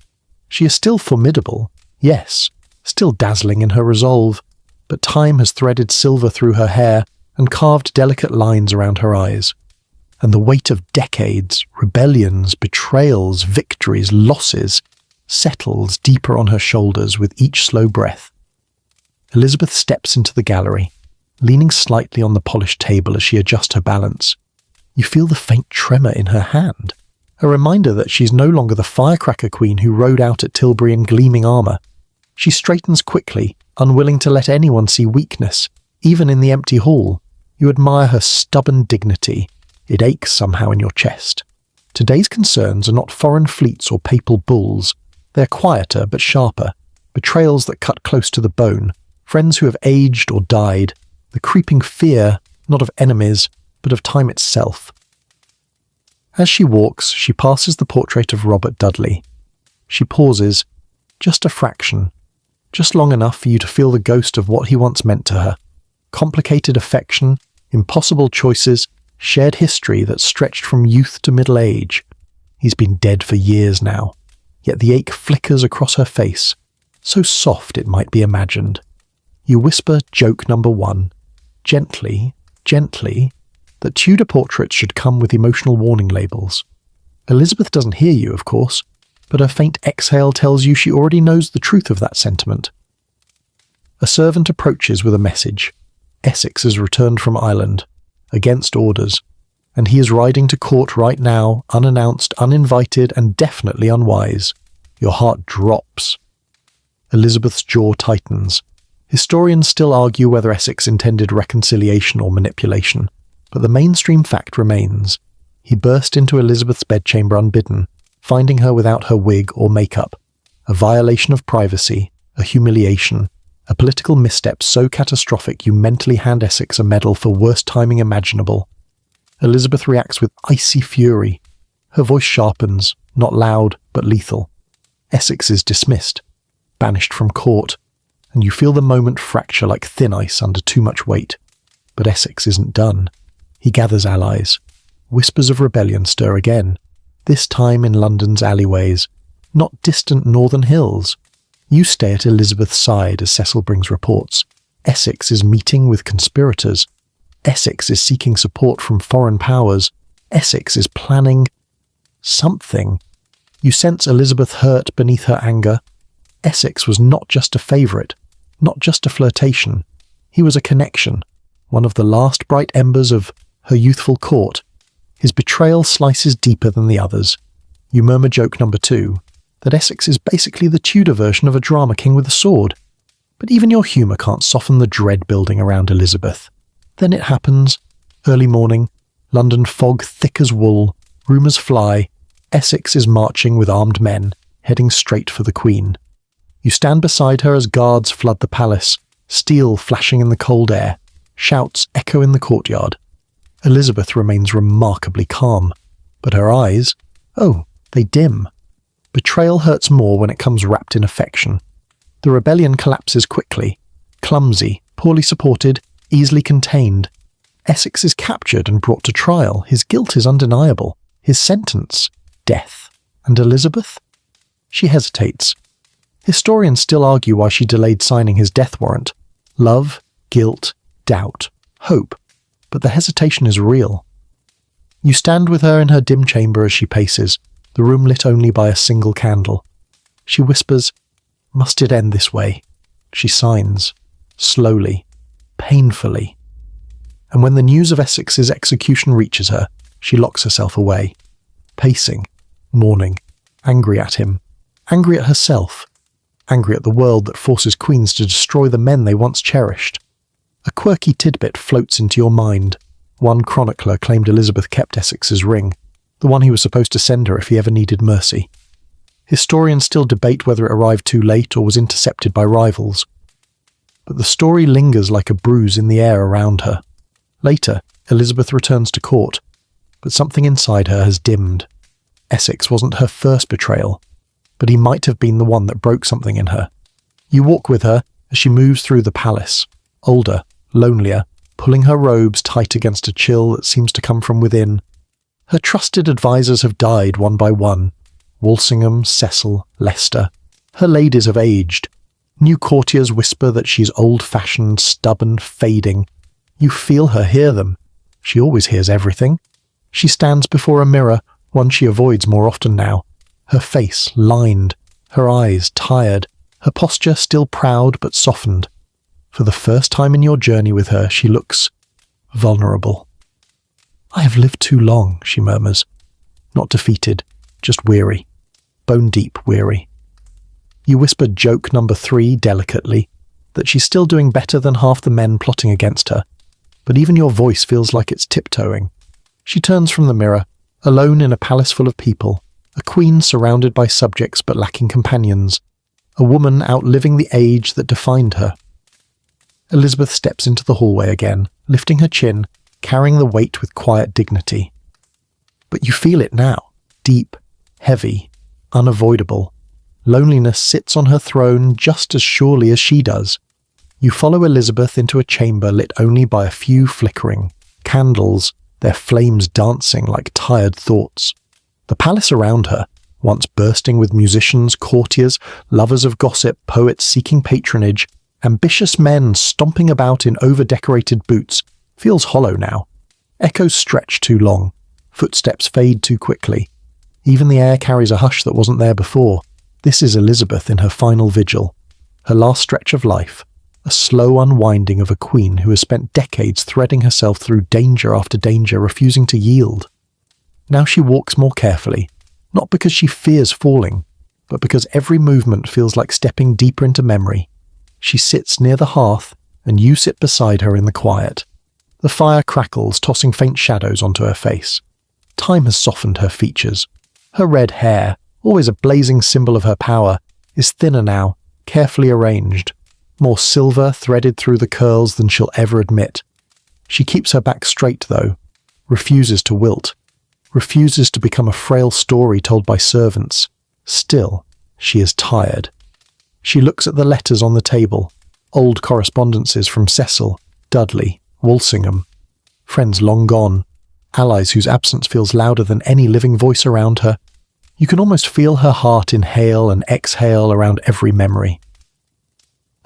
She is still formidable, yes, still dazzling in her resolve, but time has threaded silver through her hair and carved delicate lines around her eyes. And the weight of decades, rebellions, betrayals, victories, losses, settles deeper on her shoulders with each slow breath. Elizabeth steps into the gallery, leaning slightly on the polished table as she adjusts her balance. You feel the faint tremor in her hand, a reminder that she's no longer the firecracker queen who rode out at Tilbury in gleaming armour. She straightens quickly, unwilling to let anyone see weakness, even in the empty hall. You admire her stubborn dignity. It aches somehow in your chest. Today's concerns are not foreign fleets or papal bulls. They're quieter but sharper. Betrayals that cut close to the bone. Friends who have aged or died. The creeping fear, not of enemies, but of time itself. As she walks, she passes the portrait of Robert Dudley. She pauses, just a fraction, just long enough for you to feel the ghost of what he once meant to her. Complicated affection, impossible choices, shared history that stretched from youth to middle age. He's been dead for years now, yet the ache flickers across her face, so soft it might be imagined. You whisper joke number 1, gently, that Tudor portraits should come with emotional warning labels. Elizabeth doesn't hear you, of course, but her faint exhale tells you she already knows the truth of that sentiment. A servant approaches with a message. Essex has returned from Ireland, against orders, and he is riding to court right now, unannounced, uninvited, and definitely unwise. Your heart drops. Elizabeth's jaw tightens. Historians still argue whether Essex intended reconciliation or manipulation, but the mainstream fact remains. He burst into Elizabeth's bedchamber unbidden, finding her without her wig or makeup. A violation of privacy, a humiliation, a political misstep so catastrophic you mentally hand Essex a medal for worst timing imaginable. Elizabeth reacts with icy fury. Her voice sharpens, not loud, but lethal. Essex is dismissed, banished from court, and you feel the moment fracture like thin ice under too much weight. But Essex isn't done. He gathers allies. Whispers of rebellion stir again, this time in London's alleyways, not distant northern hills. You stay at Elizabeth's side as Cecil brings reports. Essex is meeting with conspirators. Essex is seeking support from foreign powers. Essex is planning something. You sense Elizabeth hurt beneath her anger. Essex was not just a favourite, not just a flirtation. He was a connection, one of the last bright embers of her youthful court. His betrayal slices deeper than the others. You murmur joke number 2, that Essex is basically the Tudor version of a drama king with a sword. But even your humour can't soften the dread building around Elizabeth. Then it happens. Early morning, London fog thick as wool, rumours fly. Essex is marching with armed men, heading straight for the Queen. You stand beside her as guards flood the palace, steel flashing in the cold air, shouts echo in the courtyard. Elizabeth remains remarkably calm, but her eyes, they dim. Betrayal hurts more when it comes wrapped in affection. The rebellion collapses quickly, clumsy, poorly supported, easily contained. Essex is captured and brought to trial. His guilt is undeniable. His sentence, death. And Elizabeth? She hesitates. Historians still argue why she delayed signing his death warrant. Love, guilt, doubt, hope. But the hesitation is real. You stand with her in her dim chamber as she paces, the room lit only by a single candle. She whispers, "Must it end this way?" She signs, slowly, painfully. And when the news of Essex's execution reaches her, she locks herself away, pacing, mourning, angry at him, angry at herself, angry at the world that forces queens to destroy the men they once cherished. A quirky tidbit floats into your mind. One chronicler claimed Elizabeth kept Essex's ring, the one he was supposed to send her if he ever needed mercy. Historians still debate whether it arrived too late or was intercepted by rivals. But the story lingers like a bruise in the air around her. Later, Elizabeth returns to court, but something inside her has dimmed. Essex wasn't her first betrayal, but he might have been the one that broke something in her. You walk with her as she moves through the palace, older, lonelier, pulling her robes tight against a chill that seems to come from within. Her trusted advisers have died one by one. Walsingham, Cecil, Leicester. Her ladies have aged. New courtiers whisper that she's old-fashioned, stubborn, fading. You feel her hear them. She always hears everything. She stands before a mirror, one she avoids more often now. Her face lined, her eyes tired, her posture still proud but softened. For the first time in your journey with her, she looks vulnerable. "I have lived too long," she murmurs. Not defeated, just weary. Bone-deep weary. You whisper joke number 3 delicately, that she's still doing better than half the men plotting against her, but even your voice feels like it's tiptoeing. She turns from the mirror, alone in a palace full of people, a queen surrounded by subjects but lacking companions, a woman outliving the age that defined her. Elizabeth steps into the hallway again, lifting her chin, carrying the weight with quiet dignity. But you feel it now, deep, heavy, unavoidable. Loneliness sits on her throne just as surely as she does. You follow Elizabeth into a chamber lit only by a few flickering candles, their flames dancing like tired thoughts. The palace around her, once bursting with musicians, courtiers, lovers of gossip, poets seeking patronage, ambitious men stomping about in over-decorated boots, feels hollow now. Echoes stretch too long. Footsteps fade too quickly. Even the air carries a hush that wasn't there before. This is Elizabeth in her final vigil, her last stretch of life, a slow unwinding of a queen who has spent decades threading herself through danger after danger, refusing to yield. Now she walks more carefully, not because she fears falling, but because every movement feels like stepping deeper into memory. She sits near the hearth, and you sit beside her in the quiet. The fire crackles, tossing faint shadows onto her face. Time has softened her features. Her red hair, always a blazing symbol of her power, is thinner now, carefully arranged, more silver threaded through the curls than she'll ever admit. She keeps her back straight, though, refuses to wilt, refuses to become a frail story told by servants. Still, she is tired. She looks at the letters on the table, old correspondences from Cecil, Dudley, Walsingham, friends long gone, allies whose absence feels louder than any living voice around her. You can almost feel her heart inhale and exhale around every memory.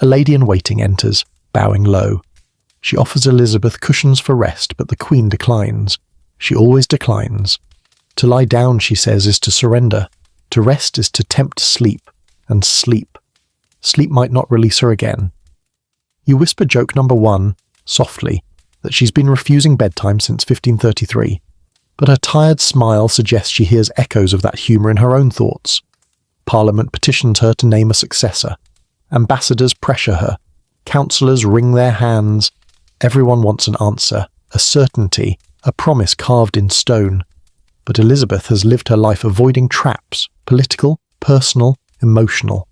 A lady in waiting enters, bowing low. She offers Elizabeth cushions for rest, but the Queen declines. She always declines. To lie down, she says, is to surrender. To rest is to tempt sleep, and sleep. Sleep might not release her again. You whisper joke number 1, softly, that she's been refusing bedtime since 1533, but her tired smile suggests she hears echoes of that humour in her own thoughts. Parliament petitions her to name a successor. Ambassadors pressure her. Councillors wring their hands. Everyone wants an answer, a certainty, a promise carved in stone. But Elizabeth has lived her life avoiding traps, political, personal, emotional.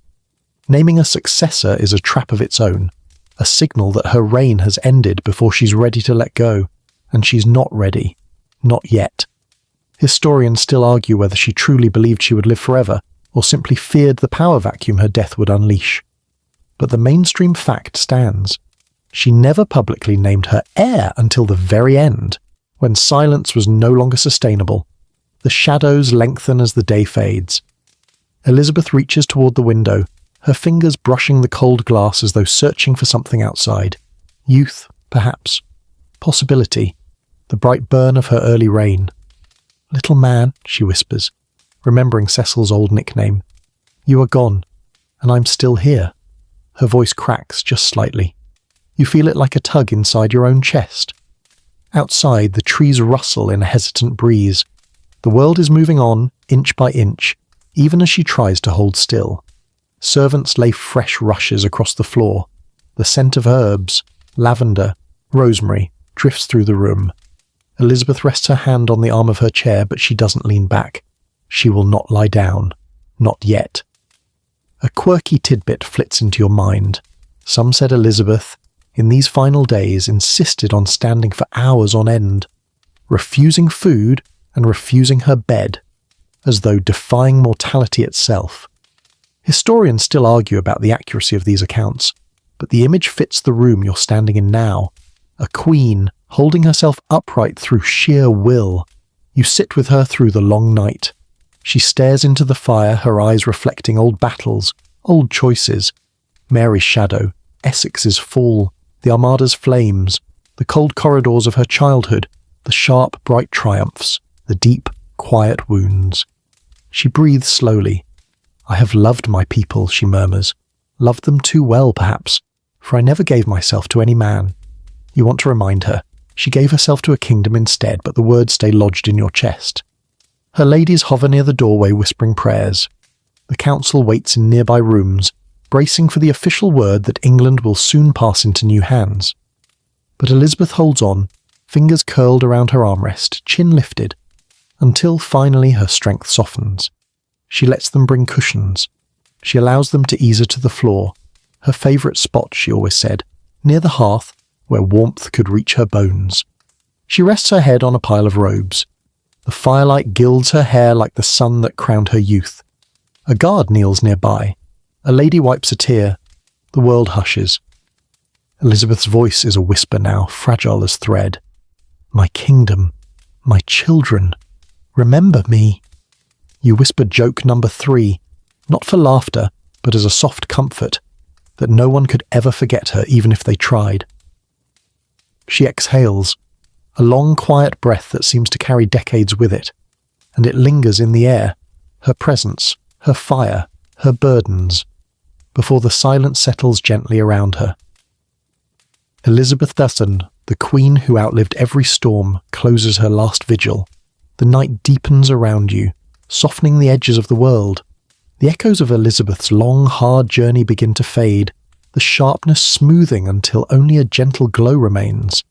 Naming a successor is a trap of its own, a signal that her reign has ended before she's ready to let go, and she's not ready. Not yet. Historians still argue whether she truly believed she would live forever, or simply feared the power vacuum her death would unleash. But the mainstream fact stands. She never publicly named her heir until the very end, when silence was no longer sustainable. The shadows lengthen as the day fades. Elizabeth reaches toward the window, her fingers brushing the cold glass as though searching for something outside. Youth, perhaps. Possibility. The bright burn of her early reign. "Little man," she whispers, remembering Cecil's old nickname. "You are gone, and I'm still here." Her voice cracks just slightly. You feel it like a tug inside your own chest. Outside, the trees rustle in a hesitant breeze. The world is moving on, inch by inch, even as she tries to hold still. Servants lay fresh rushes across the floor. The scent of herbs, lavender, rosemary, drifts through the room. Elizabeth rests her hand on the arm of her chair, but she doesn't lean back. She will not lie down. Not yet. A quirky tidbit flits into your mind. Some said Elizabeth, in these final days, insisted on standing for hours on end, refusing food and refusing her bed, as though defying mortality itself. Historians still argue about the accuracy of these accounts, but the image fits the room you're standing in now. A queen, holding herself upright through sheer will. You sit with her through the long night. She stares into the fire, her eyes reflecting old battles, old choices. Mary's shadow, Essex's fall, the Armada's flames, the cold corridors of her childhood, the sharp, bright triumphs, the deep, quiet wounds. She breathes slowly. "I have loved my people," she murmurs. "Loved them too well, perhaps, for I never gave myself to any man." You want to remind her. She gave herself to a kingdom instead, but the words stay lodged in your chest. Her ladies hover near the doorway whispering prayers. The council waits in nearby rooms, bracing for the official word that England will soon pass into new hands. But Elizabeth holds on, fingers curled around her armrest, chin lifted, until finally her strength softens. She lets them bring cushions. She allows them to ease her to the floor, her favourite spot, she always said, near the hearth where warmth could reach her bones. She rests her head on a pile of robes. The firelight gilds her hair like the sun that crowned her youth. A guard kneels nearby. A lady wipes a tear. The world hushes. Elizabeth's voice is a whisper now, fragile as thread. My kingdom, my children, remember me. You whisper joke number 3, not for laughter, but as a soft comfort, that no one could ever forget her even if they tried. She exhales, a long quiet breath that seems to carry decades with it, and it lingers in the air, her presence, her fire, her burdens, before the silence settles gently around her. Elizabeth Dutton, the queen who outlived every storm, closes her last vigil. The night deepens around you, softening the edges of the world. The echoes of Elizabeth's long, hard journey begin to fade, the sharpness smoothing until only a gentle glow remains.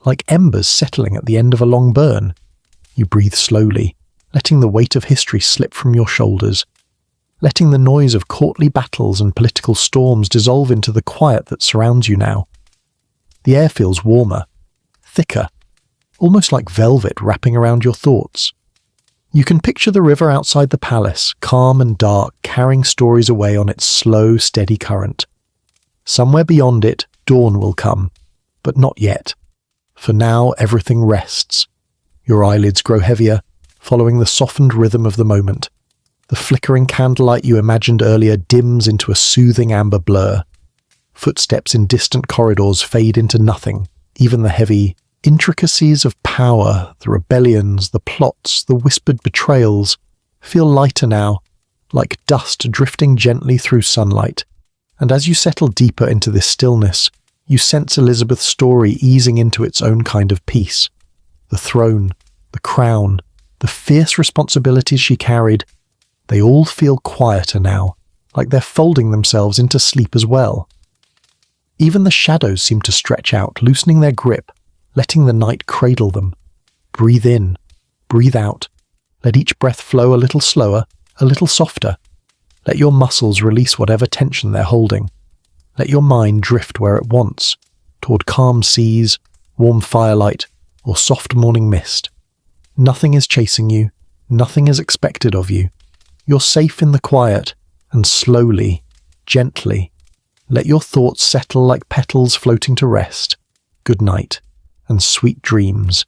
Like embers settling at the end of a long burn, you breathe slowly, letting the weight of history slip from your shoulders, letting the noise of courtly battles and political storms dissolve into the quiet that surrounds you now. The air feels warmer, thicker, almost like velvet wrapping around your thoughts. You can picture the river outside the palace, calm and dark, carrying stories away on its slow, steady current. Somewhere beyond it, dawn will come, but not yet. For now, everything rests. Your eyelids grow heavier, following the softened rhythm of the moment. The flickering candlelight you imagined earlier dims into a soothing amber blur. Footsteps in distant corridors fade into nothing. Even the heavy intricacies of power, the rebellions, the plots, the whispered betrayals, feel lighter now, like dust drifting gently through sunlight. And as you settle deeper into this stillness, you sense Elizabeth's story easing into its own kind of peace. The throne, the crown, the fierce responsibilities she carried, they all feel quieter now, like they're folding themselves into sleep as well. Even the shadows seem to stretch out, loosening their grip, letting the night cradle them. Breathe in, breathe out. Let each breath flow a little slower, a little softer. Let your muscles release whatever tension they're holding. Let your mind drift where it wants, toward calm seas, warm firelight, or soft morning mist. Nothing is chasing you, nothing is expected of you. You're safe in the quiet, and slowly, gently, let your thoughts settle like petals floating to rest. Good night, and sweet dreams.